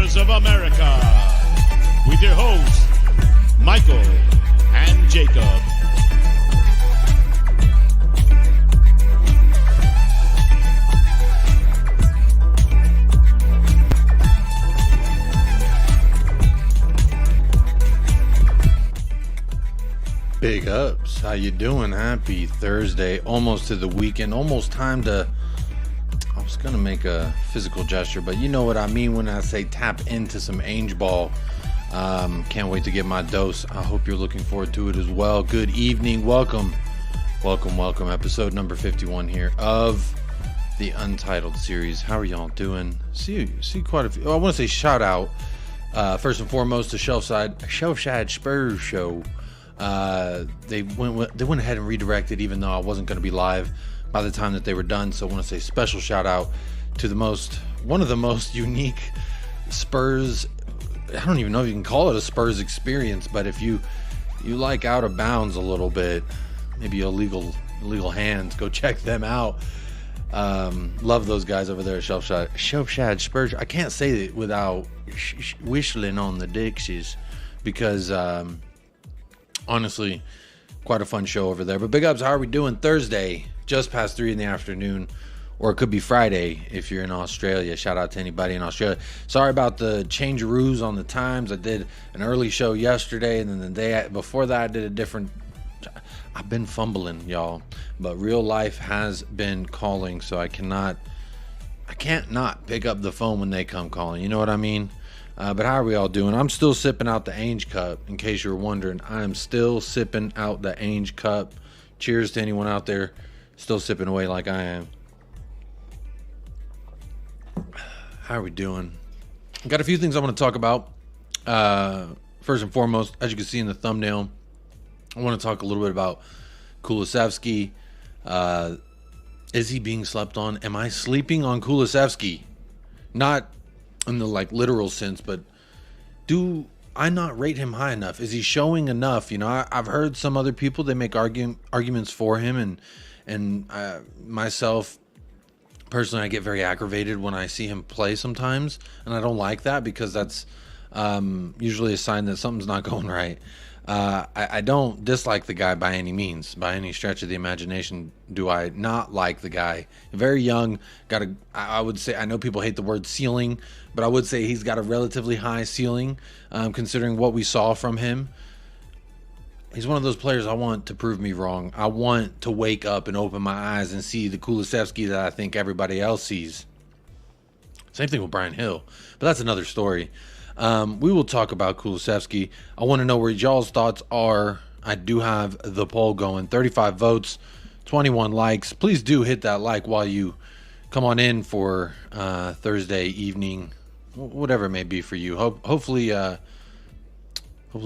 Warriors of America, with your hosts, Michael and Jacob. Big ups, how you doing? Happy Thursday, almost to the weekend, almost time to, I was gonna make a physical gesture, but you know what I mean when I say tap into some Ange ball. Can't wait to get my dose. I hope you're looking forward to it as well. Good evening, welcome, episode number 51 here of the Untitled series. How are y'all doing? See quite a few. I want to say shout out, first and foremost, to Shelfside Spurs show. They went ahead and redirected, even though I wasn't going to be live by the time that they were done. So I want to say special shout out to one of the most unique Spurs. I don't even know if you can call it a Spurs experience, but if you like out of bounds a little bit, maybe illegal hands, go check them out. Love those guys over there at Shelfside Spurs. I can't say it without whistling on the Dixies because honestly, quite a fun show over there. But big ups, how are we doing? Thursday, just past 3 in the afternoon, or it could be Friday if you're in Australia. Shout out to anybody in Australia. Sorry about the change-a-roos on the times. I did an early show yesterday, and then the day before that I did a different. I've been fumbling, y'all, but real life has been calling, so I can't not pick up the phone when they come calling. You know what I mean? But how are we all doing? I'm still sipping out the Ange Cup, in case you were wondering. I am still sipping out the Ange Cup. Cheers to anyone out there still sipping away like I am. How are we doing? Got a few things I want to talk about. First and foremost, as you can see in the thumbnail, I want to talk a little bit about KULUSEVSKI. Is he being slept on? Am I sleeping on KULUSEVSKI? Not in the literal sense, but do I not rate him high enough? Is he showing enough? You know, I've heard some other people, they make arguments for him, and myself personally, I get very aggravated when I see him play sometimes, and I don't like that because that's usually a sign that something's not going right. I don't dislike the guy by any means, by any stretch of the imagination. Do I not like the guy? Very young, I would say, I know people hate the word ceiling, but I would say he's got a relatively high ceiling, considering what we saw from him. He's one of those players I want to prove me wrong. I want to wake up and open my eyes and see the KULUSEVSKI that I think everybody else sees. Same thing with Brian Hill, but that's another story. We will talk about KULUSEVSKI. I want to know where y'all's thoughts are. I do have the poll going. 35 votes, 21 likes. Please do hit that like while you come on in for Thursday evening, whatever it may be for you. Hopefully it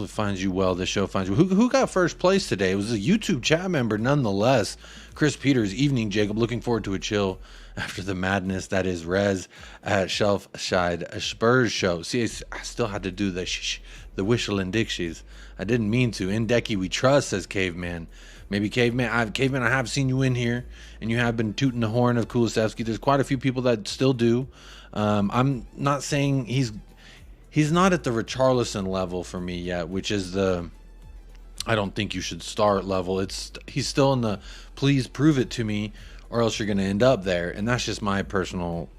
finds you well. This show finds you. Who got first place today? It was a YouTube chat member nonetheless. Chris Peters. Evening, Jacob. Looking forward to a chill after the madness that is Rez at Shelfside Spurs show. See, I still had to do the whistle and dixies. I didn't mean to. In Decky we trust, says Caveman. Maybe Caveman, I have seen you in here, and you have been tooting the horn of KULUSEVSKI. There's quite a few people that still do. I'm not saying he's not at the Richarlison level for me yet, which is the I don't think you should start level. He's still in the please prove it to me, or else you're going to end up there, and that's just my personal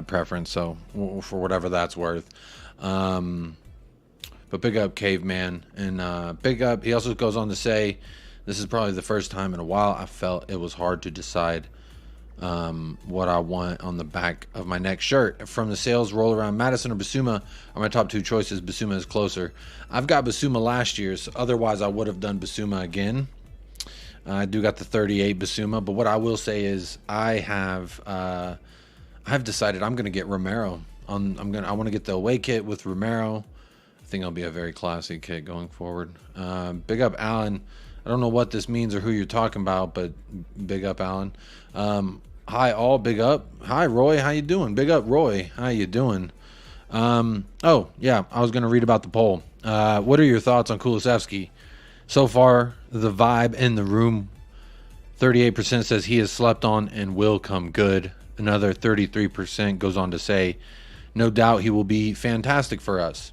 preference. So for whatever that's worth. But big up Caveman, and big up. He also goes on to say, this is probably the first time in a while I felt it was hard to decide what I want on the back of my next shirt. From the sales roll around, Madison or Basuma are my top two choices. Basuma is closer. I've got Basuma last year, so otherwise I would have done Basuma again. I do got the 38 Basuma, but what I will say is I've decided I'm going to get Romero. I want to get the away kit with Romero. I think it'll be a very classy kit going forward. Big up Alan. I don't know what this means or who you're talking about, but big up Alan. Hi all, big up. Hi Roy, how you doing? Big up Roy, how you doing? Oh yeah, I was gonna read about the poll. What are your thoughts on KULUSEVSKI? So far, the vibe in the room, 38% says he is slept on and will come good. Another 33% goes on to say no doubt he will be fantastic for us.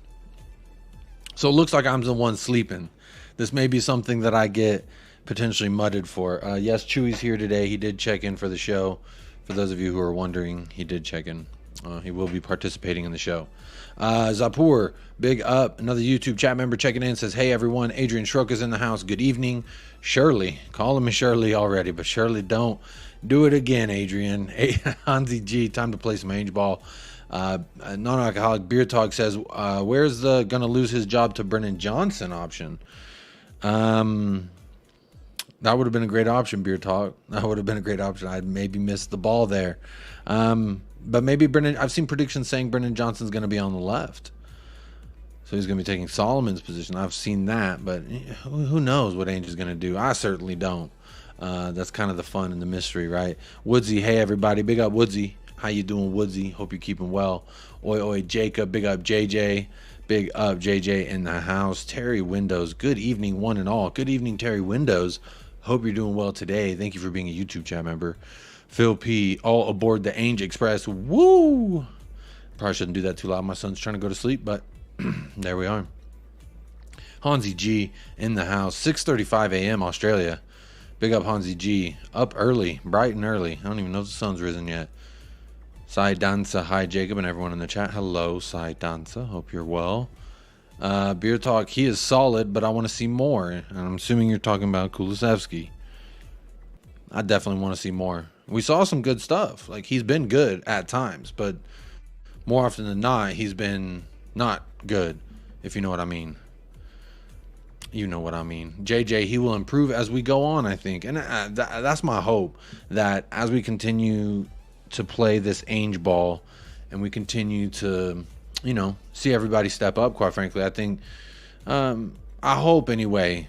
So it looks like I'm the one sleeping. This may be something that I get potentially mudded for. Yes, Chewy's here today. He did check in for the show. For those of you who are wondering, he did check in. He will be participating in the show. Zapur, big up. Another YouTube chat member checking in, says, hey everyone, Adrian Schrock is in the house. Good evening. Shirley, calling me Shirley already, but Shirley, don't do it again, Adrian. Hey, Hansi G, time to play some Ange ball. Non-alcoholic beer talk says, where's the gonna lose his job to Brennan Johnson option? That would have been a great option, beer talk. That would have been a great option. I'd maybe missed the ball there. But maybe Brennan, I've seen predictions saying Brennan Johnson's going to be on the left. So he's going to be taking Solomon's position. I've seen that, but who knows what Ange is going to do? I certainly don't. That's kind of the fun and the mystery, right? Woodsy, hey everybody. Big up Woodsy. How you doing, Woodsy? Hope you're keeping well. Oi, oi, Jacob. Big up JJ. Big up JJ in the house. Terry Windows. Good evening, one and all. Good evening, Terry Windows. Hope you're doing well today. Thank you for being a YouTube chat member. Phil P, all aboard the Ange Express. Woo! Probably shouldn't do that too loud. My son's trying to go to sleep, but there we are. Hansi G in the house. 6:35 a.m. Australia. Big up Hansi G. Up early, bright and early. I don't even know if the sun's risen yet. Sai Danza, hi Jacob and everyone in the chat. Hello, Sai Danza. Hope you're well. Beer talk, he is solid, but I want to see more. And I'm assuming you're talking about Kulusevski. I definitely want to see more. We saw some good stuff. Like, he's been good at times, but more often than not, he's been not good, if you know what I mean. You know what I mean. JJ, he will improve as we go on, I think. And that's my hope, that as we continue to play this Ange ball and we continue to, you know, see everybody step up, quite frankly. I think, I hope anyway,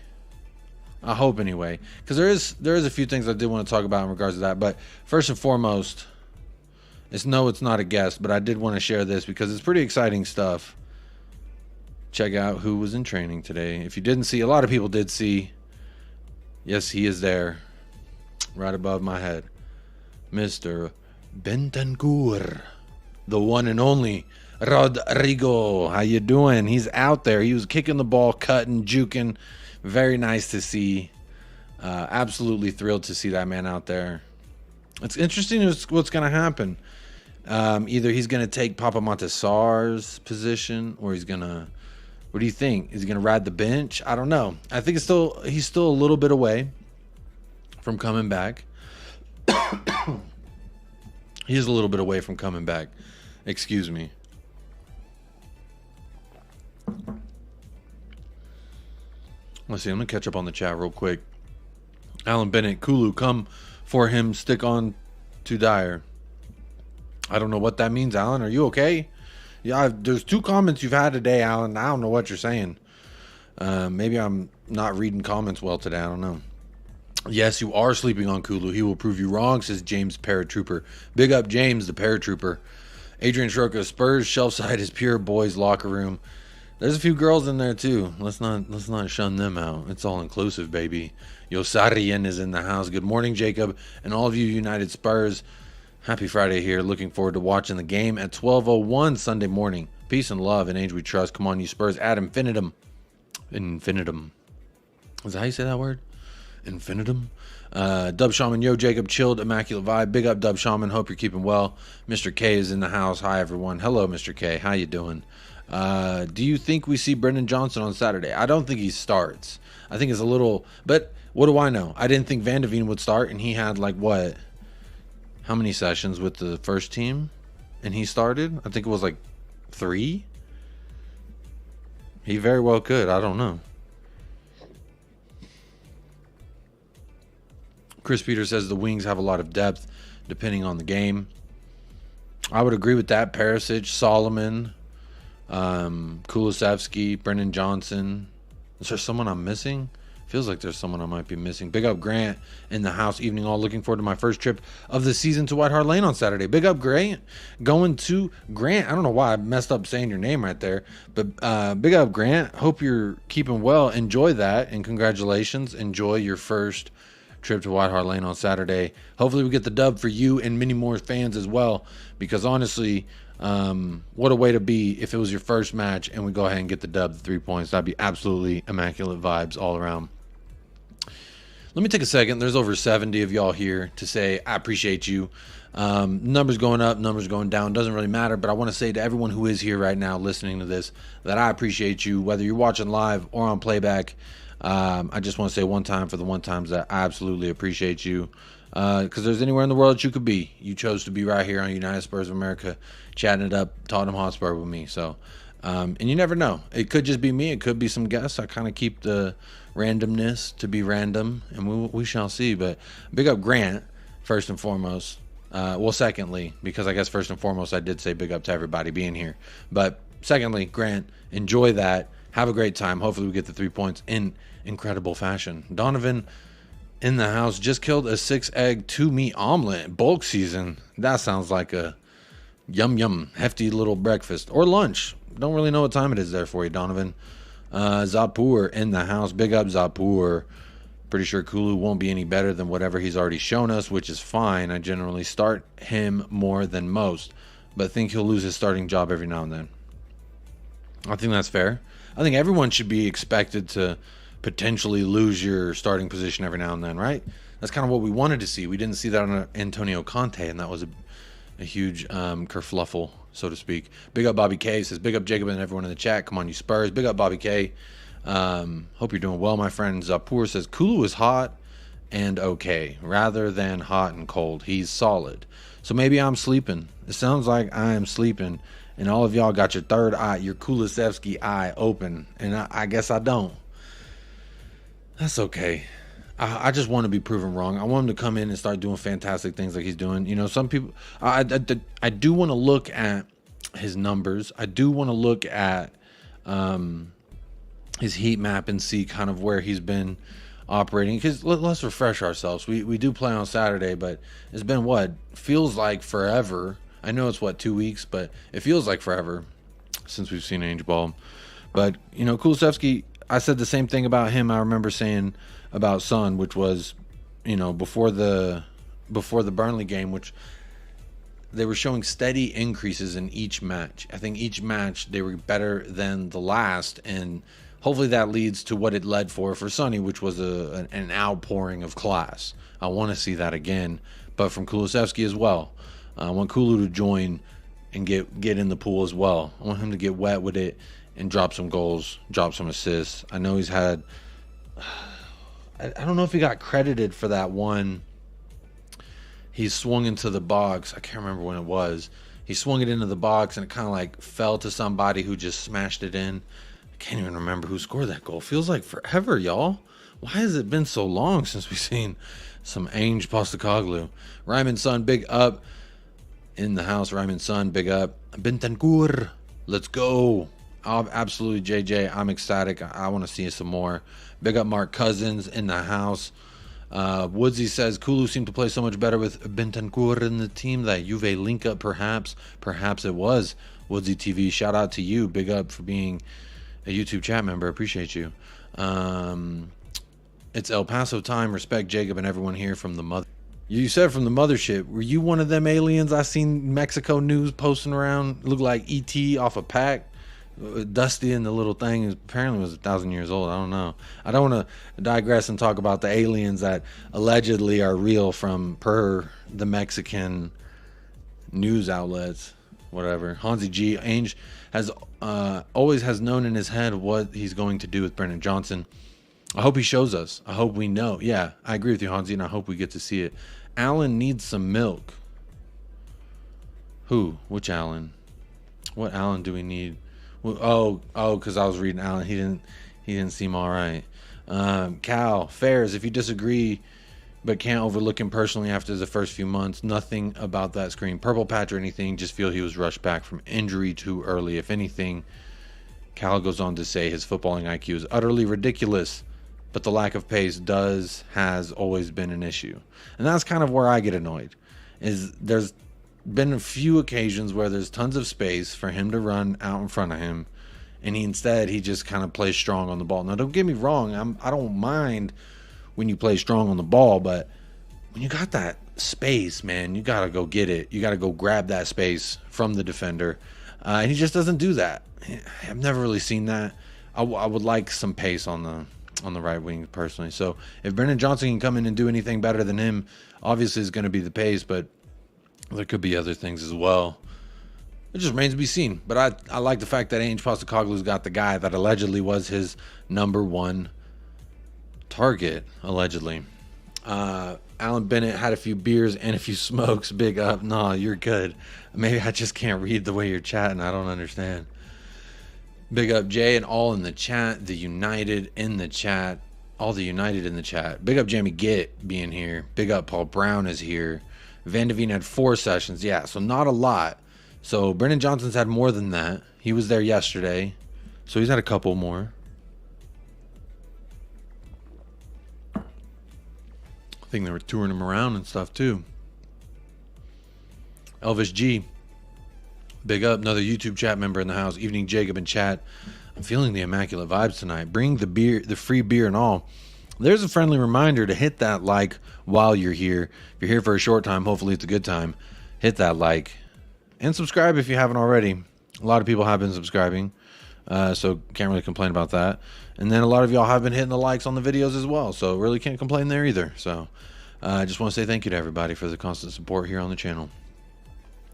because there is a few things I did want to talk about in regards to that. But first and foremost, it's not a guest, but I did want to share this because it's pretty exciting stuff. Check out who was in training today. If you didn't see, a lot of people did see. Yes, he is there, right above my head. Mr. BENTANCUR, the one and only Rodrigo. How you doing? He's out there. He was kicking the ball, cutting, juking. Very nice to see. Absolutely thrilled to see that man out there. It's interesting what's going to happen. Either he's going to take Papa Montesar's position, or he's going to... What do you think? Is he going to ride the bench? I don't know. I think he's still a little bit away from coming back. He is a little bit away from coming back. Excuse me. Let's see. I'm going to catch up on the chat real quick. Alan Bennett, Kulu, come for him. Stick on to Dyer. I don't know what that means, Alan. Are you okay? Yeah, there's two comments you've had today, Alan. I don't know what you're saying. Maybe I'm not reading comments well today. I don't know. Yes, you are sleeping on Kulu. He will prove you wrong, says James Paratrooper. Big up James, the Paratrooper. Adrian Shroka, Spurs shelf side is pure boys locker room. There's a few girls in there too. Let's not shun them out. It's all inclusive, baby. Yosarian is in the house. Good morning, Jacob, and all of you United Spurs. Happy Friday here. Looking forward to watching the game at 12:01 Sunday morning. Peace and love and Ange we trust. Come on, you Spurs. Ad infinitum. Infinitum. Is that how you say that word? Infinitum. Dub Shaman, yo, Jacob, chilled, immaculate vibe. Big up, Dub Shaman. Hope you're keeping well. Mr. K is in the house. Hi, everyone. Hello, Mr. K. How you doing? Do you think we see Brendan Johnson on Saturday? I don't think he starts. I think it's a little, but what do I know? I didn't think Van de Veen would start, and he had like what? How many sessions with the first team? And he started? I think it was like 3. He very well could. I don't know. Chris Peters says the wings have a lot of depth depending on the game. I would agree with that. Perisic, Solomon, Kulusevski, Brendan Johnson. Is there someone I'm missing? Feels like there's someone I might be missing. Big up Grant in the house. Evening all. Looking forward to my first trip of the season to White Hart Lane on Saturday. Big up Grant. Going to Grant. I don't know why I messed up saying your name right there. But big up Grant. Hope you're keeping well. Enjoy that. And congratulations. Enjoy your first trip to White Hart Lane on Saturday. Hopefully we get the dub for you and many more fans as well, because honestly, what a way to be if it was your first match and we go ahead and get the dub, the 3 points. That'd be absolutely immaculate vibes all around. Let me take a second. There's over 70 of y'all here to say I appreciate you. Numbers going up, numbers going down, doesn't really matter, but I want to say to everyone who is here right now listening to this that I appreciate you, whether you're watching live or on playback. I just want to say one time for the one times that I absolutely appreciate you, because there's anywhere in the world that you could be. You chose to be right here on United Spurs of America, chatting it up, Tottenham Hotspur with me. So, and you never know. It could just be me. It could be some guests. I kind of keep the randomness to be random, and we shall see. But big up Grant, first and foremost. Well, secondly, because I guess first and foremost, I did say big up to everybody being here. But secondly, Grant, enjoy that. Have a great time. Hopefully we get the 3 points in incredible fashion. Donovan in the house just killed a 6-egg 2-meat omelet. Bulk season. That sounds like a yum hefty little breakfast or lunch. Don't really know what time it is there for you, Donovan. Zapur in the house. Big up Zapur. Pretty sure Kulu won't be any better than whatever he's already shown us, which is fine. I generally start him more than most, but think he'll lose his starting job every now and then. I think that's fair. I think everyone should be expected to potentially lose your starting position every now and then, right? That's kind of what we wanted to see. We didn't see that on Antonio Conte, and that was a huge kerfluffle, so to speak. Big up Bobby K. Says, big up Jacob and everyone in the chat. Come on, you Spurs. Big up Bobby K. Hope you're doing well, my friend. Zapur says, Kulu is hot and okay, rather than hot and cold. He's solid. So maybe I'm sleeping. It sounds like I am sleeping, and all of y'all got your third eye, your KULUSEVSKI eye open, and I guess I don't. That's okay. I just want to be proven wrong. I want him to come in and start doing fantastic things like he's doing. You know, some people, I do want to look at his numbers. I do want to look at his heat map and see kind of where he's been operating, because let's refresh ourselves. We do play on Saturday, but it's been what feels like forever. I know it's what 2 weeks, but it feels like forever since we've seen Ange ball. But you know, KULUSEVSKI, I said the same thing about him I remember saying about Son, which was, you know, before the Burnley game, which they were showing steady increases in each match. I think each match they were better than the last, and hopefully that leads to what it led for Sonny, which was an outpouring of class. I want to see that again, but from KULUSEVSKI as well. I want Kulu to join and get in the pool as well. I want him to get wet with it and drop some goals, drop some assists. I know he's had, I don't know if he got credited for that one. He swung into the box. I can't remember when it was. He swung it into the box and it kind of like fell to somebody who just smashed it in. I can't even remember who scored that goal. Feels like forever, y'all. Why has it been so long since we've seen some ANGE POSTECOGLOU? Ryman Son, big up. In the house, Ryman Son, big up. BENTANCUR, let's go. Absolutely, JJ. I'm ecstatic. I want to see some more. Big up Mark Cousins in the house. Woodsy says, Kulu seemed to play so much better with BENTANCUR in the team. That Juve link up, perhaps. Perhaps it was. Woodsy TV, shout out to you. Big up for being a YouTube chat member. Appreciate you. It's El Paso time. Respect Jacob and everyone here from the mother. You said from the mothership. Were you one of them aliens I seen Mexico news posting around? Looked like ET off a pack. Dusty and the little thing apparently was 1,000 years old. I don't know. I don't want to digress and talk about the aliens that allegedly are real per the Mexican news outlets. Whatever. Hansi G. Ainge has always has known in his head what he's going to do with Brennan Johnson. I hope he shows us. I hope we know. Yeah, I agree with you, Hansi, and I hope we get to see it. Alan needs some milk. Who? Which Alan? What Alan do we need? Oh, because I was reading Alan. He didn't seem all right. Cal, Fairs, if you disagree but can't overlook him personally after the first few months, nothing about that screen purple patch or anything, just feel he was rushed back from injury too early. If anything, Cal goes on to say his footballing IQ is utterly ridiculous, but the lack of pace has always been an issue. And that's kind of where I get annoyed. There's been a few occasions where there's tons of space for him to run out in front of him, and he just kind of plays strong on the ball. Now, don't get me wrong, I don't mind when you play strong on the ball, but when you got that space, man, you got to go get it. You got to go grab that space from the defender. And he just doesn't do that. I've never really seen that. I would like some pace on the right wing personally. So if Brennan Johnson can come in and do anything better than him, obviously it's going to be the pace, but there could be other things as well. It just remains to be seen. But I like the fact that ANGE POSTECOGLOU's got the guy that allegedly was his #1 target, allegedly. Alan Bennett had a few beers and a few smokes. Big up. Nah, you're good. Maybe I just can't read the way you're chatting. I don't understand. Big up Jay and all in the chat. The United in the chat. All the United in the chat. Big up Jamie Gitt being here. Big up Paul Brown is here. Van de Veen had 4 sessions. Yeah, so not a lot. So Brennan Johnson's had more than that. He was there yesterday. So he's had a couple more. I think they were touring him around and stuff too. Elvis G. Big up, another YouTube chat member in the house. Evening Jacob in chat. I'm feeling the immaculate vibes tonight. Bring the beer, the free beer and all. There's a friendly reminder to hit that like while you're here. If you're here for a short time, hopefully it's a good time. Hit that like and subscribe if you haven't already. A lot of people have been subscribing, so can't really complain about that. And then a lot of y'all have been hitting the likes on the videos as well, so really can't complain there either. So I just want to say thank you to everybody for the constant support here on the channel.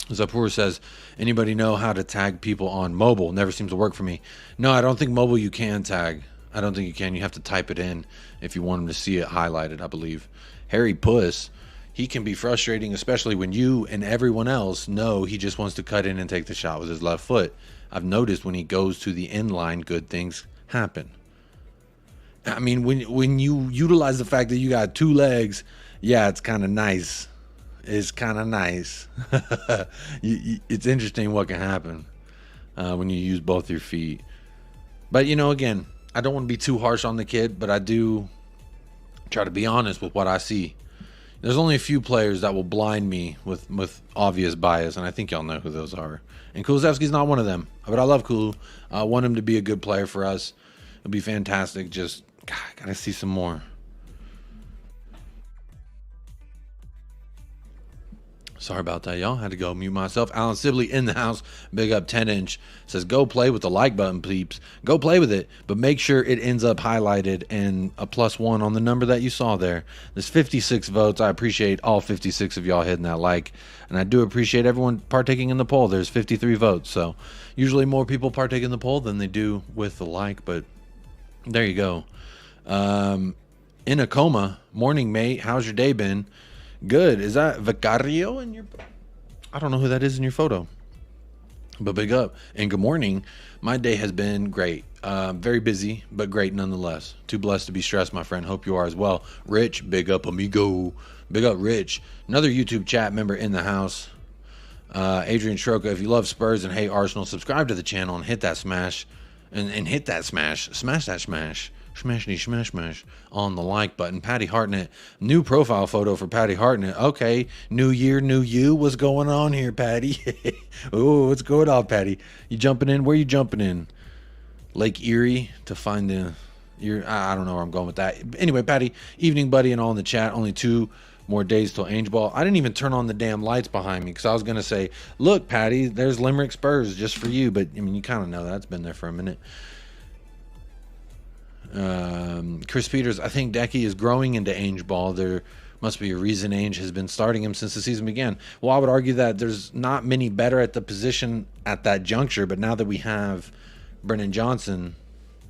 Zapur says, anybody know how to tag people on mobile? Never seems to work for me. No, I don't think mobile you can tag. I don't think you can. You have to type it in if you want them to see it highlighted, I believe. Harry Puss, he can be frustrating, especially when you and everyone else know he just wants to cut in and take the shot with his left foot. I've noticed when he goes to the end line, good things happen. I mean, when you utilize the fact that you got 2 legs, yeah, it's kind of nice. It's kind of nice. It's interesting what can happen when you use both your feet. But, you know, again, I don't want to be too harsh on the kid, but I do try to be honest with what I see. There's only a few players that will blind me with obvious bias, and I think y'all know who those are. And KULUSEVSKI'S not one of them. But I love Kulu. I want him to be a good player for us. It'll be fantastic. Just, God, gotta see some more. Sorry about that, y'all. Had to go mute myself. Alan Sibley in the house. Big up 10-inch. Says, go play with the like button, peeps. Go play with it, but make sure it ends up highlighted and a +1 on the number that you saw there. There's 56 votes. I appreciate all 56 of y'all hitting that like. And I do appreciate everyone partaking in the poll. There's 53 votes. So usually more people partake in the poll than they do with the like, but there you go. In a coma. Morning, mate. How's your day been? Good. Is that Vicario in your... I don't know who that is in your photo. But big up. And good morning. My day has been great. Very busy, but great nonetheless. Too blessed to be stressed, my friend. Hope you are as well. Rich, big up, amigo. Big up, Rich. Another YouTube chat member in the house. Adrian Stroka, if you love Spurs and hate Arsenal, subscribe to the channel and hit that smash. And hit that smash. Smash that smash. Smash on the like button. Patty Hartnett, new profile photo for Patty Hartnett. Okay, new year, new you. What's going on here, Patty? Oh, what's going on, Patty? You jumping in? Where you jumping in? Lake Erie to find the... I don't know where I'm going with that. Anyway, Patty, evening, buddy, and all in the chat. Only 2 more days till Ange Ball. I didn't even turn on the damn lights behind me because I was going to say, look, Patty, there's Limerick Spurs just for you. But, I mean, you kind of know that's been there for a minute. Chris Peters, I think Decky is growing into Ange Ball. There must be a reason Ange has been starting him since the season began. Well, I would argue that there's not many better at the position at that juncture, but now that we have Brennan Johnson,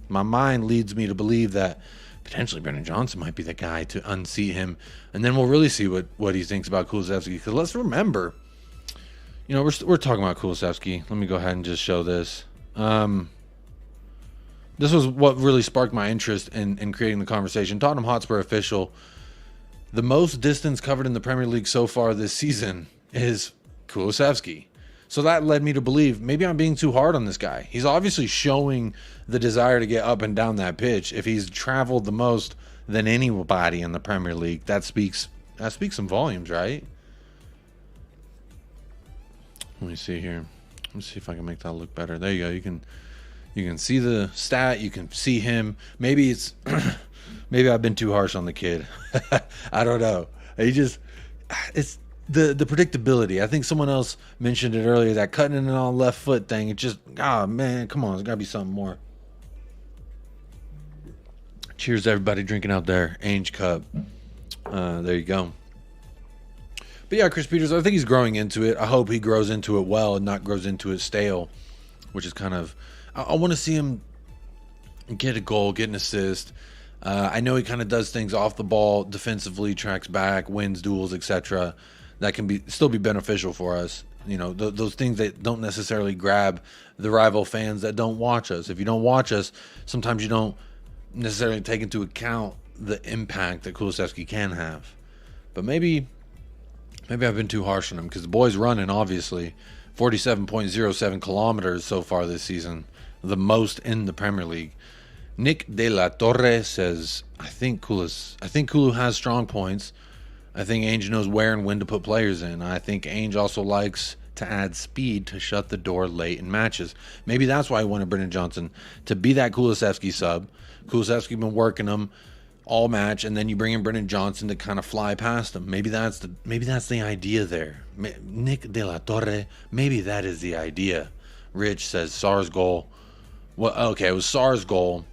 my mind leads me to believe that potentially Brennan Johnson might be the guy to unseat him, and then we'll really see what he thinks about Kulusevski. Because let's remember, you know, we're talking about Kulusevski. Let me go ahead and just show this. This was what really sparked my interest in creating the conversation. Tottenham Hotspur official. The most distance covered in the Premier League so far this season is Kulusevski. So that led me to believe maybe I'm being too hard on this guy. He's obviously showing the desire to get up and down that pitch. If he's traveled the most than anybody in the Premier League, that speaks some volumes, right? Let me see here. Let's see if I can make that look better. There you go. You can see the stat. You can see him. Maybe it's Maybe I've been too harsh on the kid. I don't know. It's the predictability. I think someone else mentioned it earlier, that cutting it on left foot thing. It just, man, come on. There's got to be something more. Cheers to everybody drinking out there. Ange Cup. There you go. But yeah, Chris Peters, I think he's growing into it. I hope he grows into it well and not grows into it stale, which is kind of, I want to see him get a goal, get an assist. I know he kind of does things off the ball, defensively, tracks back, wins duels, etc. That can still be beneficial for us. You know, those things that don't necessarily grab the rival fans that don't watch us. If you don't watch us, sometimes you don't necessarily take into account the impact that Kulusevski can have. But maybe I've been too harsh on him, because the boy's running, obviously. 47.07 kilometers so far this season, the most in the Premier League. Nick De La Torre says, I think Kulu has strong points. I think Ainge knows where and when to put players in. I think Ainge also likes to add speed to shut the door late in matches. Maybe that's why he wanted Brennan Johnson to be that Kulusevski sub. Kulusevski been working him all match, and then you bring in Brennan Johnson to kind of fly past him. Maybe that's the idea there. Nick De La Torre, maybe that is the idea. Rich says Sarr's goal. Well, okay, it was Sarr's goal,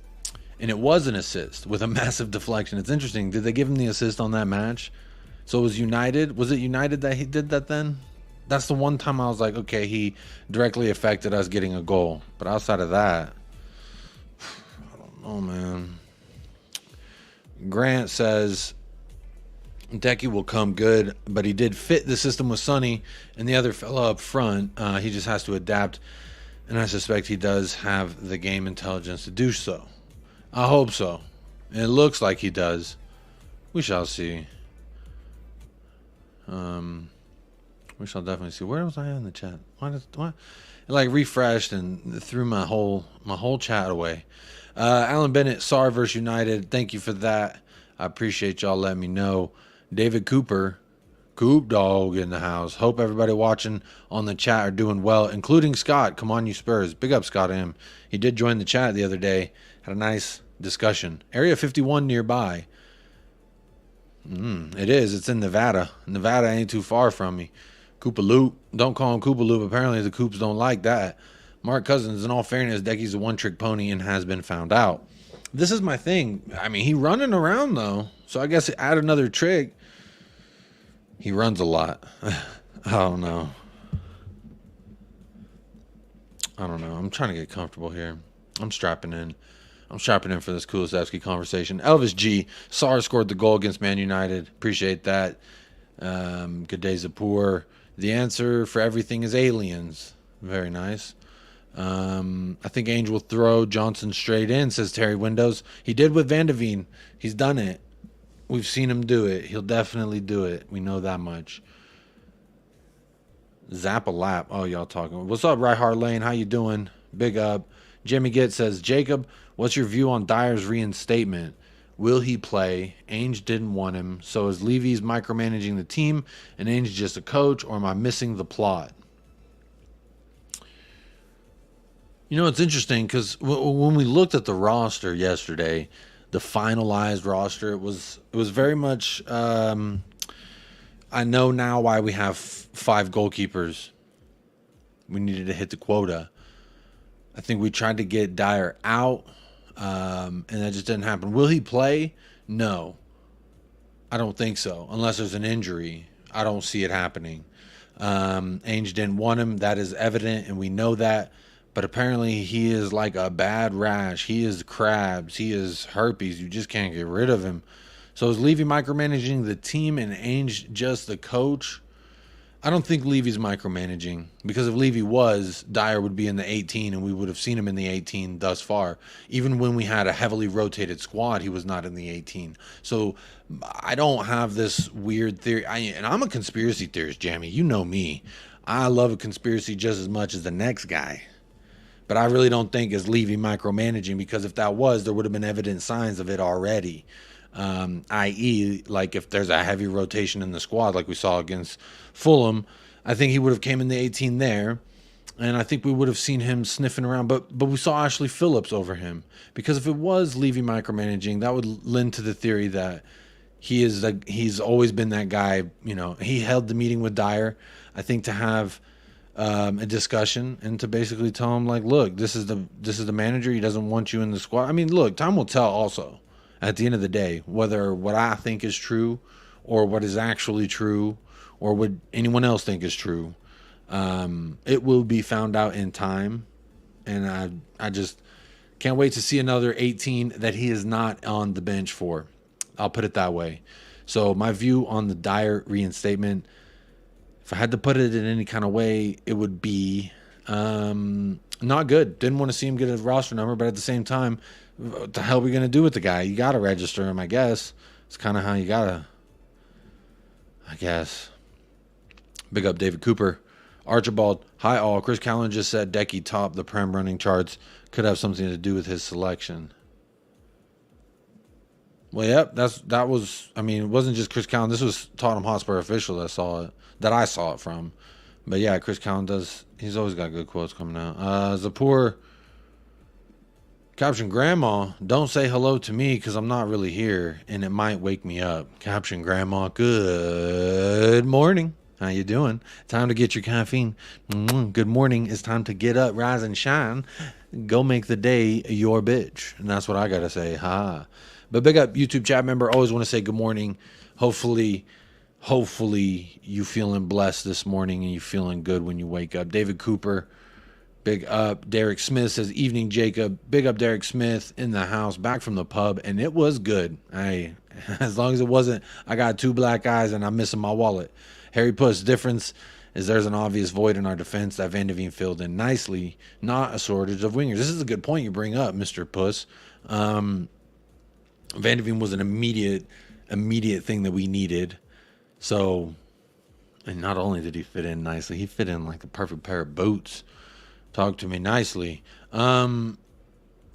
and it was an assist with a massive deflection. It's interesting. Did they give him the assist on that match? So it was United. Was it United that he did that then? That's the one time I was like, okay, he directly affected us getting a goal. But outside of that, I don't know, man. Grant says Decky will come good, but he did fit the system with Sonny and the other fella up front. He just has to adapt, and I suspect he does have the game intelligence to do so. I hope so. It looks like he does. We shall see. We shall definitely see. Where was I in the chat? Why? It like refreshed and threw my whole chat away. Alan Bennett, Sarr versus United. Thank you for that. I appreciate y'all letting me know. David Cooper, Coop Dog in the house. Hope everybody watching on the chat are doing well, including Scott. Come on, you Spurs. Big up, Scott M. He did join the chat the other day. Had a nice discussion. Area 51 nearby. It is. It's in Nevada. Nevada ain't too far from me. Koopa Loop. Don't call him Koopa Loop. Apparently the Coops don't like that. Mark Cousins, in all fairness, Decky's a one-trick pony and has been found out. This is my thing. I mean, he running around, though. So I guess add another trick. He runs a lot. I don't know. I'm trying to get comfortable here. I'm strapping in for this Kulusevski conversation. Elvis G. Sarr scored the goal against Man United. Appreciate that. Good day, Zapur. The answer for everything is aliens. Very nice. I think Ainge will throw Johnson straight in, says Terry Windows. He did with Van de Veen. He's done it. We've seen him do it. He'll definitely do it. We know that much. Zap a lap. Oh, y'all talking. What's up, Reinhardt Lane? How you doing? Big up. Jimmy Gitt says, Jacob, what's your view on Dyer's reinstatement? Will he play? Ainge didn't want him. So is Levy's micromanaging the team and Ainge just a coach, or am I missing the plot? You know, it's interesting because when we looked at the roster yesterday, the finalized roster, it was very much, I know now why we have 5 goalkeepers. We needed to hit the quota. I think we tried to get Dyer out, and that just didn't happen. Will he play? No. I don't think so. Unless there's an injury. I don't see it happening. Ainge didn't want him. That is evident, and we know that. But apparently he is like a bad rash. He is crabs. He is herpes. You just can't get rid of him. So is Levy micromanaging the team and Ainge just the coach? I don't think Levy's micromanaging, because if Levy was, Dyer would be in the 18 and we would have seen him in the 18 thus far. Even when we had a heavily rotated squad, he was not in the 18. So I don't have this weird theory. And I'm a conspiracy theorist, Jamie. You know me. I love a conspiracy just as much as the next guy. But I really don't think it's Levy micromanaging, because if that was, there would have been evident signs of it already. I.e., like if there's a heavy rotation in the squad like we saw against Fulham, I think he would have came in the 18 there, And I think we would have seen him sniffing around, but we saw Ashley Phillips over him. Because if it was Levy micromanaging, that would lend to the theory that he's always been that guy. You know, he held the meeting with Dyer, I think, to have a discussion and to basically tell him, like, look, this is the manager. He doesn't want you in the squad. I mean, look, time will tell also at the end of the day whether what I think is true or what is actually true or what anyone else think is true. It will be found out in time, and I just can't wait to see another 18 that he is not on the bench for. I'll put it that way. So my view on the Dyer reinstatement, if I had to put it in any kind of way, it would be not good. Didn't want to see him get a roster number, but at the same time, what the hell are we going to do with the guy? You got to register him, I guess. It's kind of how you got to, I guess. Big up David Cooper. Archibald, hi all. Chris Callan just said Decky topped the Prem running charts. Could have something to do with his selection. Well, yep, that was. I mean, it wasn't just Chris Callan. This was Tottenham Hotspur official that I saw it from. But yeah, Chris Callan does. He's always got good quotes coming out. Zapur caption: Grandma, don't say hello to me because I'm not really here and it might wake me up. Caption: Grandma, good morning. How you doing? Time to get your caffeine. Good morning. It's time to get up, rise, and shine. Go make the day your bitch. And that's what I got to say. Ha. But big up YouTube chat member. Always want to say good morning. Hopefully you feeling blessed this morning and you feeling good when you wake up. David Cooper. Big up. Derek Smith says, evening, Jacob. Big up Derek Smith in the house, back from the pub. And it was good. As long as it wasn't, I got 2 black eyes and I'm missing my wallet. Harry Puss, difference is there's an obvious void in our defense that Van de Veen filled in nicely, not a shortage of wingers. This is a good point you bring up, Mr. Puss. Van de Veen was an immediate thing that we needed. So, and not only did he fit in nicely, he fit in like a perfect pair of boots. Talk to me nicely. That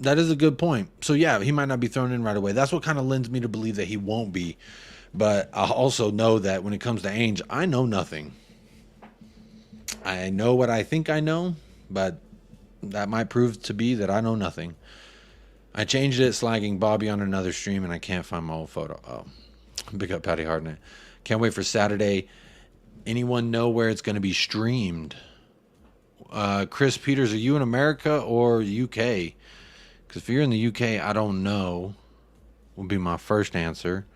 is a good point. So yeah, he might not be thrown in right away. That's what kind of lends me to believe that he won't be. But I also know that when it comes to Ainge, I know nothing. I know what I think I know, but that might prove to be that I know nothing. I changed it slagging Bobby on another stream, and I can't find my old photo. Oh, big up Patty Hardnett. Can't wait for Saturday. Anyone know where it's going to be streamed? Chris Peters, are you in America or UK? Because if you're in the UK, I don't know. Will be my first answer.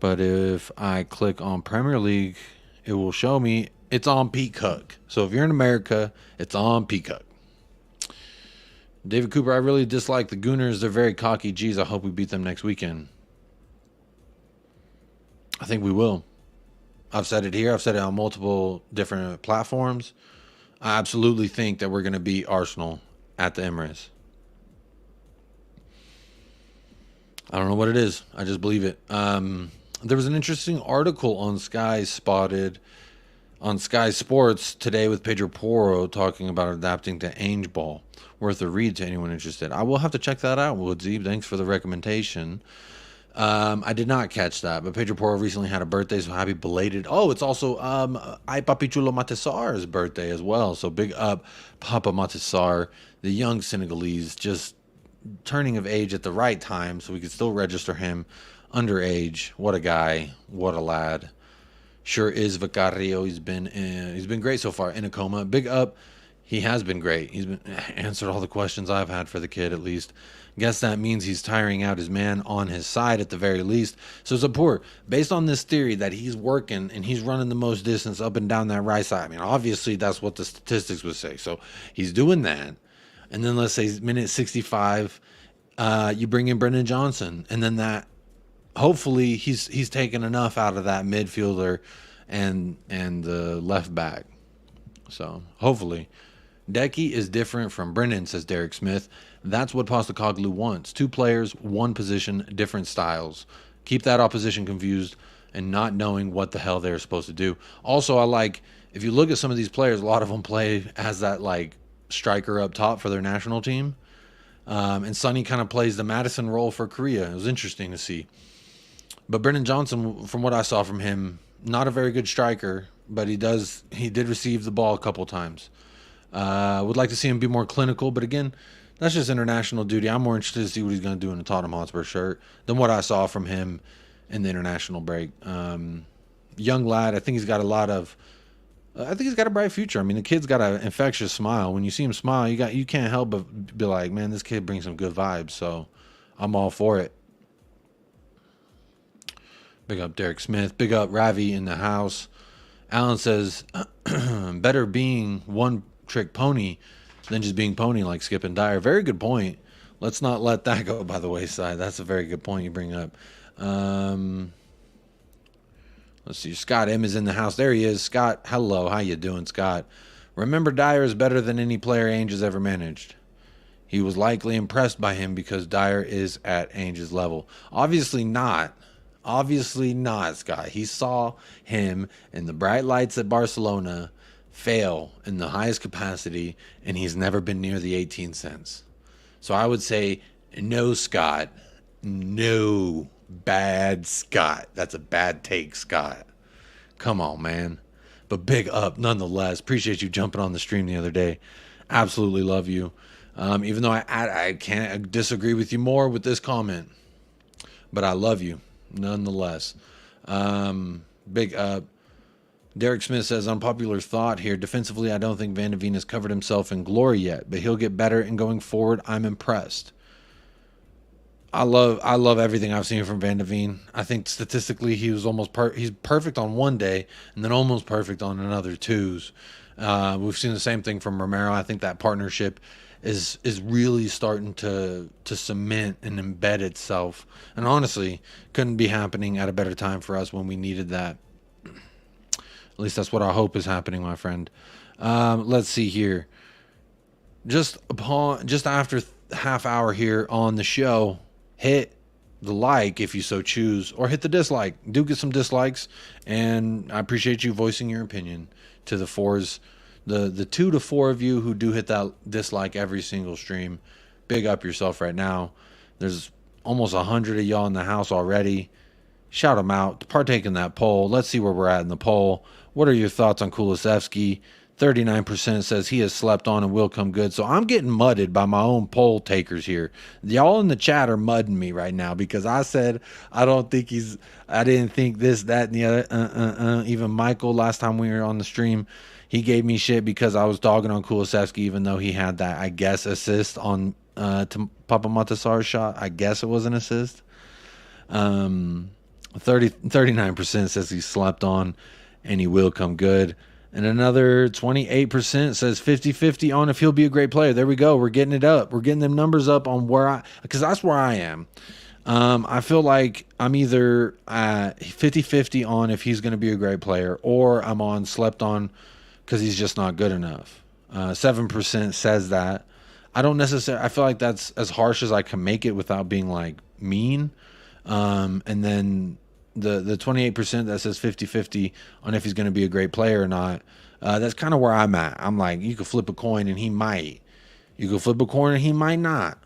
But if I click on Premier League, it will show me it's on Peacock. So if you're in America, it's on Peacock. David Cooper, I really dislike the Gooners. They're very cocky. Geez, I hope we beat them next weekend. I think we will. I've said it here. I've said it on multiple different platforms. I absolutely think that we're going to beat Arsenal at the Emirates. I don't know what it is. I just believe it. There was an interesting article on Sky Sports today with Pedro Porro talking about adapting to Ainge Ball. Worth a read to anyone interested. I will have to check that out, Woodsy. Thanks for the recommendation. I did not catch that, but Pedro Porro recently had a birthday, so happy belated. Oh, it's also Papi Chulo Matisar's birthday as well. So big up Papa Matisar, the young Senegalese, just turning of age at the right time, so we could still register him underage. What a guy! What a lad! Sure is Vicario. He's been great so far. In a coma. Big up. He has been great. He's been answered all the questions I've had for the kid, at least. Guess that means he's tiring out his man on his side at the very least. So Zapur, based on this theory that he's working and he's running the most distance up and down that right side. I mean, obviously that's what the statistics would say. So he's doing that. And then let's say minute 65, you bring in Brendan Johnson. And then that, hopefully he's taken enough out of that midfielder and the left back. So hopefully. Decky is different from Brennan, says Derek Smith. That's what Postecoglou wants. 2 players, 1 position, different styles. Keep that opposition confused and not knowing what the hell they're supposed to do. Also, I like, if you look at some of these players, a lot of them play as that like striker up top for their national team. And Sonny kind of plays the Madison role for Korea. It was interesting to see. But Brendan Johnson, from what I saw from him, not a very good striker, but he did receive the ball a couple times. Would like to see him be more clinical, but again, that's just international duty. I'm more interested to see what he's going to do in a Tottenham Hotspur shirt than what I saw from him in the international break. Young lad, I think he's got a bright future. I mean, the kid's got an infectious smile. When you see him smile, you can't help but be like, man, this kid brings some good vibes. So I'm all for it. Big up Derek Smith. Big up Ravi in the house. Alan says, better being one trick pony than just being pony like Skip and Dyer. Very good point. Let's not let that go by the wayside. That's a very good point you bring up. Let's see. Scott M is in the house. There he is. Scott, hello. How you doing, Scott? Remember, Dyer is better than any player Ainge has ever managed. He was likely impressed by him because Dyer is at Ainge's level. Obviously not. Obviously not, Scott. He saw him in the bright lights at Barcelona fail in the highest capacity, and he's never been near the 18 cents. So I would say, no, Scott. No, bad Scott. That's a bad take, Scott. Come on, man. But big up nonetheless. Appreciate you jumping on the stream the other day. Absolutely love you. Even though I can't disagree with you more with this comment. But I love you nonetheless. Big up. Derek Smith says, unpopular thought here. Defensively, I don't think Van de Ven has covered himself in glory yet, but he'll get better, and going forward, I'm impressed. I love everything I've seen from Van de Ven. I think statistically he was he's perfect on one day and then almost perfect on another twos. We've seen the same thing from Romero. I think that partnership is really starting to cement and embed itself. And honestly, couldn't be happening at a better time for us when we needed that. At least that's what I hope is happening, my friend. Let's see here. Just after half hour here on the show, hit the like if you so choose, or hit the dislike. Do get some dislikes, and I appreciate you voicing your opinion to the fours, the 2 to 4 of you who do hit that dislike every single stream. Big up yourself right now. There's almost 100 of y'all in the house already. Shout them out. Partake in that poll. Let's see where we're at in the poll. What are your thoughts on Kulusevski? 39% says he has slept on and will come good. So I'm getting mudded by my own poll takers here. Y'all in the chat are mudding me right now because I said I didn't think this, that, and the other. Even Michael, last time we were on the stream, he gave me shit because I was dogging on Kulusevski, even though he had that, I guess, assist on to Papa Matasar's shot. I guess it was an assist. 39% says he slept on and he will come good. And another 28% says 50-50 on if he'll be a great player. There we go. We're getting it up. We're getting them numbers up on because that's where I am. I feel like I'm either 50-50 on if he's going to be a great player, or I'm on slept on because he's just not good enough. 7% says that. I don't necessarily, I feel like that's as harsh as I can make it without being like mean. And then the 28% that says 50-50 on if he's going to be a great player or not, that's kind of where I'm at. I'm like, you could flip a coin and he might. You could flip a coin and he might not.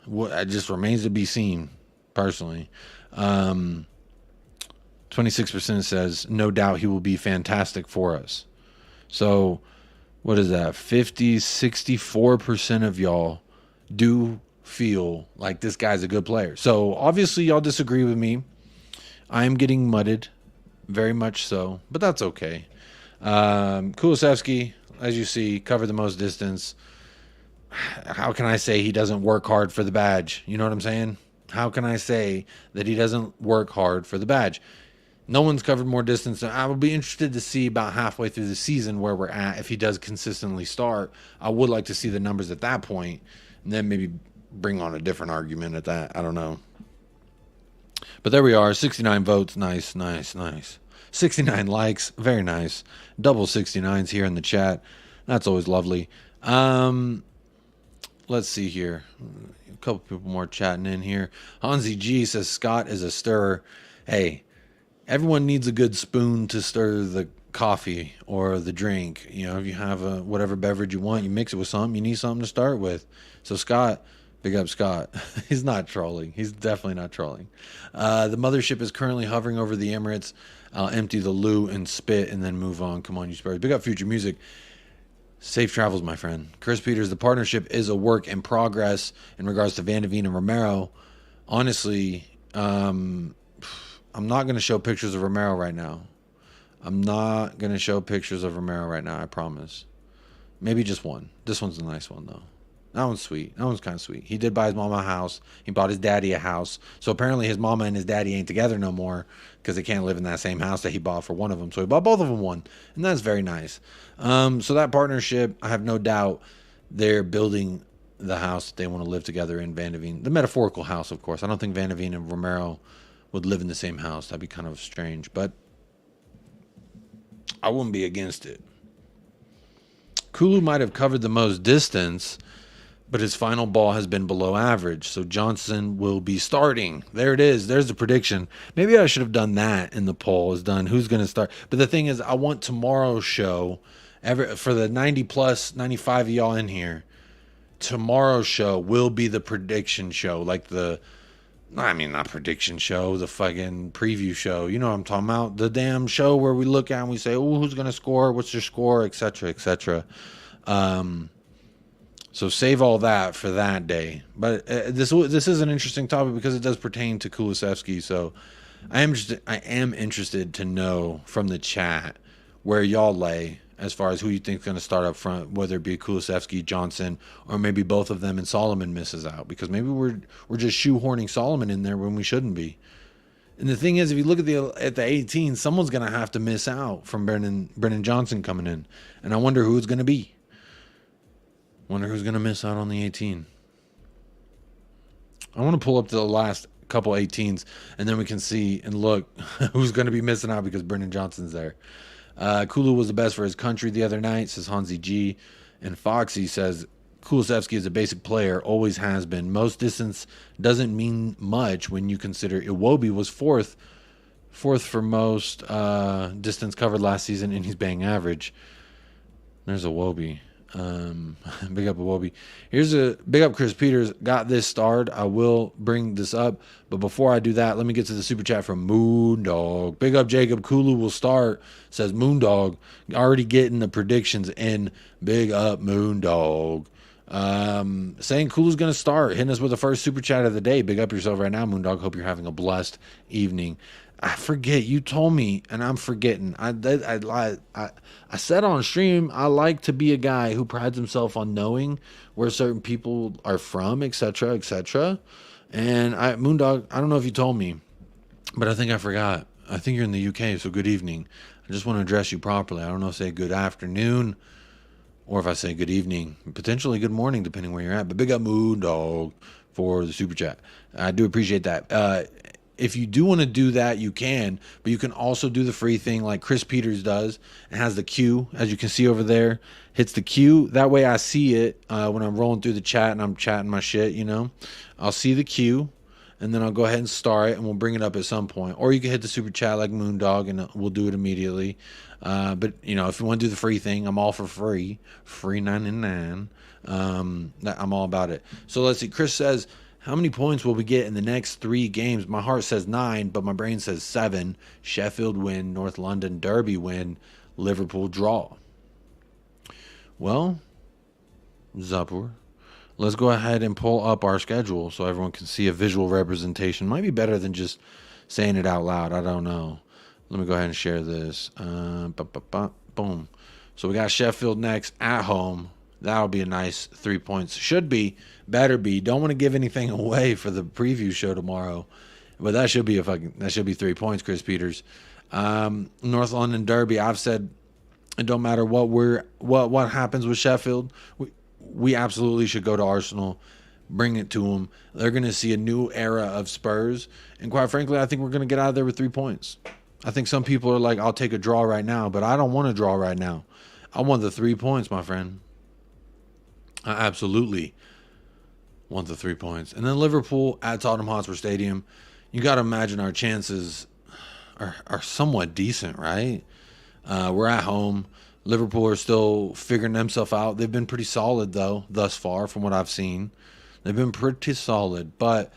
It just remains to be seen, personally. 26% says, no doubt he will be fantastic for us. So, what is that? 64% of y'all do feel like this guy's a good player. So, obviously, y'all disagree with me. I am getting mudded, very much so, but that's okay. Kulusevski, as you see, covered the most distance. How can I say he doesn't work hard for the badge? You know what I'm saying? How can I say that he doesn't work hard for the badge? No one's covered more distance. I will be interested to see about halfway through the season where we're at. If he does consistently start, I would like to see the numbers at that point, and then maybe bring on a different argument at that. I don't know. But there we are, 69 votes. Nice, nice, nice. 69 likes, very nice. Double 69s here in the chat. That's always lovely. Let's see here. A couple people more chatting in here. Hansi G says Scott is a stirrer. Hey, everyone needs a good spoon to stir the coffee or the drink. You know, if you have whatever beverage you want, you mix it with something. You need something to start with. So Scott, big up Scott. He's not trolling. He's definitely not trolling. The mothership is currently hovering over the Emirates. I'll empty the loo and spit and then move on. Come on, you Spurs. Big up Future Music. Safe travels, my friend. Chris Peters, the partnership is a work in progress in regards to Van de Veen and Romero. Honestly, I'm not going to show pictures of Romero right now. I'm not going to show pictures of Romero right now, I promise. Maybe just one. This one's a nice one, though. That one's sweet. That one's kind of sweet. He did buy his mama a house. He bought his daddy a house. So apparently his mama and his daddy ain't together no more because they can't live in that same house that he bought for one of them. So he bought both of them one. And that's very nice. So that partnership, I have no doubt they're building the house that they want to live together in, Van de Veen. The metaphorical house, of course. I don't think Van de Veen and Romero would live in the same house. That'd be kind of strange. But I wouldn't be against it. Kulu might have covered the most distance, but his final ball has been below average. So Johnson will be starting. There it is. There's the prediction. Maybe I should have done that in the poll. Is done. Who's going to start? But the thing is, I want tomorrow's show, for the 90 plus, 95 of y'all in here, tomorrow's show will be the prediction show. Like not prediction show, the fucking preview show. You know what I'm talking about? The damn show where we look at and we say, oh, who's going to score? What's their score? Etc., etc. So save all that for that day. But this is an interesting topic because it does pertain to Kulusevski. So I am interested to know from the chat where y'all lay as far as who you think is going to start up front, whether it be Kulusevski, Johnson, or maybe both of them and Solomon misses out. Because maybe we're just shoehorning Solomon in there when we shouldn't be. And the thing is, if you look at the 18, someone's going to have to miss out from Brennan Johnson coming in. And I wonder who it's going to be. Wonder who's going to miss out on the 18. I want to pull up the last couple 18s, and then we can see and look who's going to be missing out because Brennan Johnson's there. Kulu was the best for his country the other night, says Hansi G. And Foxy says, Kulusevski is a basic player, always has been. Most distance doesn't mean much when you consider Iwobi was fourth for most distance covered last season, and he's bang average. There's Iwobi. Big up Iwobi. Here's a big up Chris Peters. Got this starred. I will bring this up, but before I do that, let me get to the super chat from Moondog. Big up Jacob. Kulu will start, says Moondog. Already getting the predictions in. Big up Moondog. Saying Kulu's gonna start. Hitting us with the first super chat of the day. Big up yourself right now, Moondog. Hope you're having a blessed evening. I forget. You told me, and I'm forgetting. I said on stream, I like to be a guy who prides himself on knowing where certain people are from, etc., etc. And Moondog, I don't know if you told me, but I think I forgot. I think you're in the UK, so good evening. I just want to address you properly. I don't know if I say good afternoon or if I say good evening, potentially good morning, depending where you're at. But big up Moondog for the super chat. I do appreciate that. If you do want to do that, you can, but you can also do the free thing like Chris Peters does and has the Q, as you can see over there, hits the Q. That way I see it when I'm rolling through the chat and I'm chatting my shit, you know. I'll see the Q, and then I'll go ahead and star it, and we'll bring it up at some point. Or you can hit the super chat like Moondog, and we'll do it immediately. But, you know, if you want to do the free thing, I'm all for free. Free 99. I'm all about it. So let's see. Chris says, how many points will we get in the next 3 games? My heart says 9, but my brain says 7. Sheffield win, North London Derby win, Liverpool draw. Well, Zapur, let's go ahead and pull up our schedule so everyone can see a visual representation. Might be better than just saying it out loud. I don't know. Let me go ahead and share this. Boom. So we got Sheffield next at home. That'll be a nice 3 points. Should be, better be. Don't want to give anything away for the preview show tomorrow, but that should be 3 points. Chris Peters, North London Derby. I've said it don't matter what happens with Sheffield. We absolutely should go to Arsenal, bring it to them. They're going to see a new era of Spurs, and quite frankly, I think we're going to get out of there with 3 points. I think some people are like, I'll take a draw right now, but I don't want to draw right now. I want the 3 points, my friend. I absolutely want the 3 points. And then Liverpool at Tottenham Hotspur Stadium. You got to imagine our chances are somewhat decent, right? We're at home. Liverpool are still figuring themselves out. They've been pretty solid, though, thus far, from what I've seen. They've been pretty solid. But,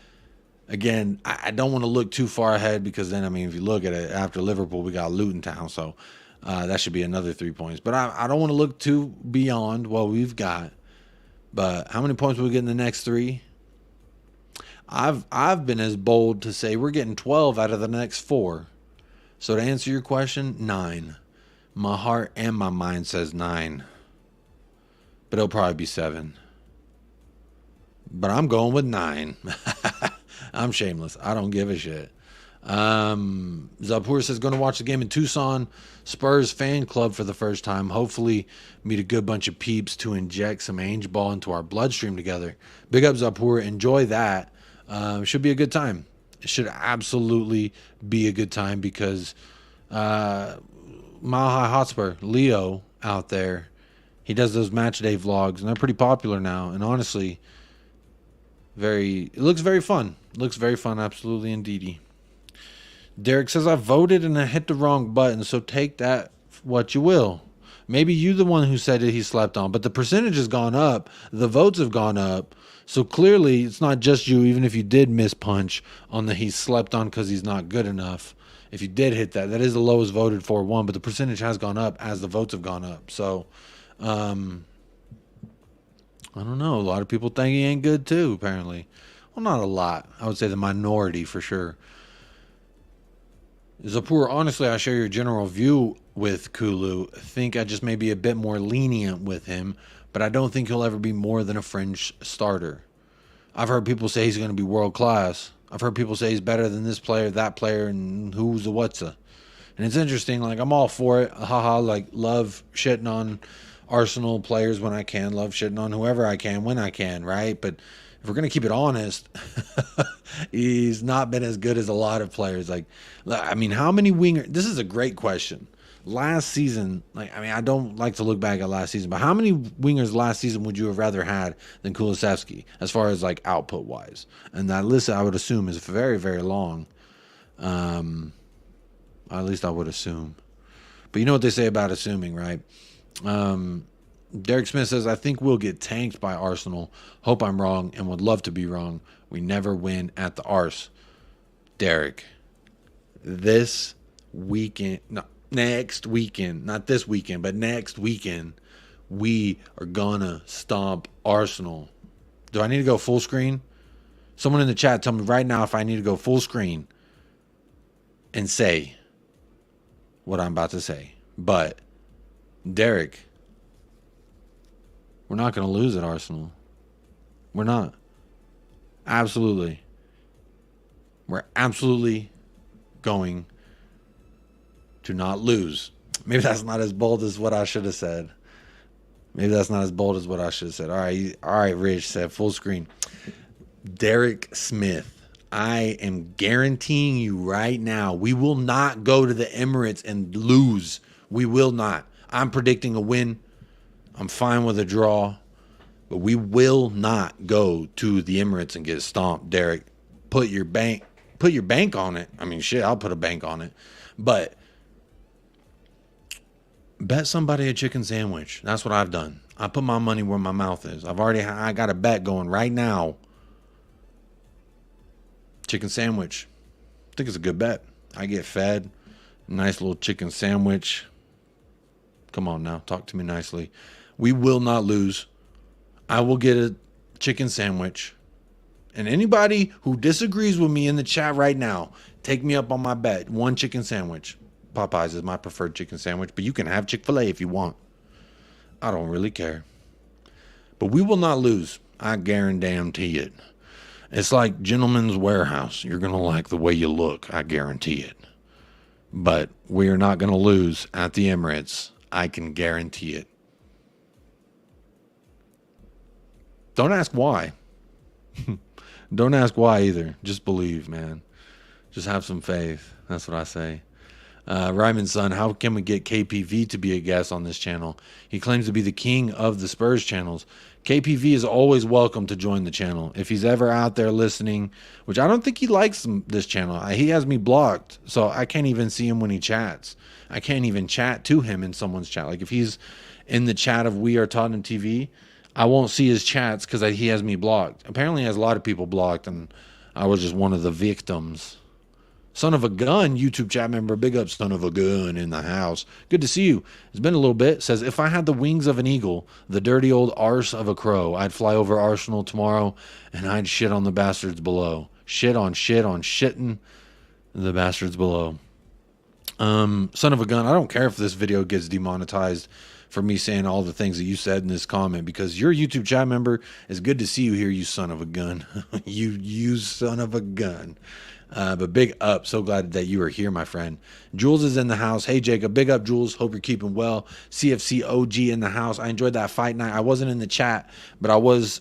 again, I don't want to look too far ahead because then, I mean, if you look at it, after Liverpool, we got Luton Town. So That should be another 3 points. But I don't want to look too beyond what we've got. But how many points will we get in the next 3? I've been as bold to say we're getting 12 out of the next 4. So to answer your question, 9. My heart and my mind says 9. But it'll probably be 7. But I'm going with 9. I'm shameless. I don't give a shit. Zapur says, going to watch the game in Tucson Spurs fan club for the first time. Hopefully meet a good bunch of peeps to inject some Ange ball into our bloodstream together. Big up, Zapur. Enjoy that. Should be a good time. It should absolutely be a good time because Mile High Hotspur, Leo out there, he does those match day vlogs, and they're pretty popular now. And honestly, it looks very fun. Looks very fun, absolutely indeedy. Derek says, I voted and I hit the wrong button, so take that what you will. Maybe you the one who said it he slept on, but the percentage has gone up. The votes have gone up. So clearly it's not just you, even if you did miss punch on the he slept on because he's not good enough. If you did hit that, that is the lowest voted for one, but the percentage has gone up as the votes have gone up. So, I don't know. A lot of people think he ain't good too, apparently. Well, not a lot. I would say the minority for sure. Zapur, honestly, I share your general view with Kulu. I think I just may be a bit more lenient with him, but I don't think he'll ever be more than a fringe starter. I've heard people say he's going to be world class. I've heard people say he's better than this player, that player, and who's the what's-a. And it's interesting. Like, I'm all for it. Haha, like, love shitting on Arsenal players when I can. Love shitting on whoever I can when I can, right? But if we're going to keep it honest, he's not been as good as a lot of players. Like, I mean, how many wingers? This is a great question. Last season, I don't like to look back at last season, but how many wingers last season would you have rather had than Kulusevski as far as like output wise? And that list, I would assume, is very, very long. At least I would assume. But you know what they say about assuming, right? Derek Smith says, I think we'll get tanked by Arsenal. Hope I'm wrong and would love to be wrong. We never win at the Ars. Derek, this weekend, no, next weekend, not this weekend, but next weekend, we are gonna stomp Arsenal. Do I need to go full screen? Someone in the chat tell me right now if I need to go full screen and say what I'm about to say. But Derek, we're not going to lose at Arsenal. We're not. Absolutely. We're absolutely going to not lose. Maybe that's not as bold as what I should have said. Maybe that's not as bold as what I should have said. All right, Rich said full screen. Derek Smith, I am guaranteeing you right now, we will not go to the Emirates and lose. We will not. I'm predicting a win. I'm fine with a draw, but we will not go to the Emirates and get stomped. Derek, put your bank on it. I mean, shit, I'll put a bank on it. But bet somebody a chicken sandwich. That's what I've done. I put my money where my mouth is. I got a bet going right now. Chicken sandwich. I think it's a good bet. I get fed. Nice little chicken sandwich. Come on now. Talk to me nicely. We will not lose. I will get a chicken sandwich. And anybody who disagrees with me in the chat right now, take me up on my bet. One chicken sandwich. Popeyes is my preferred chicken sandwich, but you can have Chick-fil-A if you want. I don't really care. But we will not lose. I guarantee it. It's like Gentleman's Warehouse. You're going to like the way you look. I guarantee it. But we are not going to lose at the Emirates. I can guarantee it. Don't ask why. Don't ask why either. Just believe, man. Just have some faith. That's what I say. Ryman's son, how can we get KPV to be a guest on this channel? He claims to be the king of the Spurs channels. KPV is always welcome to join the channel. If he's ever out there listening, which I don't think he likes this channel. He has me blocked, so I can't even see him when he chats. I can't even chat to him in someone's chat. Like if he's in the chat of We Are Tottenham TV, I won't see his chats because he has me blocked. Apparently he has a lot of people blocked, and I was just one of the victims. Son of a Gun, YouTube chat member. Big up, Son of a Gun in the house. Good to see you. It's been a little bit. Says, if I had the wings of an eagle, the dirty old arse of a crow, I'd fly over Arsenal tomorrow and I'd shit on the bastards below. Shit on shitting the bastards below. Son of a Gun, I don't care if this video gets demonetized for me saying all the things that you said in this comment, because your YouTube chat member. Is good to see you here, you son of a gun. you son of a gun. But big up. So glad that you are here, my friend. Jules is in the house. Hey, Jacob. Big up, Jules. Hope you're keeping well. CFC OG in the house. I enjoyed that fight night. I wasn't in the chat, but I was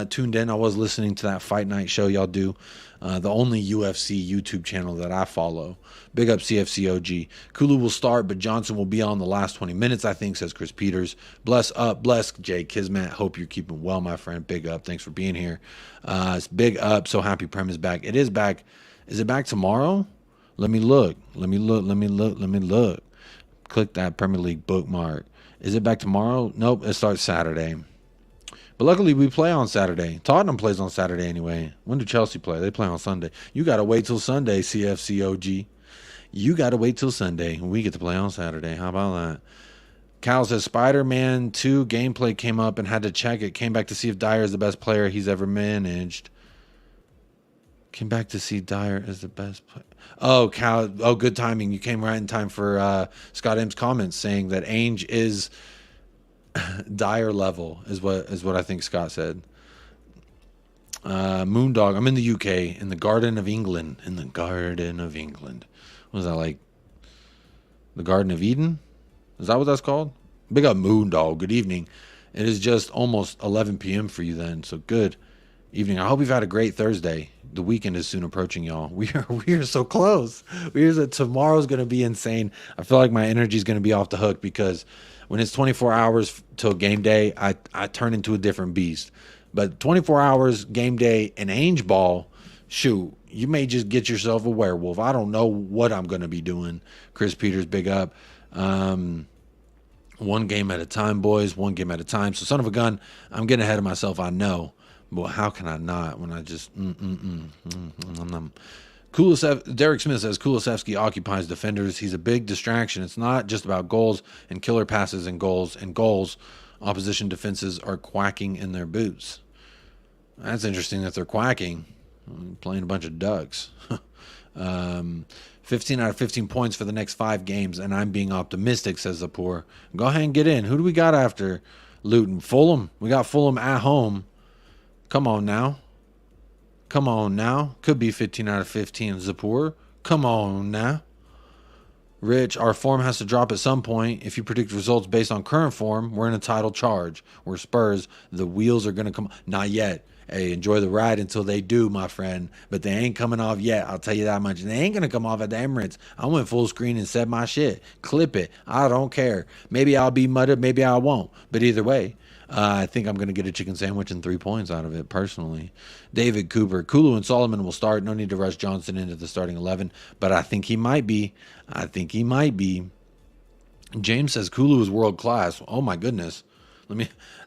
tuned in. I was listening to that fight night show y'all do. The only UFC YouTube channel that I follow. Big up CFC OG. Kulu will start, but Johnson will be on the last 20 minutes, I think, says Chris Peters. Bless up. Bless Jay Kismet. Hope you're keeping well, my friend. Big up. Thanks for being here. It's big up. So happy Prem is back. It is back. Is it back tomorrow? Let me look. Let me look. Click that Premier League bookmark. Is it back tomorrow? Nope. It starts Saturday. But luckily we play on Saturday. Tottenham plays on Saturday anyway. When do Chelsea play? They play on Sunday. You got to wait till Sunday, CFCOG. You got to wait till Sunday. We get to play on Saturday. How about that? Cal says, Spider-Man 2 gameplay came up and had to check it. Came back to see if Dyer is the best player he's ever managed. Came back to see Dyer as the best player. Oh, Cal. Oh, good timing. You came right in time for Scott M's comments saying that Ainge is Dyer level is what I think Scott said. Moondog. I'm in the UK, in the Garden of England. In the Garden of England. What was that, like the Garden of Eden? Is that what that's called? Big up Moondog. Good evening. It is just almost 11 p.m. for you then, so good evening. I hope you've had a great Thursday. The weekend is soon approaching, y'all. We are so close. Tomorrow's going to be insane. I feel like my energy is going to be off the hook because when it's 24 hours till game day, I turn into a different beast. But 24 hours game day and Ainge ball, shoot, you may just get yourself a werewolf. I don't know what I'm going to be doing. Chris Peters, big up. One game at a time, boys. One game at a time. So son of a gun, I'm getting ahead of myself, I know. But how can I not when I just Derek Smith says Kulusevski occupies defenders. He's a big distraction. It's not just about goals and killer passes and goals. Opposition defenses are quacking in their boots. That's interesting that they're quacking. Playing a bunch of ducks. 15 out of 15 points for the next 5 games, and I'm being optimistic, says the poor. Go ahead and get in. Who do we got after Luton? Fulham. We got Fulham at home. Come on now. Could be 15 out of 15, Zapur. Come on now. Rich, our form has to drop at some point. If you predict results based on current form, we're in a title charge. We're Spurs. The wheels are going to come. Not yet. Hey, enjoy the ride until they do, my friend. But they ain't coming off yet. I'll tell you that much. And they ain't going to come off at the Emirates. I went full screen and said my shit. Clip it. I don't care. Maybe I'll be mudded. Maybe I won't. But either way, I think I'm going to get a chicken sandwich and 3 points out of it, personally. David Cooper. Kulu and Solomon will start. No need to rush Johnson into the starting 11. But I think he might be. James says Kulu is world class. Oh, my goodness.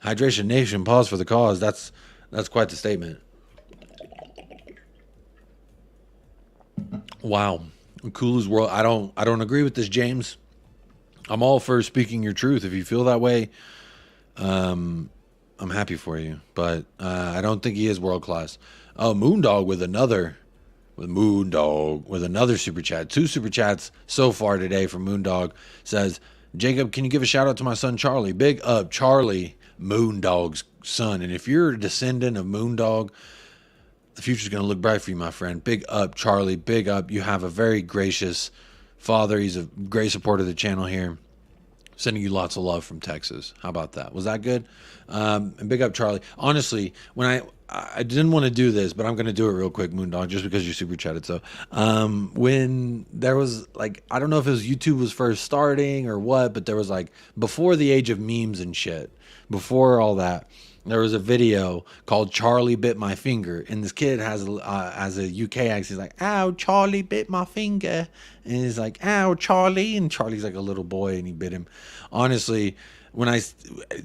Hydration Nation, pause for the cause. That's quite the statement. Wow. Kulu's world. I don't agree with this, James. I'm all for speaking your truth. If you feel that way, I'm happy for you. But I don't think he is world class. Oh, Moondog with another super chat. 2 super chats so far today from Moondog. Says, Jacob, can you give a shout out to my son Charlie? Big up, Charlie, Moondog's son. And if you're a descendant of Moondog, the future's going to look bright for you, my friend. Big up, Charlie. Big up. You have a very gracious father. He's a great supporter of the channel here. Sending you lots of love from Texas. How about that? Was that good? And big up, Charlie. Honestly, when I didn't want to do this, but I'm going to do it real quick, Moondog, just because you super chatted. So when there was, like, I don't know if it was YouTube was first starting or what, but there was, like, before the age of memes and shit, before all that, there was a video called Charlie Bit My Finger. And this kid has a UK accent. He's like, ow, Charlie bit my finger. And he's like, ow, Charlie. And Charlie's like a little boy and he bit him. Honestly,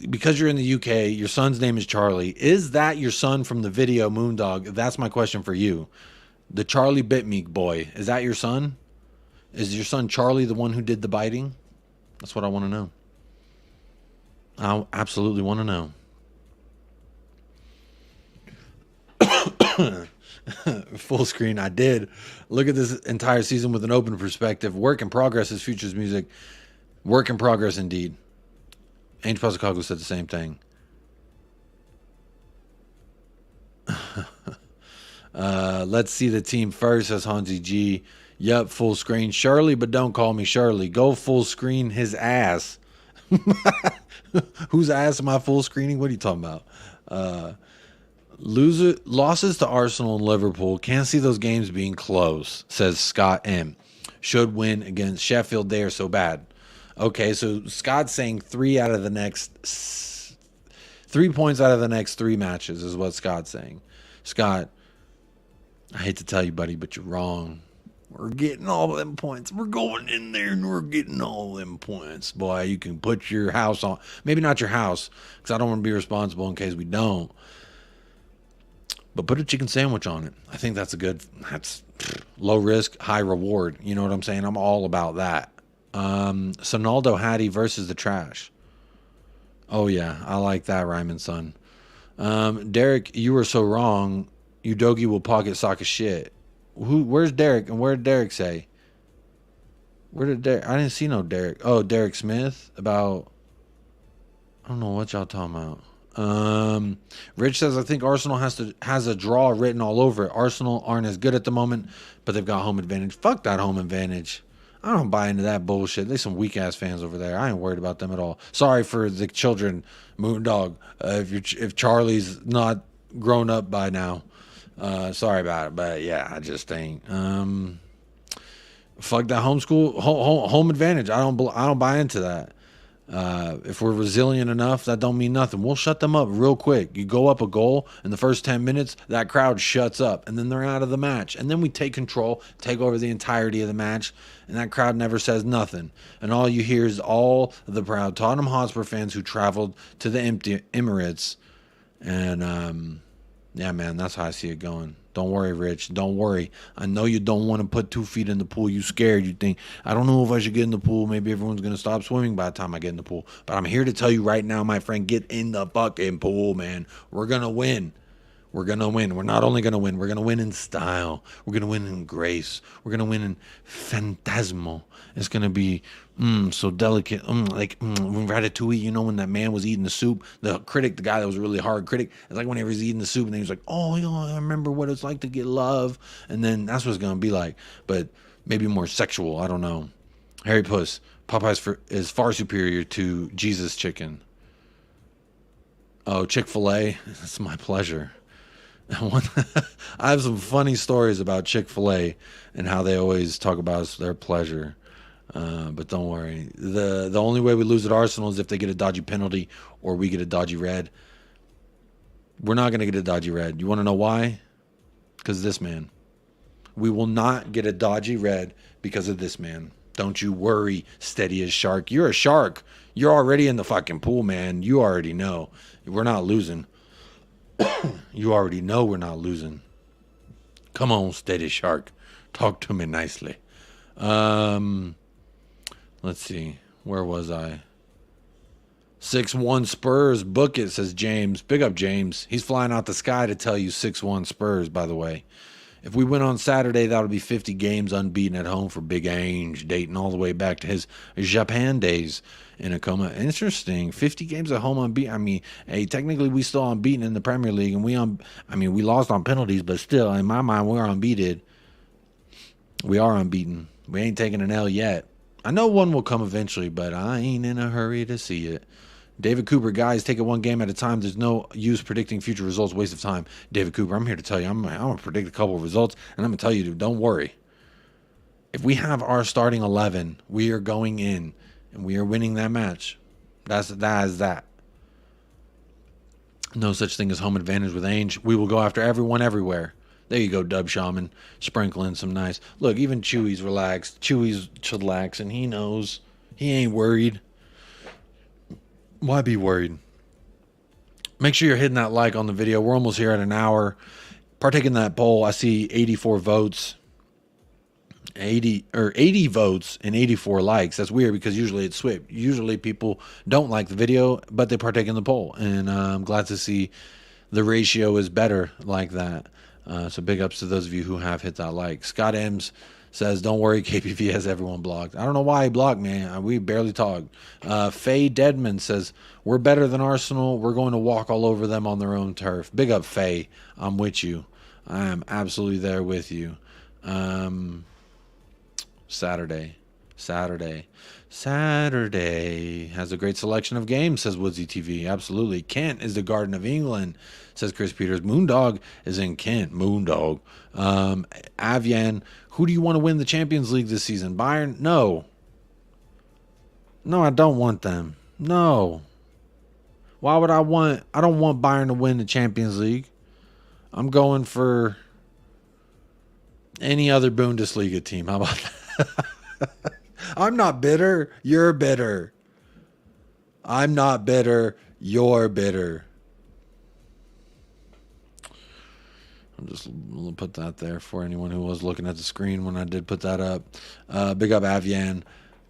because you're in the UK, your son's name is Charlie. Is that your son from the video, Moondog? That's my question for you. The Charlie Bitmeek boy. Is that your son? Is your son Charlie the one who did the biting? That's what I want to know. I absolutely want to know. Full screen. I did. Look at this entire season with an open perspective. Work in progress is Future's music. Work in progress indeed. Ange Postecoglou said the same thing. Let's see the team first, says Hansi G. Yup, full screen. Shirley, but don't call me Shirley. Go full screen his ass. Whose ass am I full screening? What are you talking about? Losses to Arsenal and Liverpool. Can't see those games being close, says Scott M. Should win against Sheffield. They are so bad. Okay, so Scott's saying 3 points out of the next 3 matches is what Scott's saying. Scott, I hate to tell you, buddy, but you're wrong. We're getting all them points. We're going in there and we're getting all them points. Boy, you can put your house on. Maybe not your house, because I don't want to be responsible in case we don't. But put a chicken sandwich on it. I think that's low risk, high reward. You know what I'm saying? I'm all about that. Sonaldo Hattie versus the trash. Oh, yeah. I like that, Ryman son. Derek, you were so wrong. Udogi will pocket sock of shit. Where's Derek? And where did Derek say? Where did Derek? I didn't see no Derek. Oh, Derek Smith about. I don't know what y'all talking about. Rich says, I think Arsenal has a draw written all over it. Arsenal aren't as good at the moment, but they've got home advantage. Fuck that home advantage. I don't buy into that bullshit. There's some weak ass fans over there. I ain't worried about them at all. Sorry for the children, Moondog. If Charlie's not grown up by now. Sorry about it, but yeah, I just ain't. Fuck that home advantage. I don't buy into that. If we're resilient enough, that don't mean nothing. We'll shut them up real quick. You go up a goal in the first 10 minutes, that crowd shuts up, and then they're out of the match. And then we take control, take over the entirety of the match, and that crowd never says nothing. And all you hear is all the proud Tottenham Hotspur fans who traveled to the empty Emirates. And yeah, man, that's how I see it going. Don't worry, Rich. Don't worry. I know you don't want to put 2 feet in the pool. You scared. You think, I don't know if I should get in the pool. Maybe everyone's going to stop swimming by the time I get in the pool. But I'm here to tell you right now, my friend, get in the fucking pool, man. We're going to win. We're going to win. We're not only going to win, we're going to win in style. We're going to win in grace. We're going to win in phantasmal. It's going to be so delicate. Like Ratatouille, you know, when that man was eating the soup, the critic, the guy that was a really hard critic, it's like whenever he's eating the soup and then he's like, oh, you know, I remember what it's like to get love. And then that's what it's going to be like. But maybe more sexual. I don't know. Harry Puss, Popeyes is far superior to Jesus Chicken. Oh, Chick-fil-A, it's my pleasure. I have some funny stories about Chick-fil-A and how they always talk about their pleasure. But don't worry. The only way we lose at Arsenal is if they get a dodgy penalty or we get a dodgy red. We're not going to get a dodgy red. You want to know why? Because of this man. We will not get a dodgy red because of this man. Don't you worry, steady as shark. You're a shark. You're already in the fucking pool, man. You already know. We're not losing. You already know we're not losing. Come on, steady shark. Talk to me nicely. Let's see. Where was I? 6-1 Spurs. Book it, says James. Big up, James. He's flying out the sky to tell you 6-1 Spurs, by the way. If we win on Saturday, that would be 50 games unbeaten at home for Big Ange, dating all the way back to his Japan days in Akoma. Interesting. 50 games at home unbeaten. I mean, hey, technically we still unbeaten in the Premier League, and we lost on penalties, but still, in my mind, we're unbeaten. We are unbeaten. We ain't taking an L yet. I know one will come eventually, but I ain't in a hurry to see it. David Cooper, guys, take it one game at a time. There's no use predicting future results. Waste of time. David Cooper, I'm here to tell you. I'm going to predict a couple of results, and I'm going to tell you, don't worry. If we have our starting 11, we are going in, and we are winning that match. That is that. No such thing as home advantage with Ainge. We will go after everyone everywhere. There you go, Dub Shaman. Sprinkling some nice. Look, even Chewy's relaxed. Chewy's chillax, and he knows. He ain't worried. Why be worried? Make sure you're hitting that like on the video. We're almost here at an hour. partake in that poll. I see 84 votes. 80 votes and 84 likes. That's weird because usually it's switched. Usually people don't like the video, but they partake in the poll, and I'm glad to see the ratio is better like that. So big ups to those of you who have hit that like. Scott M's says, don't worry, KPV has everyone blocked. I don't know why he blocked me. We barely talked. Faye Deadman says, we're better than Arsenal. We're going to walk all over them on their own turf. Big up, Faye. I'm with you. I am absolutely there with you. Saturday has a great selection of games, says Woodsy TV. Absolutely. Kent is the Garden of England, says Chris Peters. Moondog is in Kent. Moondog. Avian, who do you want to win the Champions League this season? Bayern? No, I don't want them. No. Why would I don't want Bayern to win the Champions League. I'm going for any other Bundesliga team. How about that? I'm not bitter. You're bitter. I'm not bitter. You're bitter. I'm just going to put that there for anyone who was looking at the screen when I did put that up. Big up Avian.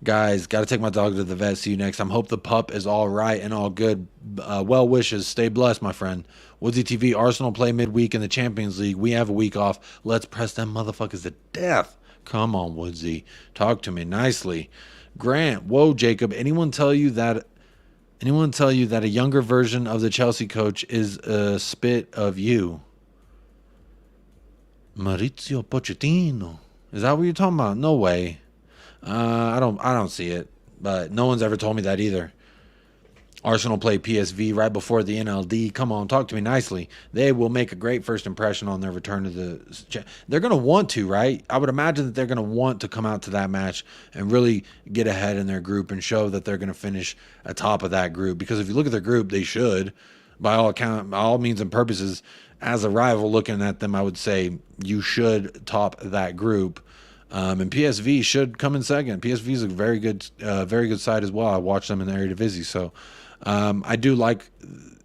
Guys, got to take my dog to the vet. See you next time. Hope the pup is all right and all good. Well wishes. Stay blessed, my friend. Woodsy TV, Arsenal play midweek in the Champions League. We have a week off. Let's press them motherfuckers to death. Come on, Woodsy. Talk to me nicely. Grant, whoa, Jacob. Anyone tell you that a younger version of the Chelsea coach is a spit of you? Maurizio Pochettino. Is that what you're talking about? No way. I don't see it, but no one's ever told me that either. Arsenal play PSV right before the NLD. Come on, talk to me nicely. They will make a great first impression on their return to the... They're going to want to, right? I would imagine that they're going to want to come out to that match and really get ahead in their group and show that they're going to finish atop of that group. Because if you look at their group, they should, by all means and purposes, as a rival looking at them, I would say you should top that group. And PSV should come in second. PSV is a very good side as well. I watched them in the Eredivisie, so I do like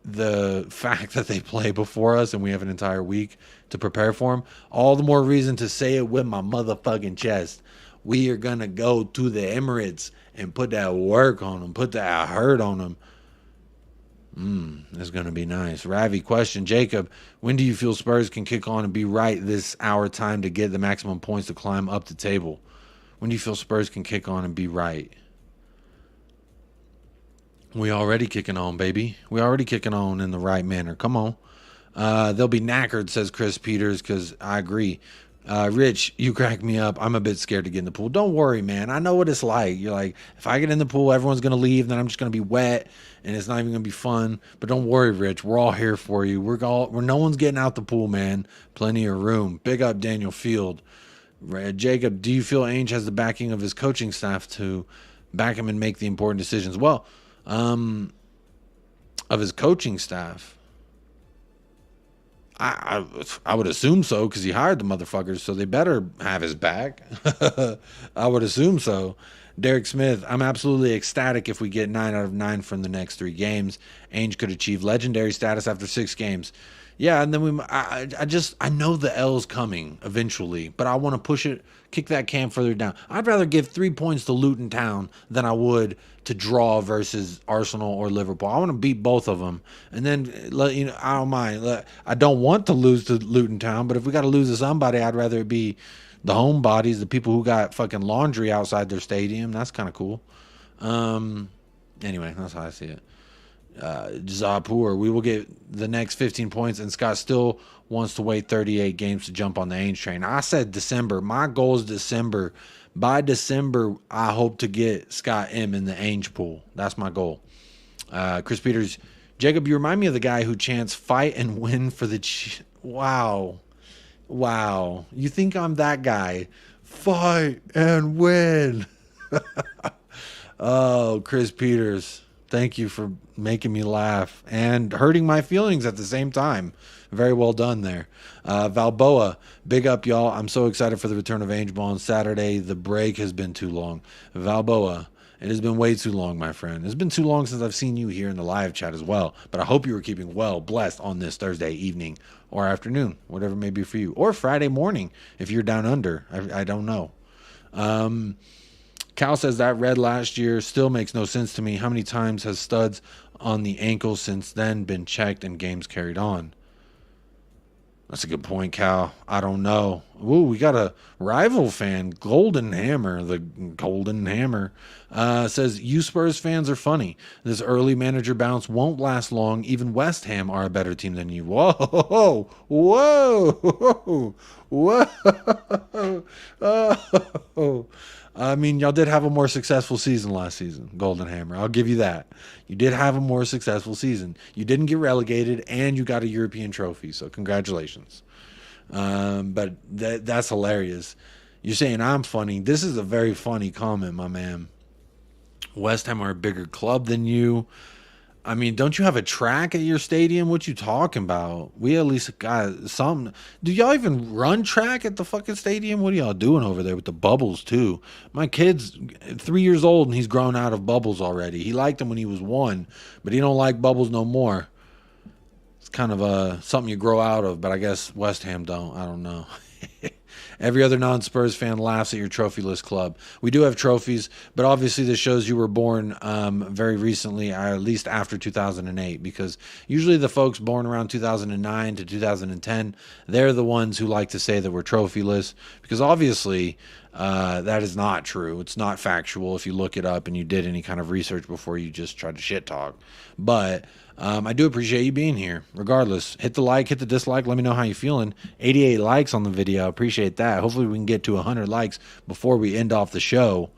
the fact that they play before us and we have an entire week to prepare for them. All the more reason to say it with my motherfucking chest. We are gonna go to the Emirates and put that work on them, put that hurt on them. It's gonna be nice. Ravi question, Jacob, when do you feel Spurs can kick on and be right this hour time to get the maximum points to climb up the table? When do you feel Spurs can kick on and be right? We already kicking on, baby. We already kicking on in the right manner. Come on. They'll be knackered, says Chris Peters, because I agree. Rich, you crack me up. I'm a bit scared to get in the pool. Don't worry, man. I know what it's like. You're like, if I get in the pool, everyone's going to leave, then I'm just going to be wet, and it's not even going to be fun. But don't worry, Rich. We're all here for you. No one's getting out the pool, man. Plenty of room. Big up Daniel Field. Jacob, do you feel Ainge has the backing of his coaching staff to back him and make the important decisions? Well, of his coaching staff, I would assume so, because he hired the motherfuckers, so they better have his back. I would assume so. Derek Smith, I'm absolutely ecstatic if we get 9 out of 9 from the next 3 games. Ainge could achieve legendary status after 6 games. Yeah, and then I know the L's coming eventually, but I want to push it, kick that can further down. I'd rather give 3 points to Luton Town than I would to draw versus Arsenal or Liverpool. I want to beat both of them, and then I don't mind. I don't want to lose to Luton Town, but if we got to lose to somebody, I'd rather it be the homebodies, the people who got fucking laundry outside their stadium. That's kind of cool. Anyway, that's how I see it. Zapur, we will get the next 15 points, and Scott still wants to wait 38 games to jump on the Ainge train. I said December. My goal is December. By December, I hope to get Scott M in the Ainge pool. That's my goal. Chris Peters, Jacob, you remind me of the guy who chants fight and win for the wow. You think I'm that guy? Fight and win. Oh, Chris Peters, thank you for making me laugh and hurting my feelings at the same time. Very well done there. Valboa, big up, y'all. I'm so excited for the return of Ainge Ball on Saturday. The break has been too long. Valboa, It has been way too long, my friend. It's been too long since I've seen you here in the live chat as well. But I hope you were keeping well, blessed on this Thursday evening or afternoon, whatever it may be for you. Or Friday morning if you're down under. I don't know. Cal says that red last year still makes no sense to me. How many times has studs on the ankle since then been checked and games carried on? That's a good point, Cal. I don't know. Ooh, we got a rival fan, Golden Hammer. The Golden Hammer says, you Spurs fans are funny. This early manager bounce won't last long. Even West Ham are a better team than you. Whoa, whoa, whoa. Oh. I mean, y'all did have a more successful season last season, Golden Hammer. I'll give you that. You did have a more successful season. You didn't get relegated, and you got a European trophy, so congratulations. But that's hilarious. You're saying I'm funny. This is a very funny comment, my man. West Ham are a bigger club than you. I mean, don't you have a track at your stadium? What you talking about? We at least got some. Do y'all even run track at the fucking stadium? What are y'all doing over there with the bubbles too? My kid's 3 years old and he's grown out of bubbles already. He liked them when he was 1, but he don't like bubbles no more. It's kind of something you grow out of, but I guess West Ham don't. I don't know. Every other non-Spurs fan laughs at your trophyless club. We do have trophies, but obviously this shows you were born very recently, or at least after 2008, because usually the folks born around 2009 to 2010, they're the ones who like to say that we're trophyless, because obviously that is not true. It's not factual if you look it up and you did any kind of research before you just try to shit talk. But I do appreciate you being here. Regardless, hit the like, hit the dislike. Let me know how you're feeling. 88 likes on the video. Appreciate that. Hopefully we can get to 100 likes before we end off the show.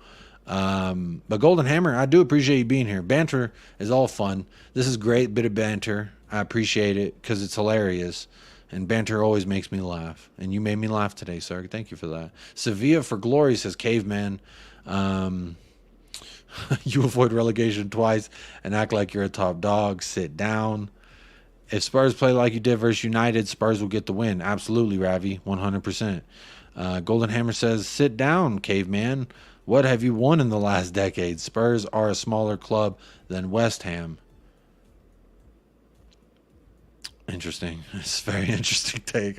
But Golden Hammer, I do appreciate you being here. Banter is all fun. This is a great bit of banter. I appreciate it because it's hilarious. And banter always makes me laugh. And you made me laugh today, sir. Thank you for that. Sevilla for Glory says, Caveman. You avoid relegation twice and act like you're a top dog. Sit down. If Spurs play like you did versus United, Spurs will get the win. Absolutely, Ravi. 100%. Golden Hammer says, sit down, Caveman. What have you won in the last decade? Spurs are a smaller club than West Ham. Interesting. It's a very interesting take.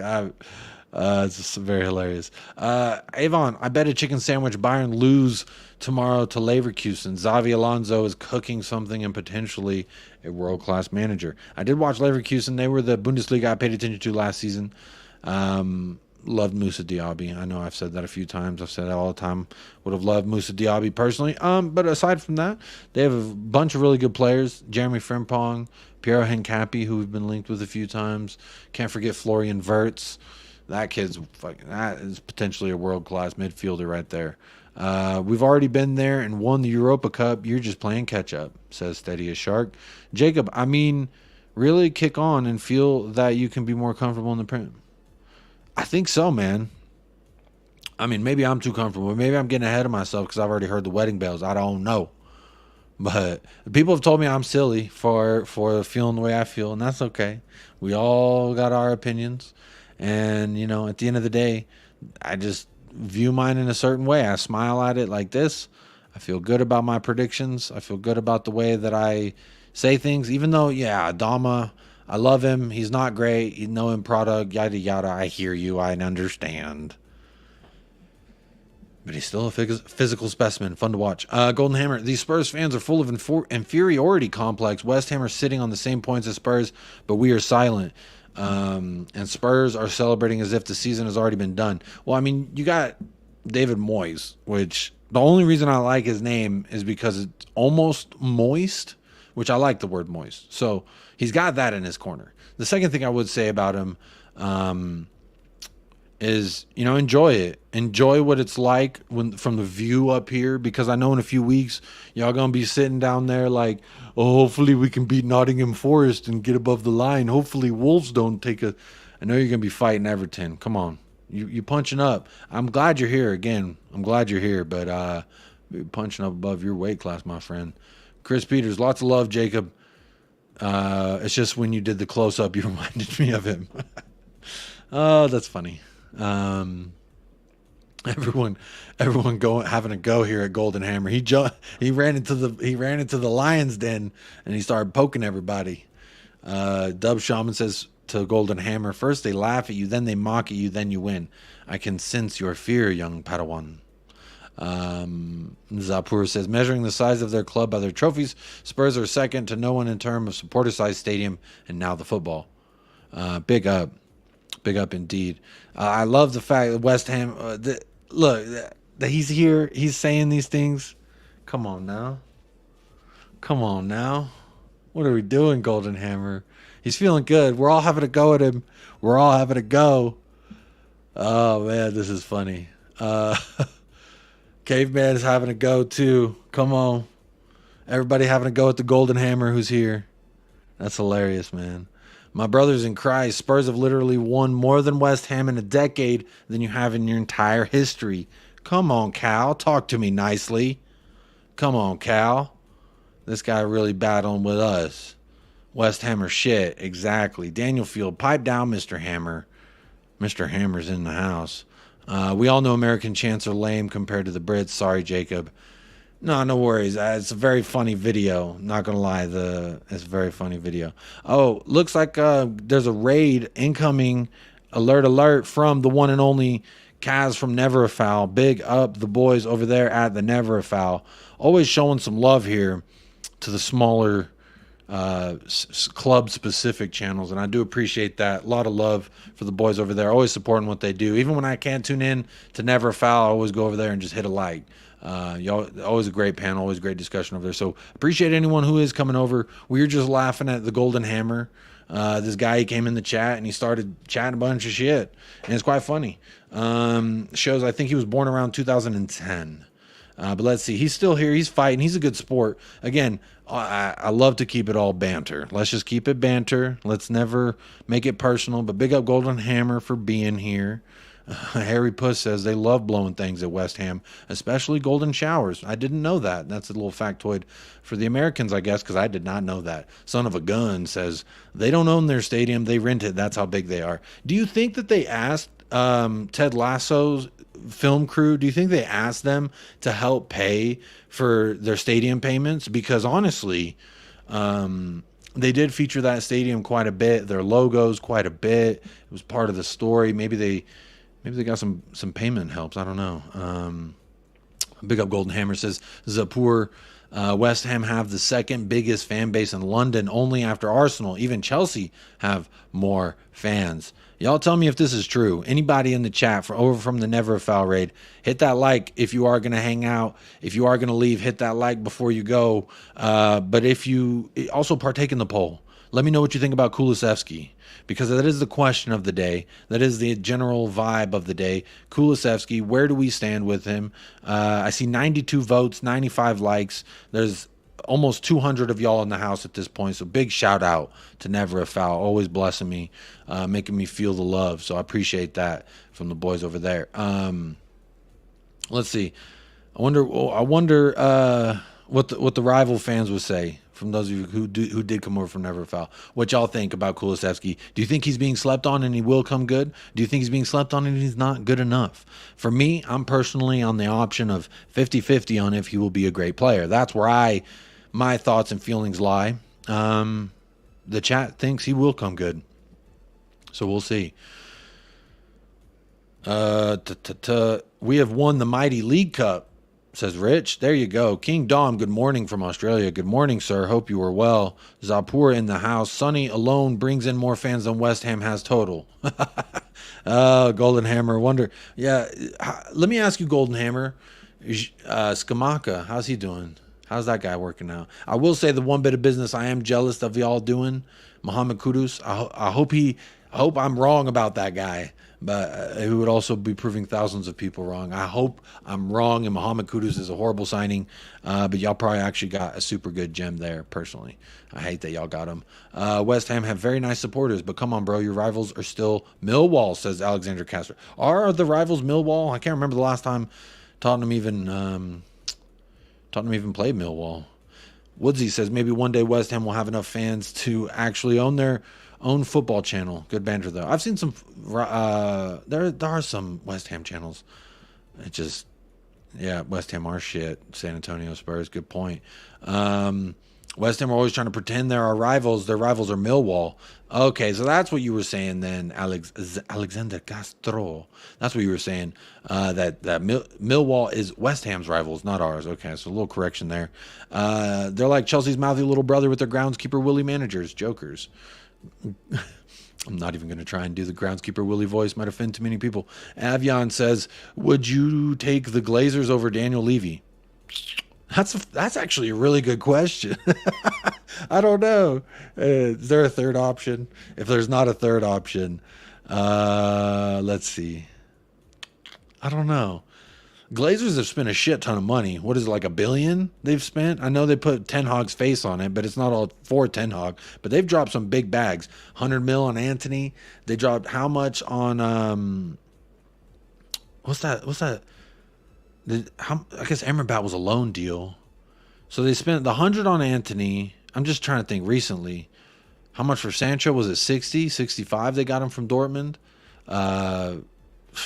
It's just very hilarious. Avon, I bet a chicken sandwich Bayern lose tomorrow to Leverkusen. Xavi Alonso is cooking something and potentially a world-class manager. I did watch Leverkusen. They were the Bundesliga I paid attention to last season. Loved Moussa Diaby. I know I've said that a few times. I've said that all the time. Would have loved Moussa Diaby personally. But aside from that, they have a bunch of really good players. Jeremy Frimpong, Piero Hincapié, who we've been linked with a few times. Can't forget Florian Wirtz. That is potentially a world-class midfielder right there. We've already been there and won the Europa Cup. You're just playing catch-up, says Steady as Shark. Jacob, I mean, really kick on and feel that you can be more comfortable in the Prem. I think so, man. I mean, maybe I'm too comfortable. Maybe I'm getting ahead of myself because I've already heard the wedding bells. I don't know. But people have told me I'm silly for feeling the way I feel, and that's okay. We all got our opinions. And, you know, at the end of the day, I just view mine in a certain way. I smile at it like this. I feel good about my predictions. I feel good about the way that I say things. Even though, yeah, Adama, I love him. He's not great. He's no end product, yada, yada. I hear you. I understand. But he's still a physical specimen. Fun to watch. Golden Hammer. These Spurs fans are full of inferiority complex. West Ham are sitting on the same points as Spurs, but we are silent. And Spurs are celebrating as if the season has already been done. Well, I mean, you got David Moyes, which the only reason I like his name is because it's almost moist, which I like the word moist. So he's got that in his corner. The second thing I would say about him is, you know, enjoy it. Enjoy what it's like from the view up here, because I know in a few weeks y'all gonna be sitting down there like, oh, hopefully we can beat Nottingham Forest and get above the line. Hopefully Wolves don't take a... I know you're gonna be fighting Everton. Come on, you punching up. I'm glad you're here again. I'm glad you're here, but punching up above your weight class, my friend. Chris Peters, lots of love, Jacob. It's just when you did the close up, you reminded me of him. Oh, that's funny. Everyone going having a go here at Golden Hammer. He ran into the lion's den and he started poking everybody. Dub Shaman says to Golden Hammer, first they laugh at you, then they mock at you, then you win. I can sense your fear, young Padawan. Zapur says, measuring the size of their club by their trophies, Spurs are second to no one in terms of supporter-sized stadium, and now the football. Big up indeed. I love the fact that West Ham, that he's here, he's saying these things. Come on now. What are we doing, Golden Hammer? He's feeling good. We're all having a go at him. Oh, man, this is funny. Caveman is having a go, too. Come on. Everybody having a go at the Golden Hammer who's here. That's hilarious, man. My brothers in Christ, Spurs have literally won more than West Ham in a decade than you have in your entire history. Come on, Cal. Talk to me nicely. Come on, Cal. This guy really battling with us. West Hammer shit. Exactly. Daniel Field, pipe down, Mr. Hammer. Mr. Hammer's in the house. We all know American chants are lame compared to the Brits. Sorry, Jacob. No worries. It's a very funny video. Not going to lie. It's a very funny video. Oh, looks like there's a raid incoming. Alert from the one and only Kaz from Never a Foul. Big up the boys over there at the Never a Foul. Always showing some love here to the smaller club-specific channels, and I do appreciate that. A lot of love for the boys over there. Always supporting what they do. Even when I can't tune in to Never a Foul, I always go over there and just hit a like. Y'all, always a great panel, always great discussion over there. So appreciate anyone who is coming over. We were just laughing at the Golden Hammer. This guy, he came in the chat and he started chatting a bunch of shit, and it's quite funny. Shows I think he was born around 2010. But let's see. He's still here. He's fighting. He's a good sport. Again, I love to keep it all banter. Let's just keep it banter. Let's never make it personal. But big up Golden Hammer for being here. Harry Puss says they love blowing things at West Ham, especially golden showers. I didn't know that. That's a little factoid for the Americans, I guess, because I did not know that. Son of a Gun says they don't own their stadium. They rent it. That's how big they are. Do you think that they asked Ted Lasso's film crew, do you think they asked them to help pay for their stadium payments? Because honestly, they did feature that stadium quite a bit, their logos quite a bit. It was part of the story. Maybe they got some payment helps. I don't know. Big up Golden Hammer says Zapur, West Ham have the second biggest fan base in London, only after Arsenal. Even Chelsea have more fans. Y'all tell me if this is true. Anybody in the chat over from the Never a Foul raid, hit that like if you are going to hang out. If you are going to leave, hit that like before you go. But if you also partake in the poll, let me know what you think about Kulusevski, because that is the question of the day. That is the general vibe of the day. Kulusevski, where do we stand with him? I see 92 votes, 95 likes. There's almost 200 of y'all in the house at this point, so big shout out to Never a Foul, always blessing me, making me feel the love. So I appreciate that from the boys over there. Let's see. I wonder what the rival fans would say. From those of you who did come over from Never a Foul, what y'all think about Kulusevski? Do you think he's being slept on and he will come good? Do you think he's being slept on and he's not good enough? For me, I'm personally on the option of 50-50 on if he will be a great player. That's where my thoughts and feelings lie. The chat thinks he will come good, so we'll see. We have won the mighty League Cup, says Rich. There you go. King Dom, good morning from Australia. Good morning, sir. Hope you are well. Zapur in the house. Sonny alone brings in more fans than West Ham has total. Golden Hammer. Wonder. Yeah. Let me ask you, Golden Hammer. Skamaka, how's he doing? How's that guy working out? I will say the one bit of business I am jealous of y'all doing, Muhammad Kudus. I hope I'm wrong about that guy, but he would also be proving thousands of people wrong. I hope I'm wrong and Muhammad Kudus is a horrible signing, but y'all probably actually got a super good gem there, personally. I hate that y'all got him. West Ham have very nice supporters, but come on, bro. Your rivals are still Millwall, says Alexander Castro. Are the rivals Millwall? I can't remember the last time Tottenham even played Millwall. Woodsy says maybe one day West Ham will have enough fans to actually own their own football channel. Good banter though. I've seen some. There are some West Ham channels. It just, yeah, West Ham are shit. San Antonio Spurs, good point. West Ham are always trying to pretend they're our rivals. Their rivals are Millwall. Okay, so that's what you were saying then, Alexander Castro. That's what you were saying. That Millwall is West Ham's rivals, not ours. Okay, so a little correction there. They're like Chelsea's mouthy little brother with their groundskeeper Willie managers, jokers. I'm not even going to try and do the groundskeeper Willie voice. Might offend too many people. Avion says, would you take the Glazers over Daniel Levy? That's actually a really good question. I don't know. Is there a third option? If there's not a third option, let's see. I don't know. Glazers have spent a shit ton of money. What is it, like $1 billion they've spent? I know they put Ten Hag's face on it, but it's not all for Ten Hag. But they've dropped some big bags. 100 mil on Anthony. They dropped how much on what's that? I guess Amrabat was a loan deal. So they spent the 100 on Anthony. I'm just trying to think recently. How much for Sancho? Was it 60, 65 they got him from Dortmund?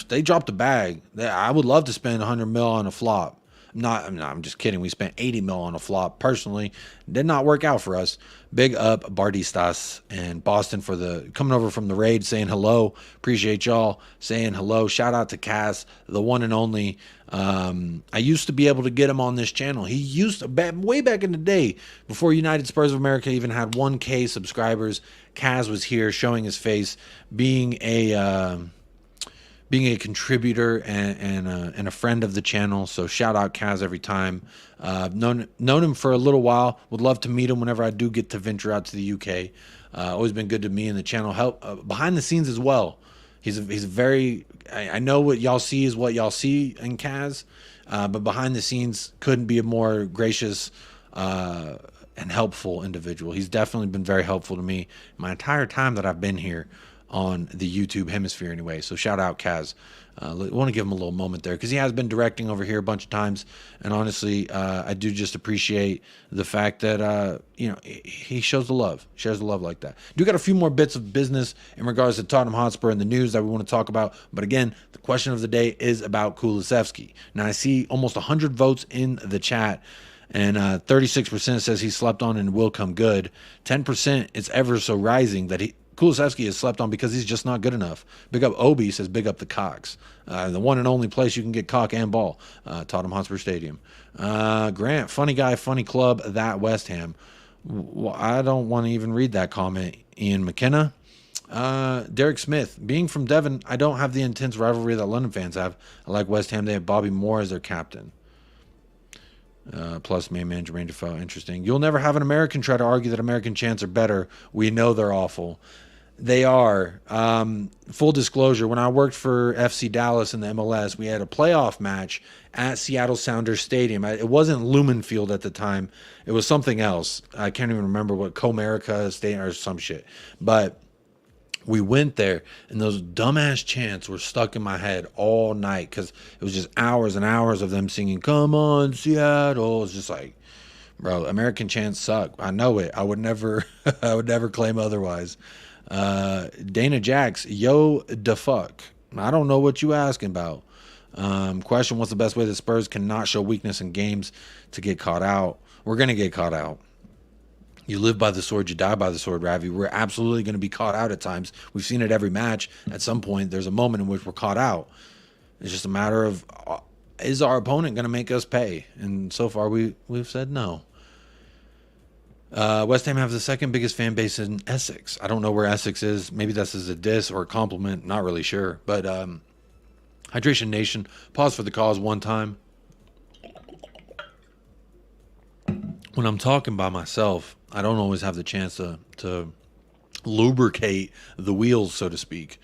They dropped a bag. I would love to spend 100 mil on a flop. I'm just kidding. We spent 80 mil on a flop. Personally, did not work out for us. Big up Bardistas and Boston for the coming over from the raid, saying hello. Appreciate y'all saying hello. Shout out to Cass, the one and only. I used to be able to get him on this channel. He used to, way back in the day, before United Spurs of America even had 1K subscribers. Kaz was here showing his face, being a contributor and a friend of the channel. So shout out Kaz every time. Known him for a little while. Would love to meet him whenever I do get to venture out to the UK. Always been good to me and the channel. Help behind the scenes as well. He's very. I know what y'all see is what y'all see in Kaz, but behind the scenes couldn't be a more gracious and helpful individual. He's definitely been very helpful to me my entire time that I've been here on the YouTube hemisphere anyway. So shout out Kaz. I want to give him a little moment there because he has been directing over here a bunch of times. And honestly, I do just appreciate the fact that, he shows the love, shares the love like that. Do got a few more bits of business in regards to Tottenham Hotspur and the news that we want to talk about. But again, the question of the day is about Kulusevski. Now I see almost 100 votes in the chat. And 36% says he slept on and will come good. 10% it's ever so rising that Kulusevski is slept on because he's just not good enough. Big up Obi says big up the Cocks. The one and only place you can get cock and ball. Tottenham Hotspur Stadium. Grant, funny guy, funny club, that West Ham. Well, I don't want to even read that comment. Ian McKenna. Derek Smith, being from Devon, I don't have the intense rivalry that London fans have. I like West Ham. They have Bobby Moore as their captain. Plus main man Jermaine Defoe. Interesting. You'll never have an American try to argue that American chants are better. We know they're awful. They are. Full disclosure, when I worked for FC Dallas in the MLS, we had a playoff match at Seattle Sounders Stadium. It wasn't Lumen Field at the time. It was something else. I can't even remember what, Comerica Stadium or some shit. But we went there, and those dumbass chants were stuck in my head all night because it was just hours and hours of them singing, "Come on, Seattle." It's just like, bro, American chants suck. I know it. I would never claim otherwise. Dana Jax, yo, the fuck. I don't know what you asking about. Question, what's the best way the Spurs cannot show weakness in games to get caught out? We're going to get caught out. You live by the sword, you die by the sword, Ravi. We're absolutely going to be caught out at times. We've seen it every match. At some point, there's a moment in which we're caught out. It's just a matter of, is our opponent going to make us pay? And so far, we've said no. West Ham have the second biggest fan base in Essex. I don't know where Essex is. Maybe that's as a diss or a compliment. Not really sure. But Hydration Nation, pause for the cause one time. When I'm talking by myself, I don't always have the chance to lubricate the wheels, so to speak.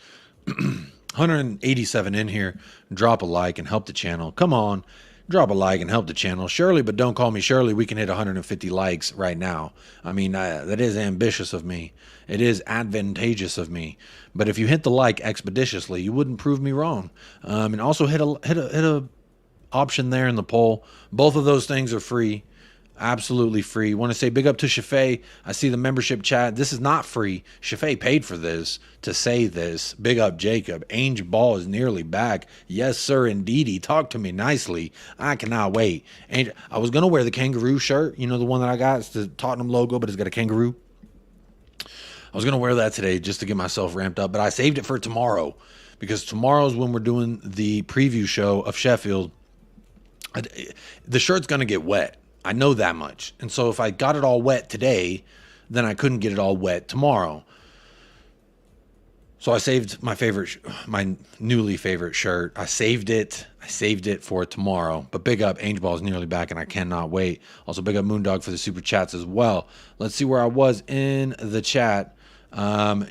187 in here. Drop a like and help the channel. Come on. Drop a like and help the channel. Shirley, but don't call me Shirley. We can hit 150 likes right now. I mean, that is ambitious of me. It is advantageous of me. But if you hit the like expeditiously, you wouldn't prove me wrong. And also hit a option there in the poll. Both of those things are free. Absolutely free. Want to say big up to Shafay. I see the membership chat. This is not free. Shafay paid for this to say this. Big up Jacob. Ange Ball is nearly back. Yes, sir, indeedy. Talk to me nicely. I cannot wait. And I was going to wear the kangaroo shirt. You know, the one that I got. It's the Tottenham logo, but it's got a kangaroo. I was going to wear that today just to get myself ramped up, but I saved it for tomorrow because tomorrow's when we're doing the preview show of Sheffield. The shirt's going to get wet. I know that much. And so if I got it all wet today, then I couldn't get it all wet tomorrow. So I saved my newly favorite shirt. I saved it for tomorrow. But big up, Angel Ball is nearly back, and I cannot wait. Also, big up Moondog for the super chats as well. Let's see where I was in the chat.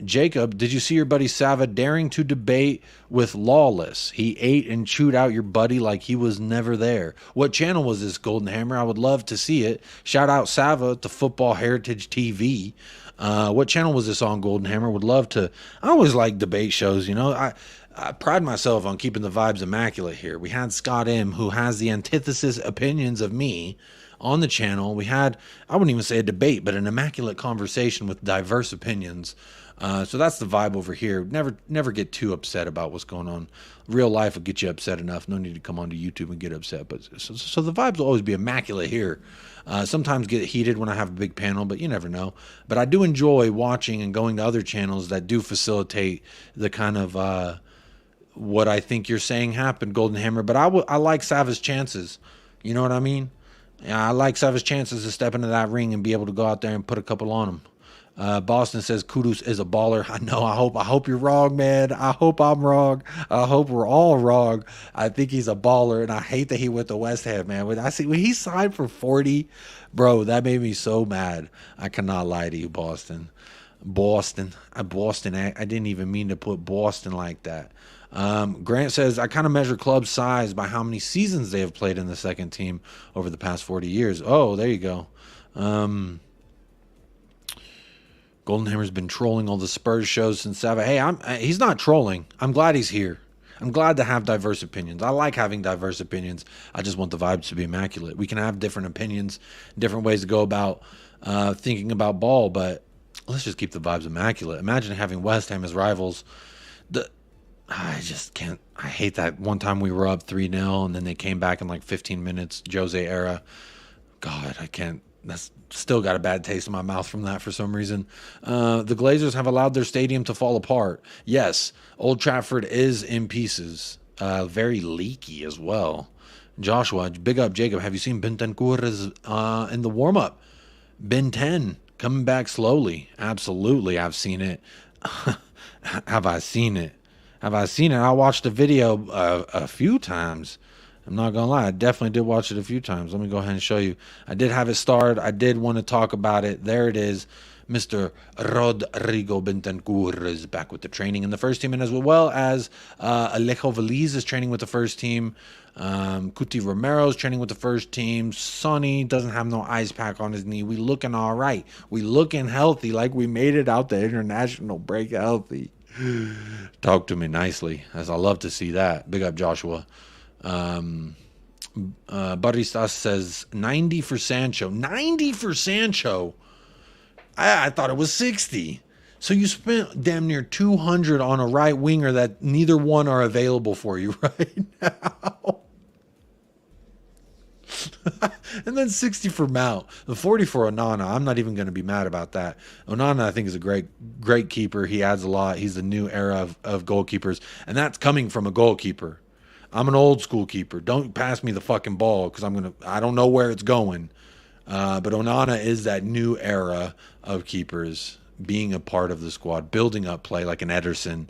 Jacob, did you see your buddy Sava daring to debate with Lawless? He ate and chewed out your buddy like he was never there. What channel was this, Golden Hammer? I would love to see it. Shout out Sava to Football Heritage TV. What channel was this on, Golden Hammer? Would love to. I always like debate shows, you know. I pride myself on keeping the vibes immaculate here. We had Scott M, who has the antithesis opinions of me, on the channel. We had, I wouldn't even say a debate, but an immaculate conversation with diverse opinions. So that's the vibe over here. Never get too upset about what's going on. Real life will get you upset enough. No need to come onto YouTube and get upset. But so the vibes will always be immaculate here. Sometimes get heated when I have a big panel, but you never know. But I do enjoy watching and going to other channels that do facilitate the kind of what I think you're saying happened, Golden Hammer. But I like Sava's chances. You know what I mean? Yeah, I like Sava's chances to step into that ring and be able to go out there and put a couple on him. Boston says KULUS is a baller. I know. I hope you're wrong, man. I hope I'm wrong. I hope we're all wrong. I think he's a baller, and I hate that he went to West Ham, man. When he signed for 40, bro, that made me so mad. I cannot lie to you, Boston. I didn't even mean to put Boston like that. Grant says, I kind of measure club size by how many seasons they have played in the second team over the past 40 years. Oh, there you go. Golden Hammer's been trolling all the Spurs shows since Sava. Hey, he's not trolling. I'm glad he's here. I'm glad to have diverse opinions. I like having diverse opinions. I just want the vibes to be immaculate. We can have different opinions, different ways to go about thinking about ball, but let's just keep the vibes immaculate. Imagine having West Ham as rivals. I just can't. I hate that one time we were up 3-0 and then they came back in like 15 minutes, Jose era. God, I can't. That's still got a bad taste in my mouth from that for some reason. The Glazers have allowed their stadium to fall apart. Yes, Old Trafford is in pieces. Very leaky as well. Joshua, big up Jacob. Have you seen Bentancur in the warm-up? Ben 10 coming back slowly. Absolutely, I've seen it. Have I seen it? I watched the video a few times. I'm not going to lie. I definitely did watch it a few times. Let me go ahead and show you. I did have it starred. I did want to talk about it. There it is. Mr. Rodrigo Bentancur is back with the training in the first team, and as well as Alejo Veliz is training with the first team. Cuti Romero is training with the first team. Sonny doesn't have no ice pack on his knee. We looking all right. We looking healthy, like we made it out the international break healthy. Talk to me nicely, as I love to see that. Big up Joshua. Baristas says 90 for Sancho. 90 for Sancho. I thought it was 60. So you spent damn near 200 on a right winger that neither one are available for you right now. And then 60 for Mount. The 40 for Onana. I'm not even going to be mad about that. Onana, I think, is a great keeper. He adds a lot. He's the new era of goalkeepers. And that's coming from a goalkeeper. I'm an old school keeper. Don't pass me the fucking ball because I don't know where it's going. But Onana is that new era of keepers being a part of the squad, building up play like an Ederson.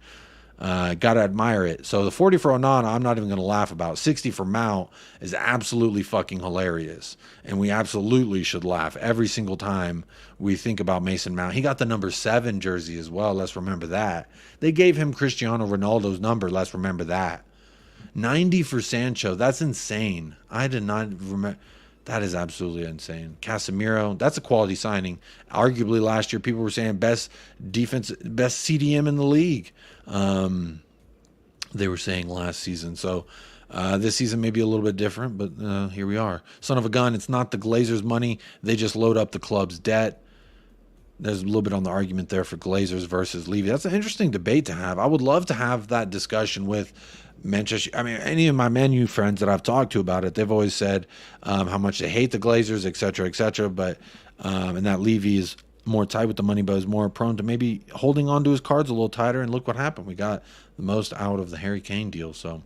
Got to admire it. So the 40 for Onana, I'm not even going to laugh about. 60 for Mount is absolutely fucking hilarious. And we absolutely should laugh every single time we think about Mason Mount. He got the number 7 jersey as well. Let's remember that. They gave him Cristiano Ronaldo's number. Let's remember that. 90 for Sancho. That's insane. I did not remember. That is absolutely insane. Casemiro, that's a quality signing. Arguably last year, people were saying best defense, best CDM in the league. They were saying last season. So This season may be a little bit different, but here we are. Son of a gun, it's not the Glazers' money. They just load up the club's debt. There's a little bit on the argument there for Glazers versus Levy. That's an interesting debate to have. I would love to have that discussion with Manchester. I mean, any of my Man U friends that I've talked to about it, they've always said how much they hate the Glazers, et cetera, et cetera. But, and that Levy is more tight with the money, but is more prone to maybe holding on to his cards a little tighter. And look what happened. We got the most out of the Harry Kane deal. So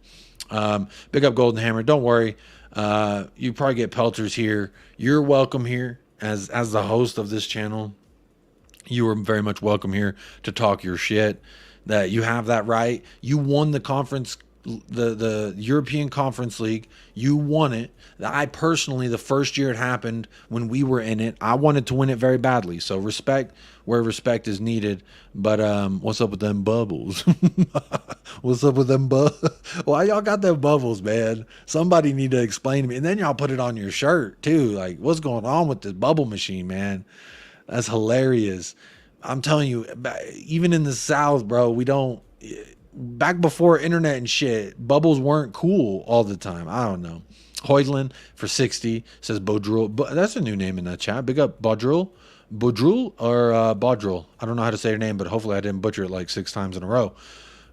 big up Golden Hammer. Don't worry. You probably get pelters here. You're welcome here as the host of this channel. You are very much welcome here to talk your shit. That you have that right. You won the conference, the European Conference League. You won it. I personally, the first year it happened when we were in it, I wanted to win it very badly. So respect where respect is needed. But what's up with them bubbles? What's up with them Why y'all got them bubbles, man? Somebody need to explain to me. And then y'all put it on your shirt too. Like, what's going on with this bubble machine, man? That's hilarious. I'm telling you, even in the South, bro, we don't. Back before internet and shit, bubbles weren't cool all the time. I don't know. Hoydlin for 60 says Bodrul. That's a new name in the chat. Big up Bodrul. Bodrul or Bodrul. I don't know how to say your name, but hopefully I didn't butcher it like 6 times in a row.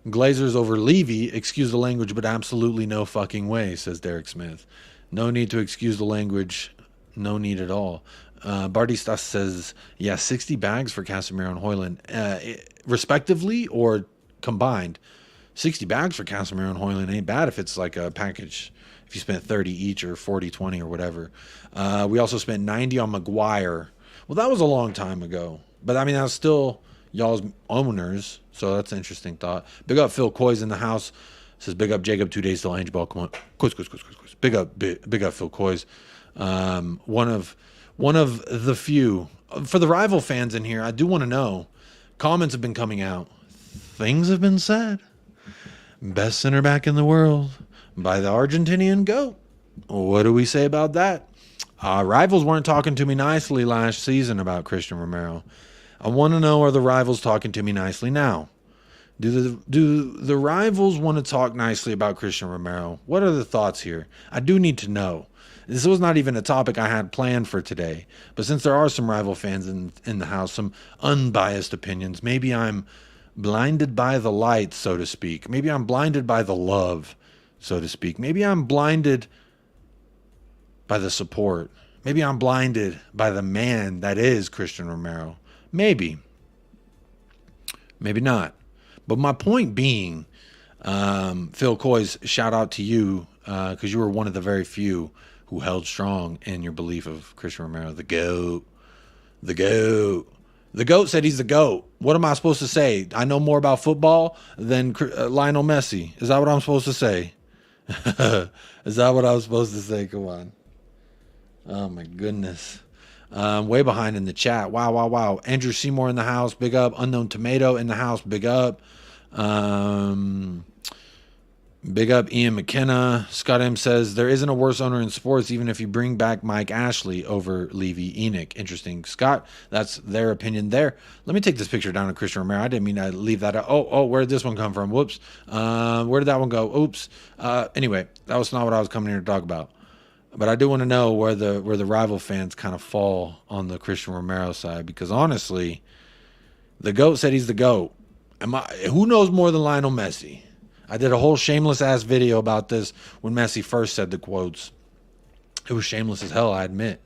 Glazers over Levy. Excuse the language, but absolutely no fucking way, says Derek Smith. No need to excuse the language. No need at all. Bardistas says, yeah, 60 bags for Casemiro and Hoyland, respectively or combined. 60 bags for Casemiro and Hoyland ain't bad if it's like a package. If you spent 30 each or 40, 20 or whatever. We also spent 90 on Maguire. Well, that was a long time ago. But I mean, that was still y'all's owners. So that's an interesting thought. Big up Phil Coy's in the house. Says, big up Jacob, 2 days till Ange Ball. Come on. Coys. Big up Phil Coy's. One of the few. For the rival fans in here, I do want to know. Comments have been coming out. Things have been said. Best center back in the world by the Argentinian GOAT. What do we say about that? Rivals weren't talking to me nicely last season about Christian Romero. I want to know, are the rivals talking to me nicely now? Do the rivals want to talk nicely about Christian Romero? What are the thoughts here? I do need to know. This was not even a topic I had planned for today. But since there are some rival fans in the house, some unbiased opinions, maybe I'm blinded by the light, so to speak. Maybe I'm blinded by the love, so to speak. Maybe I'm blinded by the support. Maybe I'm blinded by the man that is Christian Romero. Maybe. Maybe not. But my point being, Phil Coy's, shout out to you, because you were one of the very few who held strong in your belief of Christian Romero, the GOAT. The GOAT. The GOAT said he's the GOAT. What am I supposed to say? I know more about football than Lionel Messi. Is that what I'm supposed to say? Is that what I was supposed to say? Come on. Oh, my goodness. Way behind in the chat. Wow. Andrew Seymour in the house. Big up. Unknown Tomato in the house. Big up. Big up Ian McKenna. Scott M says, there isn't a worse owner in sports, even if you bring back Mike Ashley over Levy Enoch. Interesting. Scott, that's their opinion there. Let me take this picture down of Christian Romero. I didn't mean to leave that out. Oh, where did this one come from? Whoops. Where did that one go? Oops. Anyway, that was not what I was coming here to talk about. But I do want to know where the rival fans kind of fall on the Christian Romero side, because honestly, the GOAT said he's the GOAT. Who knows more than Lionel Messi? I did a whole shameless ass video about this when Messi first said the quotes. It was shameless as hell, I admit.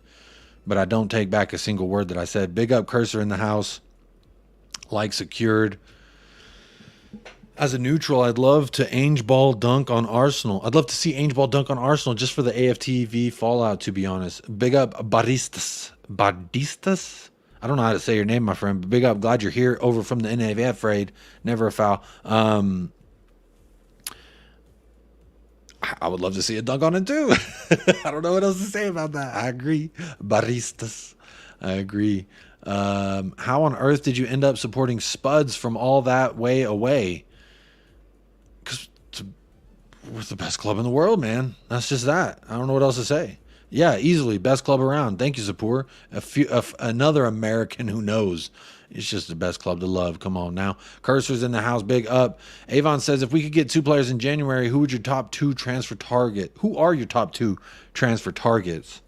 But I don't take back a single word that I said. Big up Cursor in the house. Like secured. As a neutral, I'd love to Ange Ball dunk on Arsenal. I'd love to see Ange Ball dunk on Arsenal just for the AFTV fallout, to be honest. Big up Baristas. Badistas? I don't know how to say your name, my friend. But big up. Glad you're here over from the NAVF raid. Never a foul. I would love to see a dunk on it too. I don't know what else to say about that. I agree. Baristas. I agree. How on earth did you end up supporting Spuds from all that way away? Because we're the best club in the world, man. That's just that. I don't know what else to say. Yeah, easily. Best club around. Thank you, Zapur. Another American who knows It's just the best club to love. Come on now. Cursor's in the house. Big up. Avon says, if we could get 2 players in January, who would your top 2 transfer target? Who are your top 2 transfer targets?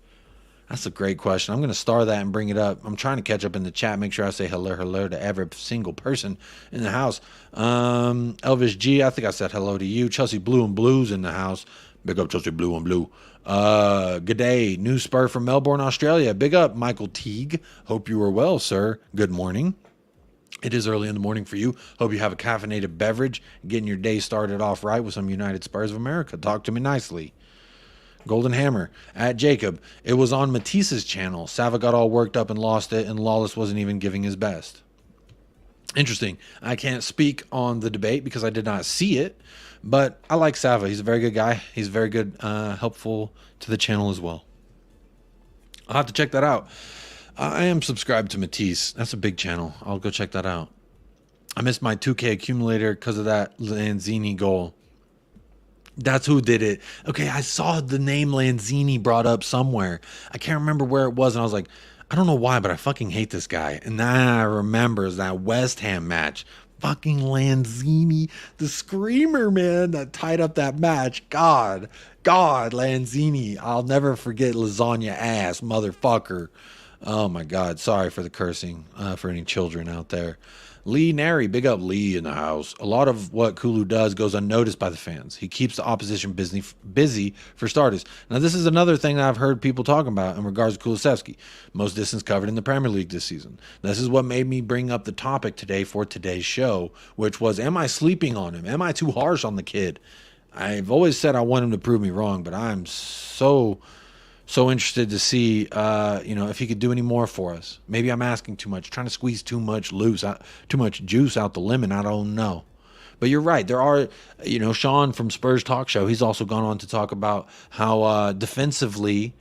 That's a great question. I'm going to star that and bring it up. I'm trying to catch up in the chat. Make sure I say hello to every single person in the house. Elvis G, I think I said hello to you. Chelsea Blue and Blues in the house. Big up Chelsea Blue and Blue. Good day. New Spur from Melbourne, Australia. Big up Michael Teague. Hope you are well, sir. Good morning. It is early in the morning for you. Hope you have a caffeinated beverage. Getting your day started off right with some United Spurs of America. Talk to me nicely. Golden Hammer at Jacob. It was on Matisse's channel. Sava got all worked up and lost it, and Lawless wasn't even giving his best. Interesting. I can't speak on the debate because I did not see it, but I like Sava. He's a very good guy. He's very good, helpful to the channel as well. I'll have to check that out. I am subscribed to Matisse. That's a big channel. I'll go check that out. I missed my 2K accumulator because of that Lanzini goal. That's who did it. Okay, I saw the name Lanzini brought up somewhere. I can't remember where it was, and I was like, I don't know why, but I fucking hate this guy. And then I remember that West Ham match. Fucking Lanzini, the screamer, man, that tied up that match. God, Lanzini. I'll never forget lasagna ass, motherfucker. Oh, my God. Sorry for the cursing for any children out there. Lee Nary, big up Lee in the house. A lot of what Kulu does goes unnoticed by the fans. He keeps the opposition busy for starters. Now, this is another thing that I've heard people talking about in regards to Kulusevski. Most distance covered in the Premier League this season. This is what made me bring up the topic today for today's show, which was, am I sleeping on him? Am I too harsh on the kid? I've always said I want him to prove me wrong, but I'm so interested to see, if he could do any more for us. Maybe I'm asking too much, trying to squeeze too much juice out the lemon. I don't know. But you're right. There are, Sean from Spurs Talk Show, he's also gone on to talk about how defensively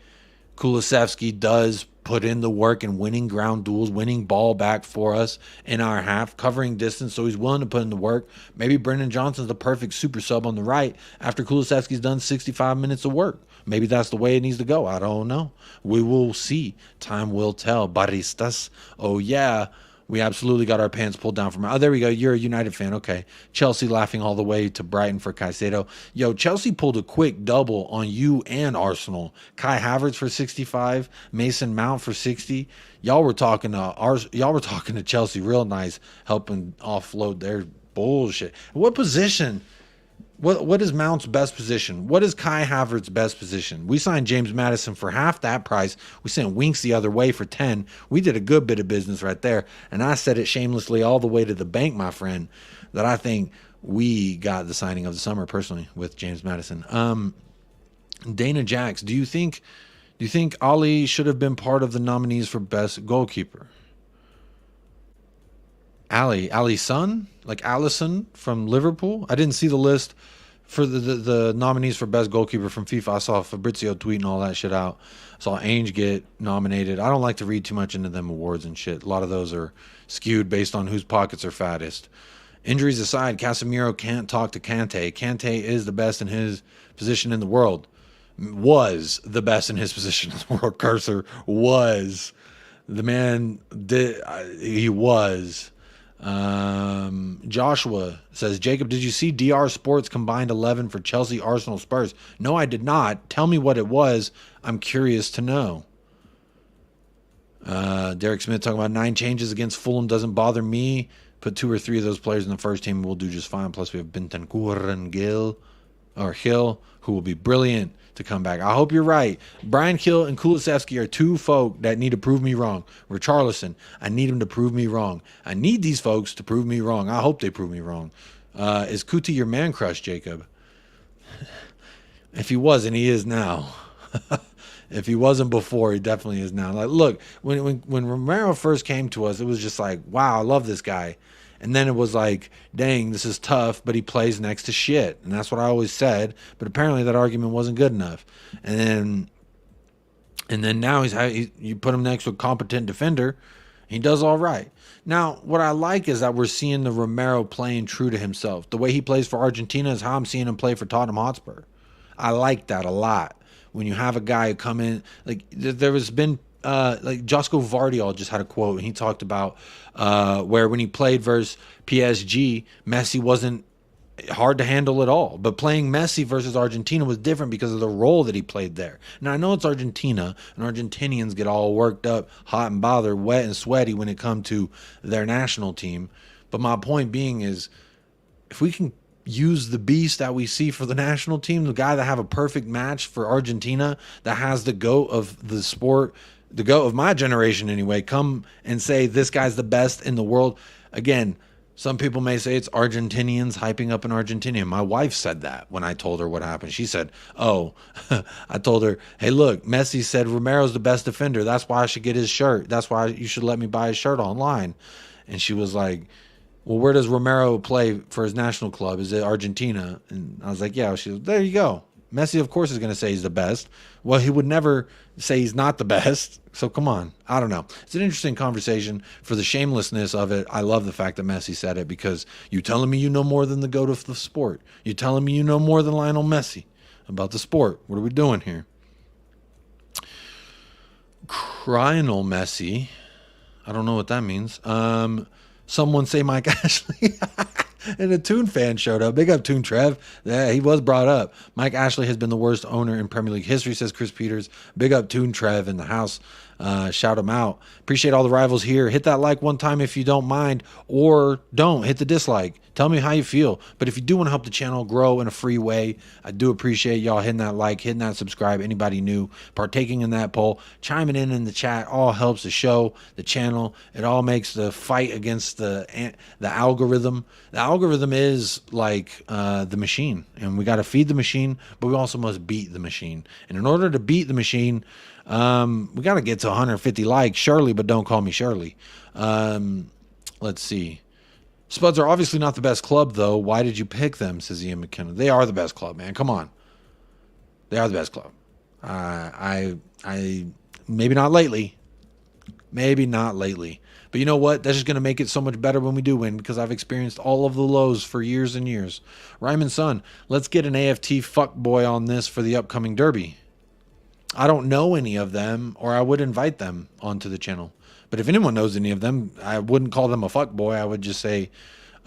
Kulusevski does put in the work and winning ground duels, winning ball back for us in our half, covering distance, so he's willing to put in the work. Maybe Brendan Johnson's the perfect super sub on the right after Kulusevski's done 65 minutes of work. Maybe that's the way it needs to go. I don't know. We will see. Time will tell. Baristas. Oh, yeah. We absolutely got our pants pulled down from. Oh, there we go. You're a United fan. Okay. Chelsea laughing all the way to Brighton for Caicedo. Yo, Chelsea pulled a quick double on you and Arsenal. Kai Havertz for 65. Mason Mount for 60. Y'all were talking to Chelsea real nice, helping offload their bullshit. What position? What is Mount's best position? What is Kai Havertz's best position? We signed James Maddison for half that price. We sent Winks the other way for 10. We did a good bit of business right there. And I said it shamelessly all the way to the bank, my friend, that I think we got the signing of the summer personally with James Maddison. Dana Jacks, do you think Ali should have been part of the nominees for best goalkeeper? Ali's son, like Allison from Liverpool. I didn't see the list for the nominees for best goalkeeper from FIFA. I saw Fabrizio tweeting all that shit out. I saw Ainge get nominated. I don't like to read too much into them awards and shit. A lot of those are skewed based on whose pockets are fattest. Injuries aside, Casemiro can't talk to Kante. Kante is the best in his position in the world. Was the best in his position in the world. Cursor was. The man did. He was. Joshua says, Jacob, did you see DR Sports combined 11 for Chelsea, Arsenal, Spurs? No, I did not. Tell me what it was. I'm curious to know. Derek Smith talking about 9 changes against Fulham doesn't bother me. Put 2 or 3 of those players in the first team. We'll do just fine. Plus we have Bentancur and Hill, who will be brilliant to come back. I hope you're right. Brian Hill and Kulusevski are 2 folk that need to prove me wrong. Richarlison, I need him to prove me wrong. I need these folks to prove me wrong. I hope they prove me wrong. Is Kuti your man crush, Jacob? If he wasn't, he is now. If he wasn't before, he definitely is now. Like, look, when Romero first came to us, it was just like, wow, I love this guy. And then it was like, dang, this is tough, but he plays next to shit. And that's what I always said. But apparently that argument wasn't good enough. And then now you put him next to a competent defender, he does all right. Now, what I like is that we're seeing the Romero playing true to himself. The way he plays for Argentina is how I'm seeing him play for Tottenham Hotspur. I like that a lot. When you have a guy who come in, like there has been like Josko Vardiol just had a quote, and he talked about where when he played versus PSG, Messi wasn't hard to handle at all. But playing Messi versus Argentina was different because of the role that he played there. Now, I know it's Argentina, and Argentinians get all worked up, hot and bothered, wet and sweaty when it comes to their national team. But my point being is, if we can use the beast that we see for the national team, the guy that have a perfect match for Argentina, that has the GOAT of the sport, the GOAT of my generation anyway, come and say this guy's the best in the world. Again, some people may say it's Argentinians hyping up an Argentinian. My wife said that when I told her what happened. She said, oh, I told her, hey, look, Messi said Romero's the best defender. That's why I should get his shirt. That's why you should let me buy his shirt online. And she was like, well, where does Romero play for his national club? Is it Argentina? And I was like, yeah. She was, there you go. Messi, of course, is going to say he's the best. Well, he would never say he's not the best. So come on. I don't know. It's an interesting conversation. For the shamelessness of it, I love the fact that Messi said it, because you telling me you know more than the GOAT of the sport. You telling me you know more than Lionel Messi about the sport. What are we doing here? Lionel Messi. I don't know what that means. Someone say Mike Ashley. And a Toon fan showed up. Big up Toon Trev. Yeah, he was brought up. Mike Ashley has been the worst owner in Premier League history, says Chris Peters. Big up Toon Trev in the house. Shout him out. Appreciate all the rivals here. Hit that like one time if you don't mind, or don't. Hit the dislike. Tell me how you feel. But if you do want to help the channel grow in a free way, I do appreciate y'all hitting that like, hitting that subscribe. Anybody new, partaking in that poll, chiming in the chat, all helps the show, the channel. It all makes the fight against the algorithm. The algorithm is like the machine, and we got to feed the machine, but we also must beat the machine. And in order to beat the machine, we got to get to 150 likes, Shirley, but don't call me Shirley. Let's see. Spuds are obviously not the best club, though. Why did you pick them, says Ian McKenna. They are the best club, man. Come on. They are the best club. I maybe not lately. Maybe not lately. But you know what? That's just going to make it so much better when we do win, because I've experienced all of the lows for years and years. Ryman Son, let's get an AFT fuckboy on this for the upcoming derby. I don't know any of them, or I would invite them onto the channel. But if anyone knows any of them, I wouldn't call them a fuckboy. I would just say,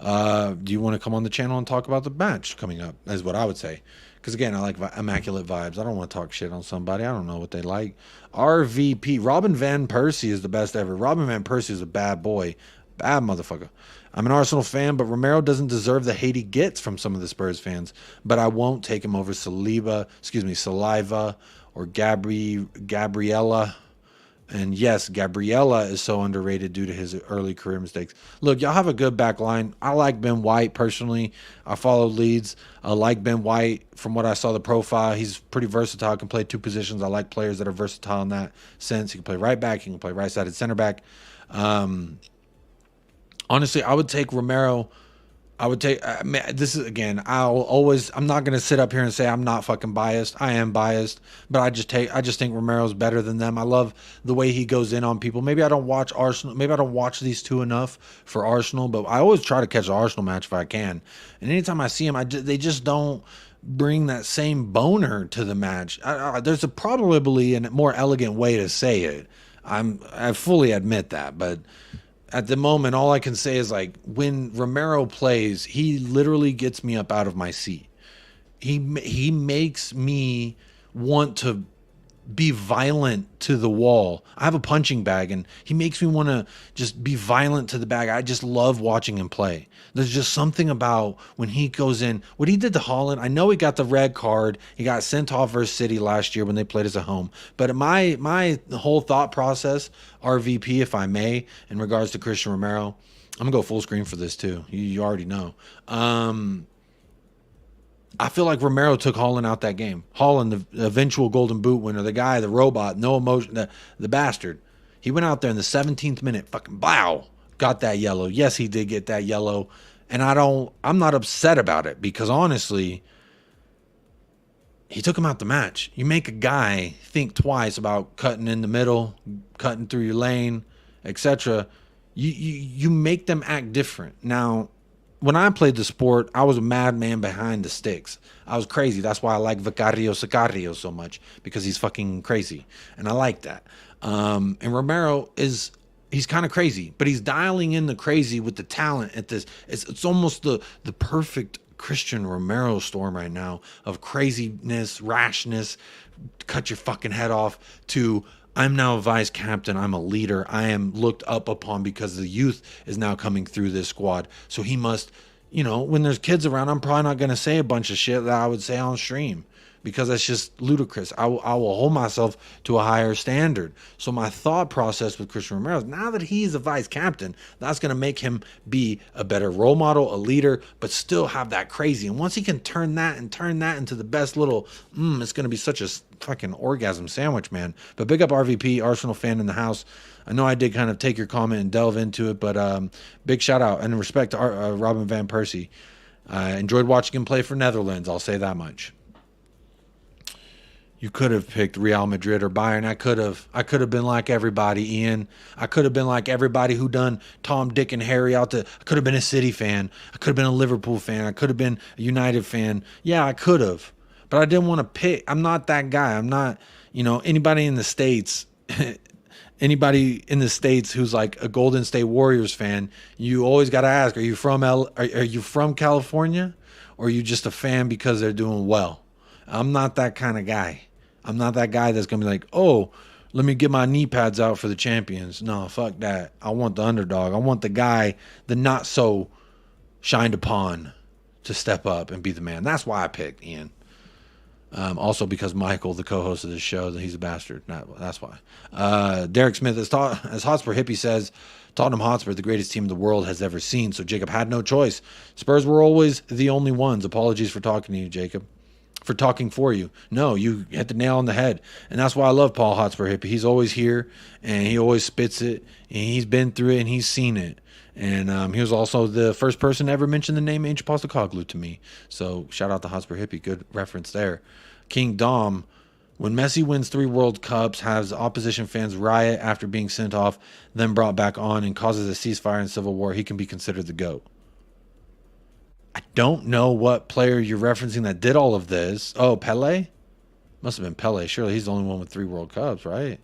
do you want to come on the channel and talk about the match coming up? That's what I would say. Because, again, I like immaculate vibes. I don't want to talk shit on somebody. I don't know what they like. RVP. Robin Van Persie is the best ever. Robin Van Persie is a bad boy. Bad motherfucker. I'm an Arsenal fan, but Romero doesn't deserve the hate he gets from some of the Spurs fans. But I won't take him over Saliva or Gabriella. And yes, Gabriella is so underrated due to his early career mistakes. Look, y'all have a good back line. I like Ben White personally. I followed Leeds. I like Ben White from what I saw the profile. He's pretty versatile, can play two positions. I like players that are versatile in that sense. He can play right back. He can play right-sided center back. Honestly, I would take Romero. I would take, this is, again, I'm not going to sit up here and say I'm not fucking biased. I am biased, but I just think Romero's better than them. I love the way he goes in on people. Maybe I don't watch Arsenal. Maybe I don't watch these two enough for Arsenal, but I always try to catch an Arsenal match if I can. And anytime I see them, they just don't bring that same boner to the match. There's probably a more elegant way to say it. I fully admit that, but at the moment, all I can say is, like, when Romero plays, he literally gets me up out of my seat. He makes me want to be violent to the wall. I have a punching bag, and he makes me want to just be violent to the bag. I just love watching him play. There's just something about when he goes in. What he did to Haaland, I know he got the red card. He got sent off versus City last year when they played as a home. But my whole thought process, RVP, if I may, in regards to Christian Romero, I'm going to go full screen for this too. You already know. I feel like Romero took Haaland out that game. Haaland, the eventual Golden Boot winner, the guy, the robot, no emotion, the bastard. He went out there in the 17th minute, fucking blow, got that yellow. Yes, he did get that yellow. And I'm not upset about it, because honestly, he took him out the match. You make a guy think twice about cutting in the middle, cutting through your lane, etc. You make them act different. Now, when I played the sport, I was a madman behind the sticks. I was crazy. That's why I like Vicario Sicario so much, because he's fucking crazy. And I like that. And Romero he's kind of crazy, but he's dialing in the crazy with the talent at this. It's almost the perfect Christian Romero storm right now of craziness, rashness, cut your fucking head off, to I'm now a vice captain, I'm a leader, I am looked up upon because the youth is now coming through this squad. So he must, when there's kids around, I'm probably not going to say a bunch of shit that I would say on stream, because that's just ludicrous. I will hold myself to a higher standard. So my thought process with Christian Romero is, now that he's a vice captain, that's going to make him be a better role model, a leader, but still have that crazy. And once he can turn that into the best little, it's going to be such a fucking orgasm sandwich, man. But big up RVP, Arsenal fan in the house. I know I did kind of take your comment and delve into it, but big shout out and respect to Robin van Persie. I enjoyed watching him play for Netherlands, I'll say that much. You could have picked Real Madrid or Bayern. I could have been like everybody, Ian. I could have been like everybody who done Tom, Dick, and Harry out to. I could have been a City fan. I could have been a Liverpool fan. I could have been a United fan. Yeah, I could have. But I didn't want to pick. I'm not that guy. I'm not, anybody in the States. Anybody in the States who's like a Golden State Warriors fan, you always got to ask, are you from are you from California? Or are you just a fan because they're doing well? I'm not that kind of guy. I'm not that guy that's going to be like, oh, let me get my knee pads out for the champions. No, fuck that. I want the underdog. I want the guy, the not so shined upon, to step up and be the man. That's why I picked Ian. Also because Michael, the co-host of this show, he's a bastard. That's why. Derek Smith, as Hotspur Hippie says, Tottenham Hotspur, the greatest team the world has ever seen. So Jacob had no choice. Spurs were always the only ones. Apologies for talking to you, Jacob. For talking for you. No, you hit the nail on the head. And that's why I love Paul Hotspur Hippie. He's always here, and he always spits it, and he's been through it, and he's seen it. And he was also the first person to ever mention the name ANGE POSTECOGLOU to me. So shout out to Hotspur Hippie. Good reference there. King Dom, when Messi wins 3 World Cups, has opposition fans riot after being sent off, then brought back on, and causes a ceasefire and civil war, he can be considered the GOAT. I don't know what player you're referencing that did all of this. Oh, Pele? Must have been Pele. Surely he's the only one with 3 World Cups, right?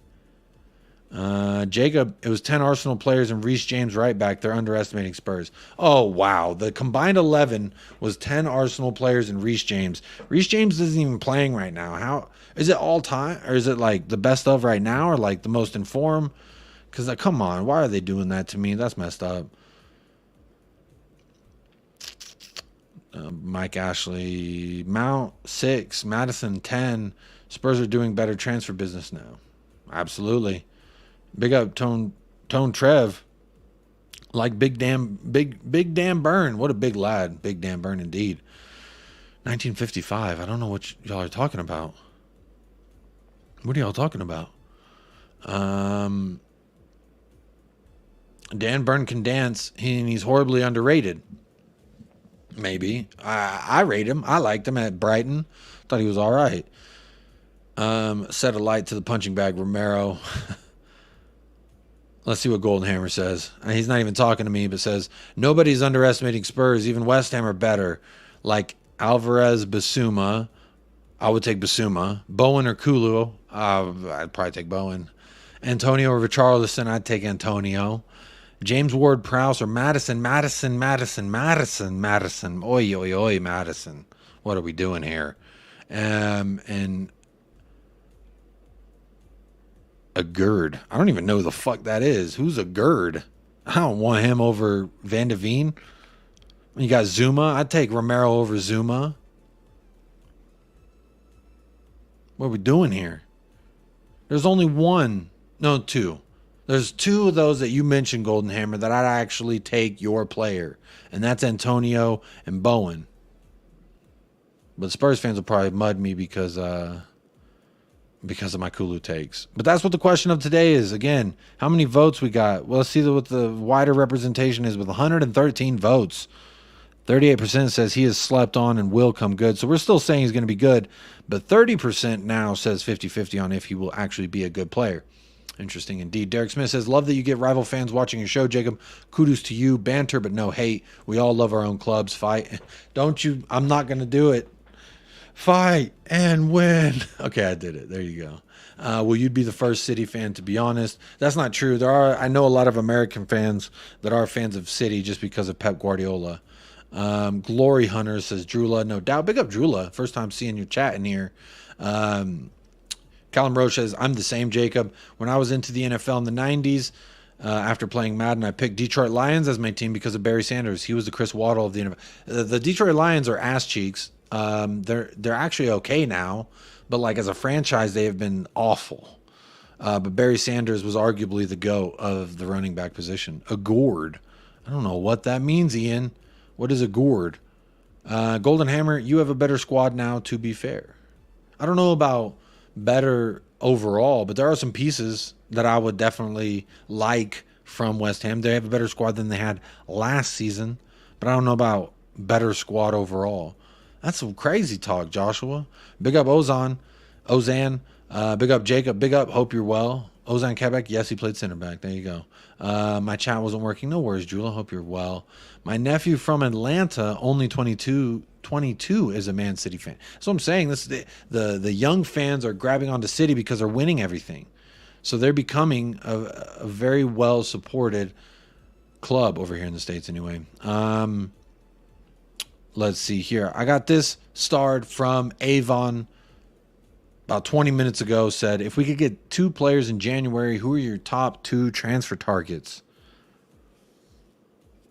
Jacob, it was 10 Arsenal players and Reece James right back. They're underestimating Spurs. Oh, wow. The combined 11 was 10 Arsenal players and Reece James. Reece James isn't even playing right now. How is it all time? Or is it like the best of right now, or like the most in form? Because, come on. Why are they doing that to me? That's messed up. Mike Ashley, Mount 6, Madison 10. Spurs are doing better transfer business now. Absolutely. Big up Tone Trev. Like Big Dan Burn. What a big lad. Big Dan Burn indeed. 1955. I don't know what y'all are talking about. What are y'all talking about? Dan Burn can dance, and he's horribly underrated. Maybe. I rate him. I liked him at Brighton. Thought he was all right. Set a light to the punching bag, Romero. Let's see what Golden Hammer says. He's not even talking to me, but says, nobody's underestimating Spurs. Even West Ham are better. Like Alvarez, Basuma. I would take Basuma. Bowen or Kulu. I'd probably take Bowen. Antonio or Richarlison. I'd take Antonio. James Ward-Prowse or Madison. Oi, oi, oi, Madison. What are we doing here? And a Gerd. I don't even know who the fuck that is. Who's a Gerd? I don't want him over Van de Veen. You got Zuma. I'd take Romero over Zuma. What are we doing here? There's only one. No, 2. There's 2 of those that you mentioned, Golden Hammer, that I'd actually take your player. And that's Antonio and Bowen. But Spurs fans will probably mud me because of my Kulu takes. But that's what the question of today is. Again, how many votes we got? Well, let's see what the wider representation is with 113 votes. 38% says he has slept on and will come good. So we're still saying he's going to be good. But 30% now says 50-50 on if he will actually be a good player. Interesting indeed. Derek Smith says, love that you get rival fans watching your show, Jacob. Kudos to you. Banter, but no hate. We all love our own clubs. Fight. Don't you? I'm not going to do it. fight and win. Okay, I did it. There you go. Well, you'd be the first City fan, to be honest. That's not true. I know a lot of American fans that are fans of City just because of Pep Guardiola. Glory Hunter says Drula, no doubt. Big up Drula. First time seeing you chatting here. Callum Roche says, I'm the same, Jacob. When I was into the NFL in the 90s, after playing Madden, I picked Detroit Lions as my team because of Barry Sanders. He was the Chris Waddle of the NFL. The Detroit Lions are ass cheeks. They're actually okay now, but like as a franchise, they have been awful. But Barry Sanders was arguably the GOAT of the running back position. A gourd. I don't know what that means, Ian. What is a gourd? Golden Hammer, you have a better squad now, to be fair. I don't know about better overall, but there are some pieces that I would definitely like from West Ham. They have a better squad than they had last season, but I don't know about better squad overall. That's some crazy talk, Joshua. Big up Ozan. Big up Jacob. Big up. Hope you're well. Ozan Quebec. Yes, he played center back. There you go. My chat wasn't working. No worries, Jula. Hope you're well. My nephew from Atlanta, only 22, is a Man City fan. So I'm saying this: the young fans are grabbing onto City because they're winning everything. So they're becoming a very well supported club over here in the States, anyway. Let's see here. I got this starred from Avon about 20 minutes ago. Said, if we could get 2 players in January, who are your top 2 transfer targets?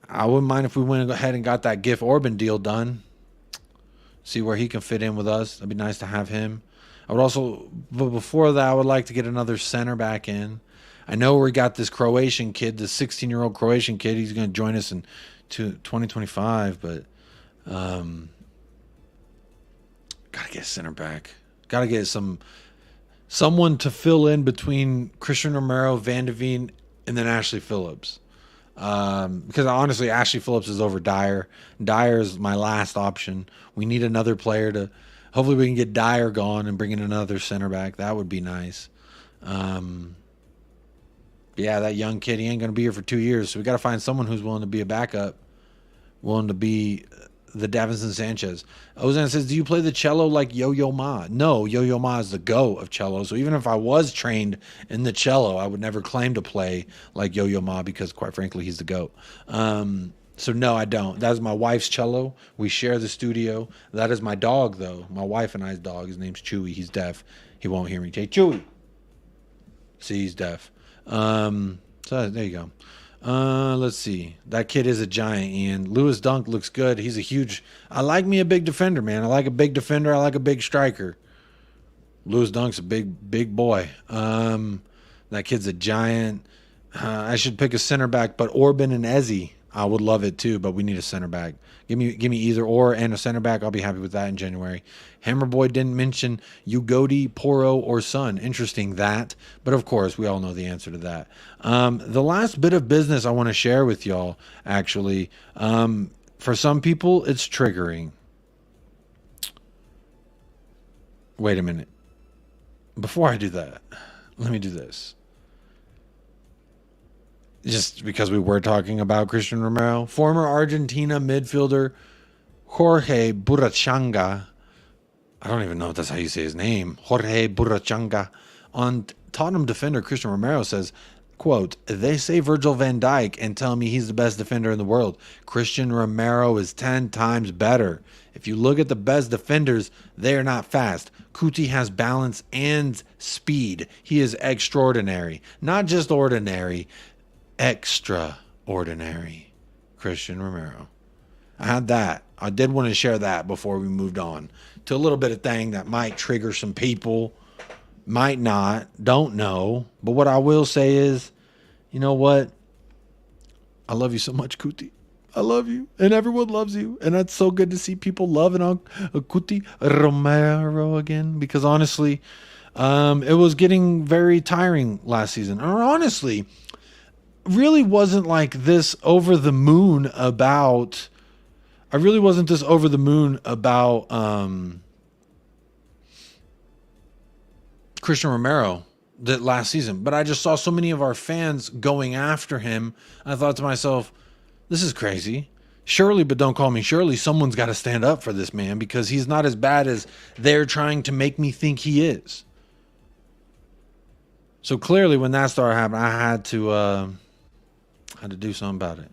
I wouldn't mind if we went ahead and got that GIF Orban deal done. See where he can fit in with us. That'd be nice to have him. I would also, but before that, I would like to get another center back in. I know we got this Croatian kid, the 16-year-old Croatian kid. He's going to join us in 2025, but gotta get a center back. Gotta get someone to fill in between Christian Romero, Van de Veen, and then Ashley Phillips. Because honestly, Ashley Phillips is over Dyer. Dyer is my last option. We need another player to. Hopefully, we can get Dyer gone and bring in another center back. That would be nice. Yeah, that young kid, he ain't gonna be here for 2 years, so we gotta find someone who's willing to be a backup, willing to be the Davinson Sanchez. Ozan says, do you play the cello like Yo-Yo Ma? No, Yo-Yo Ma is the GOAT of cello. So even if I was trained in the cello, I would never claim to play like Yo-Yo Ma because, quite frankly, he's the GOAT. So no, I don't. That is my wife's cello. We share the studio. That is my dog, though. My wife and I's dog. His name's Chewy. He's deaf. He won't hear me. Hey, Chewy. See, he's deaf. So there you go. Let's see. That kid is a giant, Ian. Lewis Dunk looks good. He's a huge... I like me a big defender, man. I like a big defender. I like a big striker. Lewis Dunk's a big boy. That kid's a giant. I should pick a center back, but Orban and Ezzy, I would love it too, but we need a center back. Give me either or and a center back. I'll be happy with that in January. Hammerboy didn't mention Ugodi, Poro, or Sun. Interesting that. But of course, we all know the answer to that. The last bit of business I want to share with y'all, actually, for some people, it's triggering. Wait a minute. Before I do that, let me do this. Just because we were talking about Christian Romero, former Argentina midfielder Jorge Burachanga, I don't even know if that's how you say his name, Jorge Burachanga, on Tottenham defender Christian Romero says, quote, they say Virgil van Dijk and tell me he's the best defender in the world. Christian Romero is 10 times better. If you look at the best defenders, they are not fast. Kuti has balance and speed. He is extraordinary. Not just ordinary, extraordinary. Christian Romero. I had that. I did want to share that before we moved on to a little bit of thing that might trigger some people. Might not. Don't know. But what I will say is, you know what? I love you so much, Kuti. I love you. And everyone loves you. And that's so good to see people loving on Kuti Romero again. Because honestly, it was getting very tiring last season. Or honestly, really wasn't like this over the moon about... I really wasn't this over the moon about Christian Romero that last season. But I just saw so many of our fans going after him. I thought to myself, this is crazy. Surely, but don't call me Shirley. Someone's got to stand up for this man because he's not as bad as they're trying to make me think he is. So clearly when that started happening, I had to do something about it.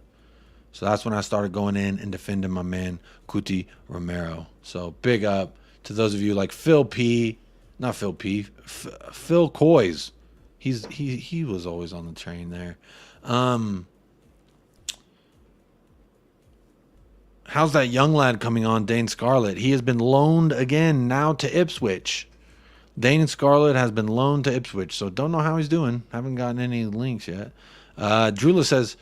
So that's when I started going in and defending my man, Cuti Romero. So big up to those of you like Phil P. Not Phil P. Phil Coys. He was always on the train there. How's that young lad coming on, Dane Scarlett? He has been loaned again now to Ipswich. Dane Scarlett has been loaned to Ipswich, so don't know how he's doing. Haven't gotten any links yet. Drula says,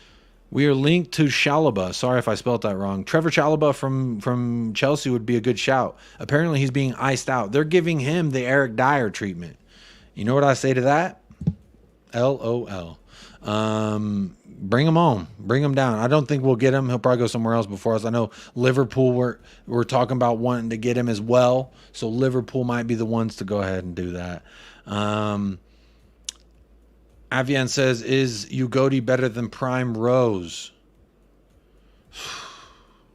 we are linked to Chalobah. Sorry if I spelled that wrong. Trevor Chalobah from Chelsea would be a good shout. Apparently he's being iced out. They're giving him the Eric Dyer treatment. You know what I say to that? LOL. Bring him on. Bring him down. I don't think we'll get him. He'll probably go somewhere else before us. I know Liverpool, we're talking about wanting to get him as well. So Liverpool might be the ones to go ahead and do that. Avian says, is Ugodi better than Prime Rose?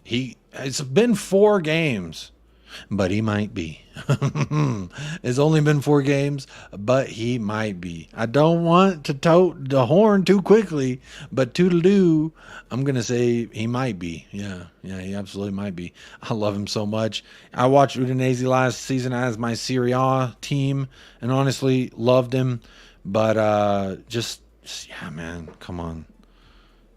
It's been 4 games, but he might be. It's only been 4 games, but he might be. I don't want to tote the horn too quickly, but toodaloo, I'm going to say he might be. Yeah, he absolutely might be. I love him so much. I watched Udinese last season as my Serie A team and honestly loved him. But yeah, man, come on.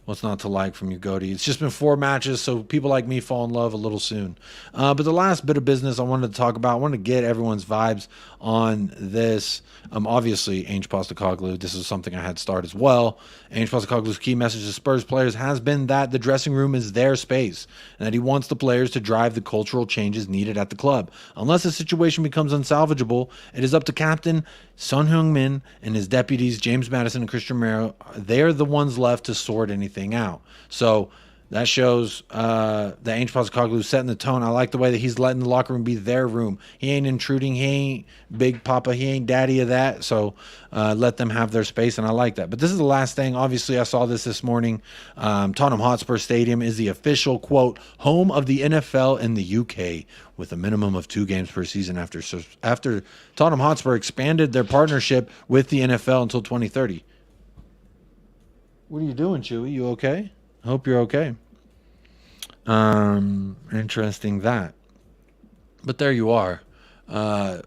What's not to like from Ugodi? It's just been 4 matches, so people like me fall in love a little soon. But the last bit of business I wanted to talk about, I wanted to get everyone's vibes on this. Obviously, ANGE POSTECOGLOU, this is something I had start as well. ANGE POSTECOGLOU's key message to Spurs players has been that the dressing room is their space and that he wants the players to drive the cultural changes needed at the club. Unless the situation becomes unsalvageable, it is up to Captain Son Heung-min and his deputies, James Maddison and Christian Romero. They're the ones left to sort anything out. So that shows that ANGE POSTECOGLOU setting the tone. I like the way that he's letting the locker room be their room. He ain't intruding. He ain't Big Papa. He ain't daddy of that. So let them have their space, and I like that. But this is the last thing. Obviously, I saw this morning. Tottenham Hotspur Stadium is the official, quote, home of the NFL in the UK with a minimum of 2 games per season after Tottenham Hotspur expanded their partnership with the NFL until 2030. What are you doing, Chewy? You okay? I hope you're okay. Interesting that. But there you are. I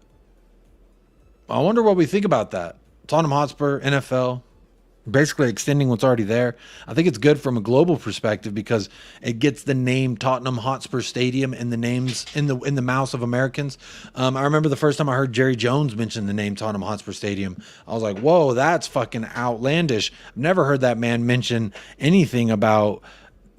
wonder what we think about that. Tottenham Hotspur, NFL, basically extending what's already there. I think it's good from a global perspective because it gets the name Tottenham Hotspur Stadium in the names in the mouths of Americans. I remember the first time I heard Jerry Jones mention the name Tottenham Hotspur Stadium, I was like, whoa, that's fucking outlandish. I've never heard that man mention anything about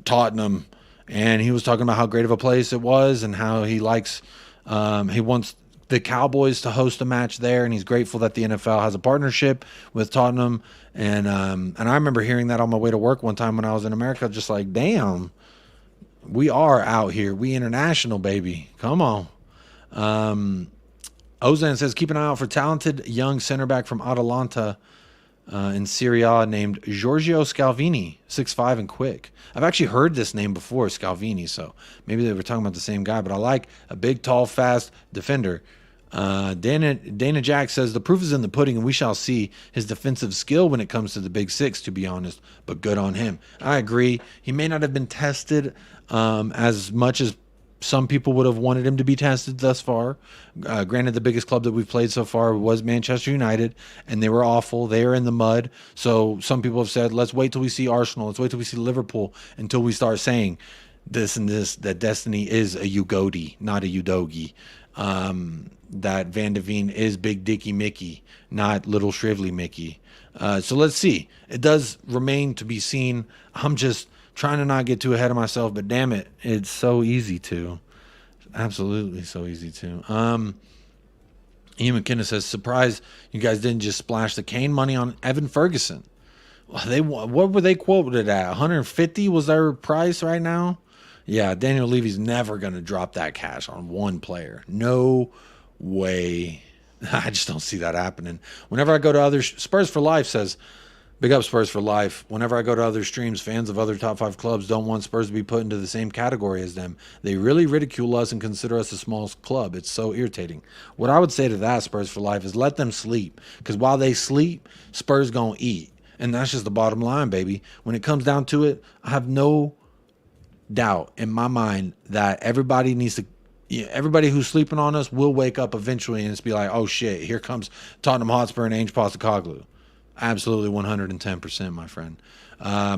Tottenham, and he was talking about how great of a place it was and how he likes he wants the Cowboys to host a match there, and he's grateful that the NFL has a partnership with Tottenham. And I remember hearing that on my way to work one time when I was in America, just like, damn, we are out here. We international, baby. Come on. Ozan says, keep an eye out for talented young center back from Atalanta in Serie A named Giorgio Scalvini, 6'5" and quick. I've actually heard this name before, Scalvini, so maybe they were talking about the same guy, but I like a big, tall, fast defender. Dana Jack says, the proof is in the pudding, and we shall see his defensive skill when it comes to the big 6, to be honest, but good on him. I agree. He may not have been tested as much as some people would have wanted him to be tested thus far. Granted, the biggest club that we've played so far was Manchester United, and they were awful. They are in the mud. So some people have said, let's wait till we see Arsenal. Let's wait till we see Liverpool until we start saying this and this, that Destiny is a Ugodi, not a Udogi. That Van de Veen is Big Dicky Mickey, not Little Shrively Mickey. So let's see. It does remain to be seen. I'm just trying to not get too ahead of myself, but damn it, it's so easy to. Absolutely so easy to. Ian McKenna says, surprised you guys didn't just splash the Kane money on Evan Ferguson. What were they quoted at? 150 was their price right now? Yeah, Daniel Levy's never going to drop that cash on one player. No way. I just don't see that happening. Whenever I go to other Spurs for Life says, Big up Spurs for life. Whenever I go to other streams, fans of other top 5 clubs don't want Spurs to be put into the same category as them. They really ridicule us and consider us a small club. It's so irritating. What I would say to that, Spurs for life, is let them sleep. Because while they sleep, Spurs gonna eat. And that's just the bottom line, baby. When it comes down to it, I have no doubt in my mind that everybody needs to, everybody who's sleeping on us will wake up eventually and it's be like, oh shit, here comes Tottenham Hotspur and ANGE POSTECOGLOU. Absolutely 110%, my friend.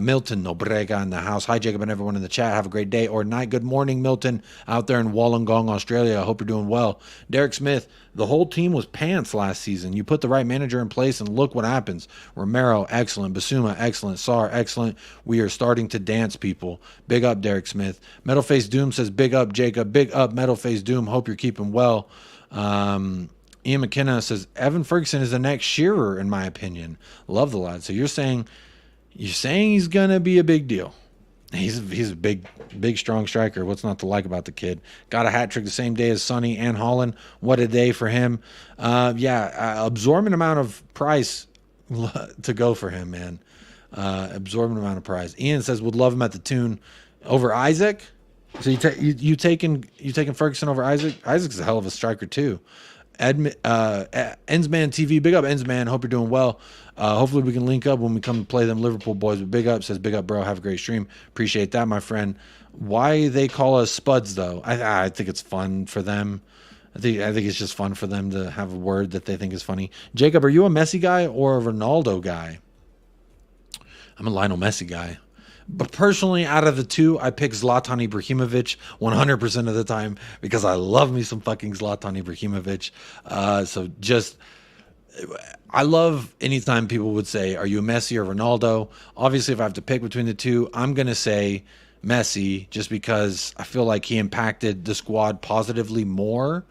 Milton Nobrega in the house. Hi, Jacob and everyone in the chat. Have a great day or night. Good morning, Milton, out there in Wollongong, Australia. I hope you're doing well. Derek Smith, the whole team was pants last season. You put the right manager in place and look what happens. Romero, excellent. Basuma, excellent. Sarr, excellent. We are starting to dance, people. Big up, Derek Smith. Metalface Doom says, big up, Jacob. Big up, Metalface Doom. Hope you're keeping well. Ian McKenna says, Evan Ferguson is the next Shearer, in my opinion. Love the lad. So you're saying he's gonna be a big deal. He's a big, strong striker. What's not to like about the kid? Got a hat trick the same day as Sonny and Holland. What a day for him. Absorbent amount of price to go for him, man. Absorbent amount of price. Ian says, would love him at the tune over Isaac. So you taking Ferguson over Isaac? Isaac's a hell of a striker too. Ensman TV, big up Ensman. Hope you're doing well. Hopefully we can link up when we come to play them Liverpool boys. But big up, says big up, bro. Have a great stream. Appreciate that, my friend. Why they call us Spuds though? I think it's fun for them. I think it's just fun for them to have a word that they think is funny. Jacob, are you a Messi guy or a Ronaldo guy? I'm a Lionel Messi guy. But personally, out of the two, I pick Zlatan Ibrahimovic 100% of the time because I love me some fucking Zlatan Ibrahimovic. I love anytime people would say, are you a Messi or Ronaldo? Obviously, if I have to pick between the two, I'm going to say Messi just because I feel like he impacted the squad positively more.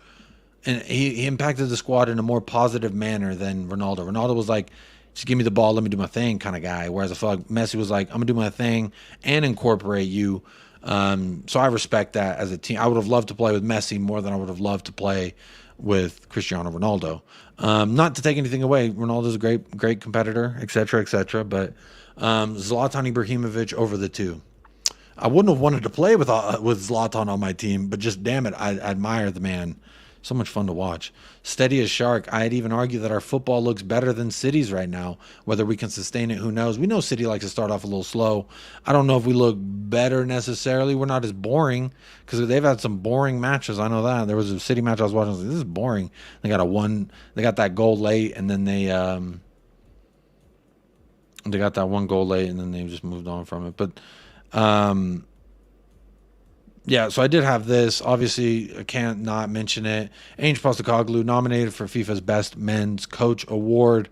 And he impacted the squad in a more positive manner than Ronaldo. Ronaldo was like, just give me the ball, let me do my thing kind of guy. Whereas I feel like Messi was like, I'm going to do my thing and incorporate you. So I respect that as a team. I would have loved to play with Messi more than I would have loved to play with Cristiano Ronaldo. Not to take anything away. Ronaldo's a great competitor, etc. But Zlatan Ibrahimovic over the two. I wouldn't have wanted to play with Zlatan on my team, but just damn it, I admire the man. So much fun to watch. Steady as shark. I'd even argue that our football looks better than City's right now. Whether we can sustain it, who knows? We know City likes to start off a little slow. I don't know if we look better necessarily. We're not as boring because they've had some boring matches. I know that. There was a City match I was watching. I was like, this is boring. They got that goal late, and then they got that one goal late, and then they just moved on from it. But yeah, so I did have this. Obviously, I can't not mention it. ANGE POSTECOGLOU nominated for FIFA's Best Men's Coach Award.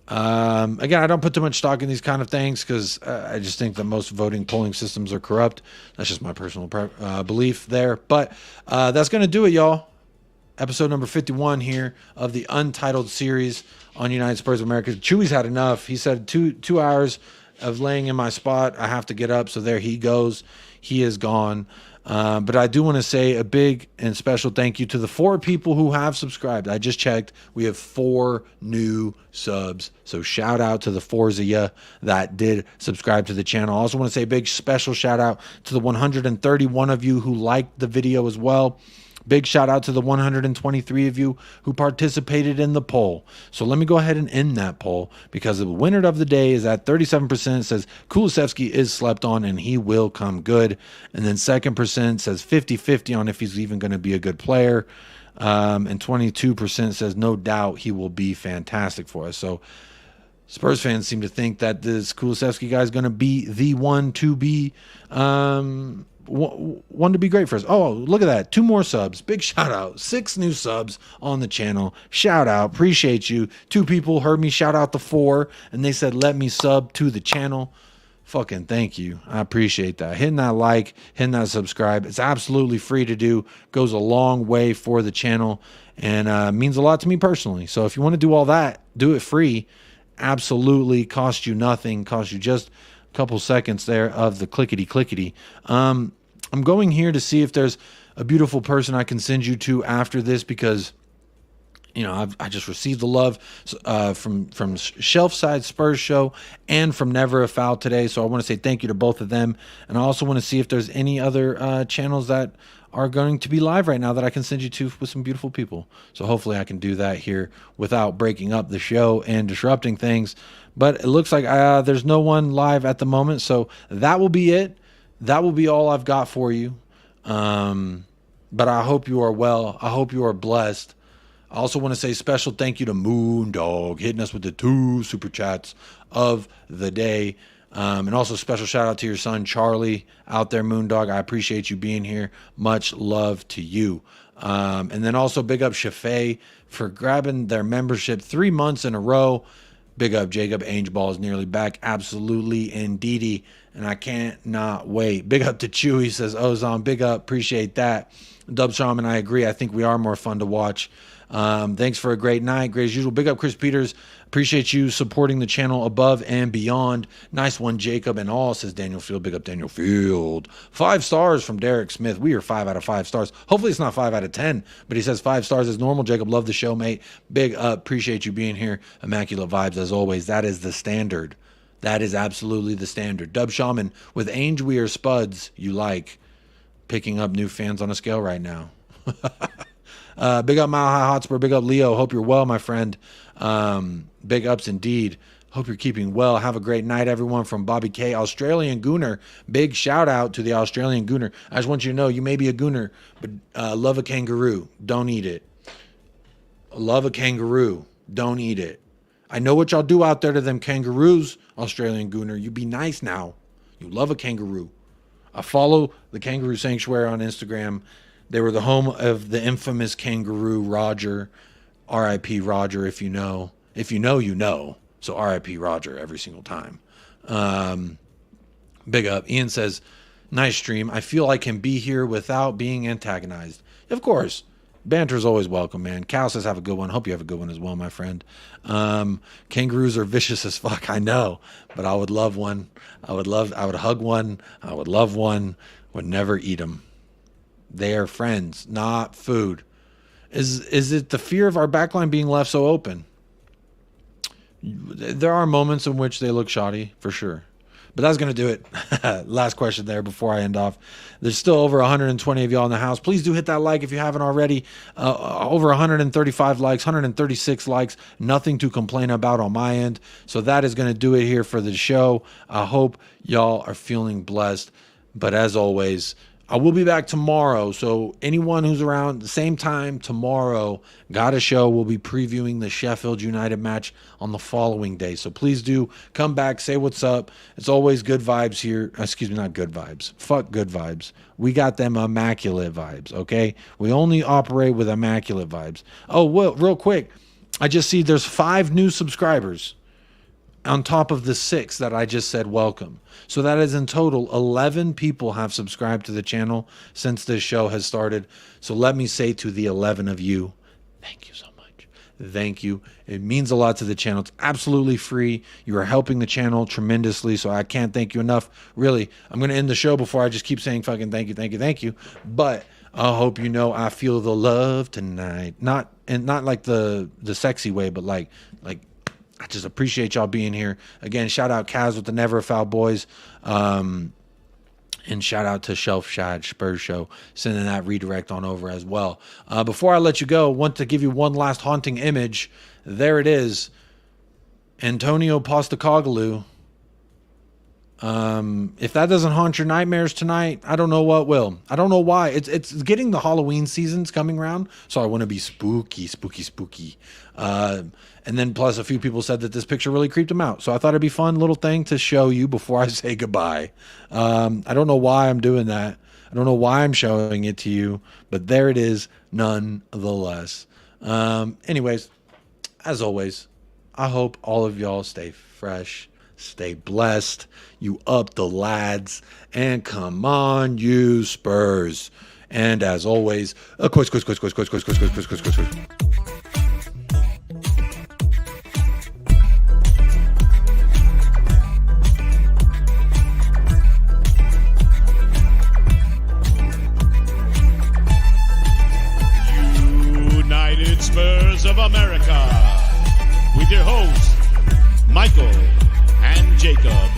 Again, I don't put too much stock in these kind of things because I just think that most polling systems are corrupt. That's just my personal belief there. But that's going to do it, y'all. Episode number 51 here of the Untitled series on United Spurs of America. Chewy's had enough. He said 2 hours of laying in my spot. I have to get up, so there he goes. He is gone. But I do want to say a big and special thank you to the 4 people who have subscribed. I just checked. We have 4 new subs. So shout out to the 4s of you that did subscribe to the channel. I also want to say a big special shout out to the 131 of you who liked the video as well. Big shout out to the 123 of you who participated in the poll. So let me go ahead and end that poll because the winner of the day is at 37% says KULUSEVSKI is slept on and he will come good. And then 2% says 50-50 on if he's even going to be a good player. And 22% says no doubt he will be fantastic for us. So Spurs fans seem to think that this KULUSEVSKI guy is going to be the one to be one to be great for us. Oh, look at that. 2 more subs. Big shout out. 6 new subs on the channel. Shout out. Appreciate you. 2 people heard me shout out the 4 and they said, let me sub to the channel. Fucking thank you. I appreciate that. Hitting that like, hitting that subscribe. It's absolutely free to do. Goes a long way for the channel and means a lot to me personally. So if you want to do all that, do it free. Absolutely cost you nothing. Cost you just a couple seconds there of the clickety. I'm going here to see if there's a beautiful person I can send you to after this because I just received the love from Shelfside Spurs Show and from Never a Foul today. So I want to say thank you to both of them. And I also want to see if there's any other channels that are going to be live right now that I can send you to with some beautiful people. So hopefully I can do that here without breaking up the show and disrupting things. But it looks like there's no one live at the moment. So that will be it. That will be all I've got for you. But I hope you are well. I hope you are blessed. I also want to say special thank you to Moondog hitting us with the 2 super chats of the day. And also special shout out to your son, Charlie, out there, Moondog. I appreciate you being here. Much love to you. And then also big up Shafay for grabbing their membership 3 months in a row. Big up Jacob. Ange Ball is nearly back. Absolutely indeedy. And I can't not wait. Big up to Chewy, says Ozon. Big up. Appreciate that. Dub Shaman, I agree. I think we are more fun to watch. Thanks for a great night. Great as usual. Big up Chris Peters. Appreciate you supporting the channel above and beyond. Nice one, Jacob and all, says Daniel Field. Big up Daniel Field. 5 stars from Derek Smith. We are 5 out of 5 stars. Hopefully it's not 5 out of 10, but he says 5 stars is normal. Jacob, love the show, mate. Big up. Appreciate you being here. Immaculate vibes as always. That is the standard. That is absolutely the standard. Dub Shaman, with Ange we are spuds, you like. Picking up new fans on a scale right now. Big up Mile High Hotspur. Big up Leo. Hope you're well, my friend. Big ups indeed. Hope you're keeping well. Have a great night, everyone. From Bobby K. Australian Gooner. Big shout out to the Australian Gooner. I just want you to know you may be a Gooner, but love a kangaroo. Don't eat it. Love a kangaroo. Don't eat it. I know what y'all do out there to them kangaroos, Australian Gooner. You be nice now. You love a kangaroo. I follow the Kangaroo Sanctuary on Instagram. They were the home of the infamous kangaroo Roger. R.I.P. Roger, if you know. If you know, you know. So R.I.P. Roger every single time. Big up. Ian says, nice stream. I feel I can be here without being antagonized. Of course. Banter is always welcome, man. Cal says, have a good one. Hope you have a good one as well, my friend. Kangaroos are vicious as fuck. I know, but I would love one. I would hug one. I would love one. Would never eat them. They are friends, not food. Is it the fear of our backline being left so open? There are moments in which they look shoddy, for sure. But that's going to do it. Last question there before I end off. There's still over 120 of y'all in the house. Please do hit that like if you haven't already. Over 135 likes, 136 likes. Nothing to complain about on my end. So that is going to do it here for the show. I hope y'all are feeling blessed. But as always, I will be back tomorrow. So anyone who's around the same time tomorrow, got a show. We'll be previewing the Sheffield United match on the following day. So please do come back, say what's up. It's always good vibes here. Excuse me, not good vibes. Fuck good vibes. We got them immaculate vibes, okay? We only operate with immaculate vibes. Oh, well, real quick. I just see there's 5 new subscribers on top of the 6 that I just said welcome. So that is in total 11 people have subscribed to the channel since this show has started. So let me say to the 11 of you, thank you so much. Thank you. It means a lot to the channel. It's absolutely free. You are helping the channel tremendously. So I can't thank you enough. Really, I'm going to end the show before I just keep saying fucking thank you, thank you, thank you. But I hope you know I feel the love tonight. Not like the sexy way, but like I just appreciate y'all being here. Again, shout out Kaz with the Never Foul Boys. And shout out to Shelfside Spurs Show, sending that redirect on over as well. Before I let you go, I want to give you one last haunting image. There it is. Antonio Postecoglou. If that doesn't haunt your nightmares tonight, I don't know what will. I don't know why. It's getting the Halloween season's coming around, so I want to be spooky. And then plus a few people said that this picture really creeped them out. So I thought it'd be a fun little thing to show you before I say goodbye. I don't know why I'm doing that. I don't know why I'm showing it to you, but there it is nonetheless. Anyways, as always, I hope all of y'all stay fresh, stay blessed, you up the lads, and come on, you Spurs. And as always, quiz. United Spurs of of America, with your hosts, Michael and Jacob.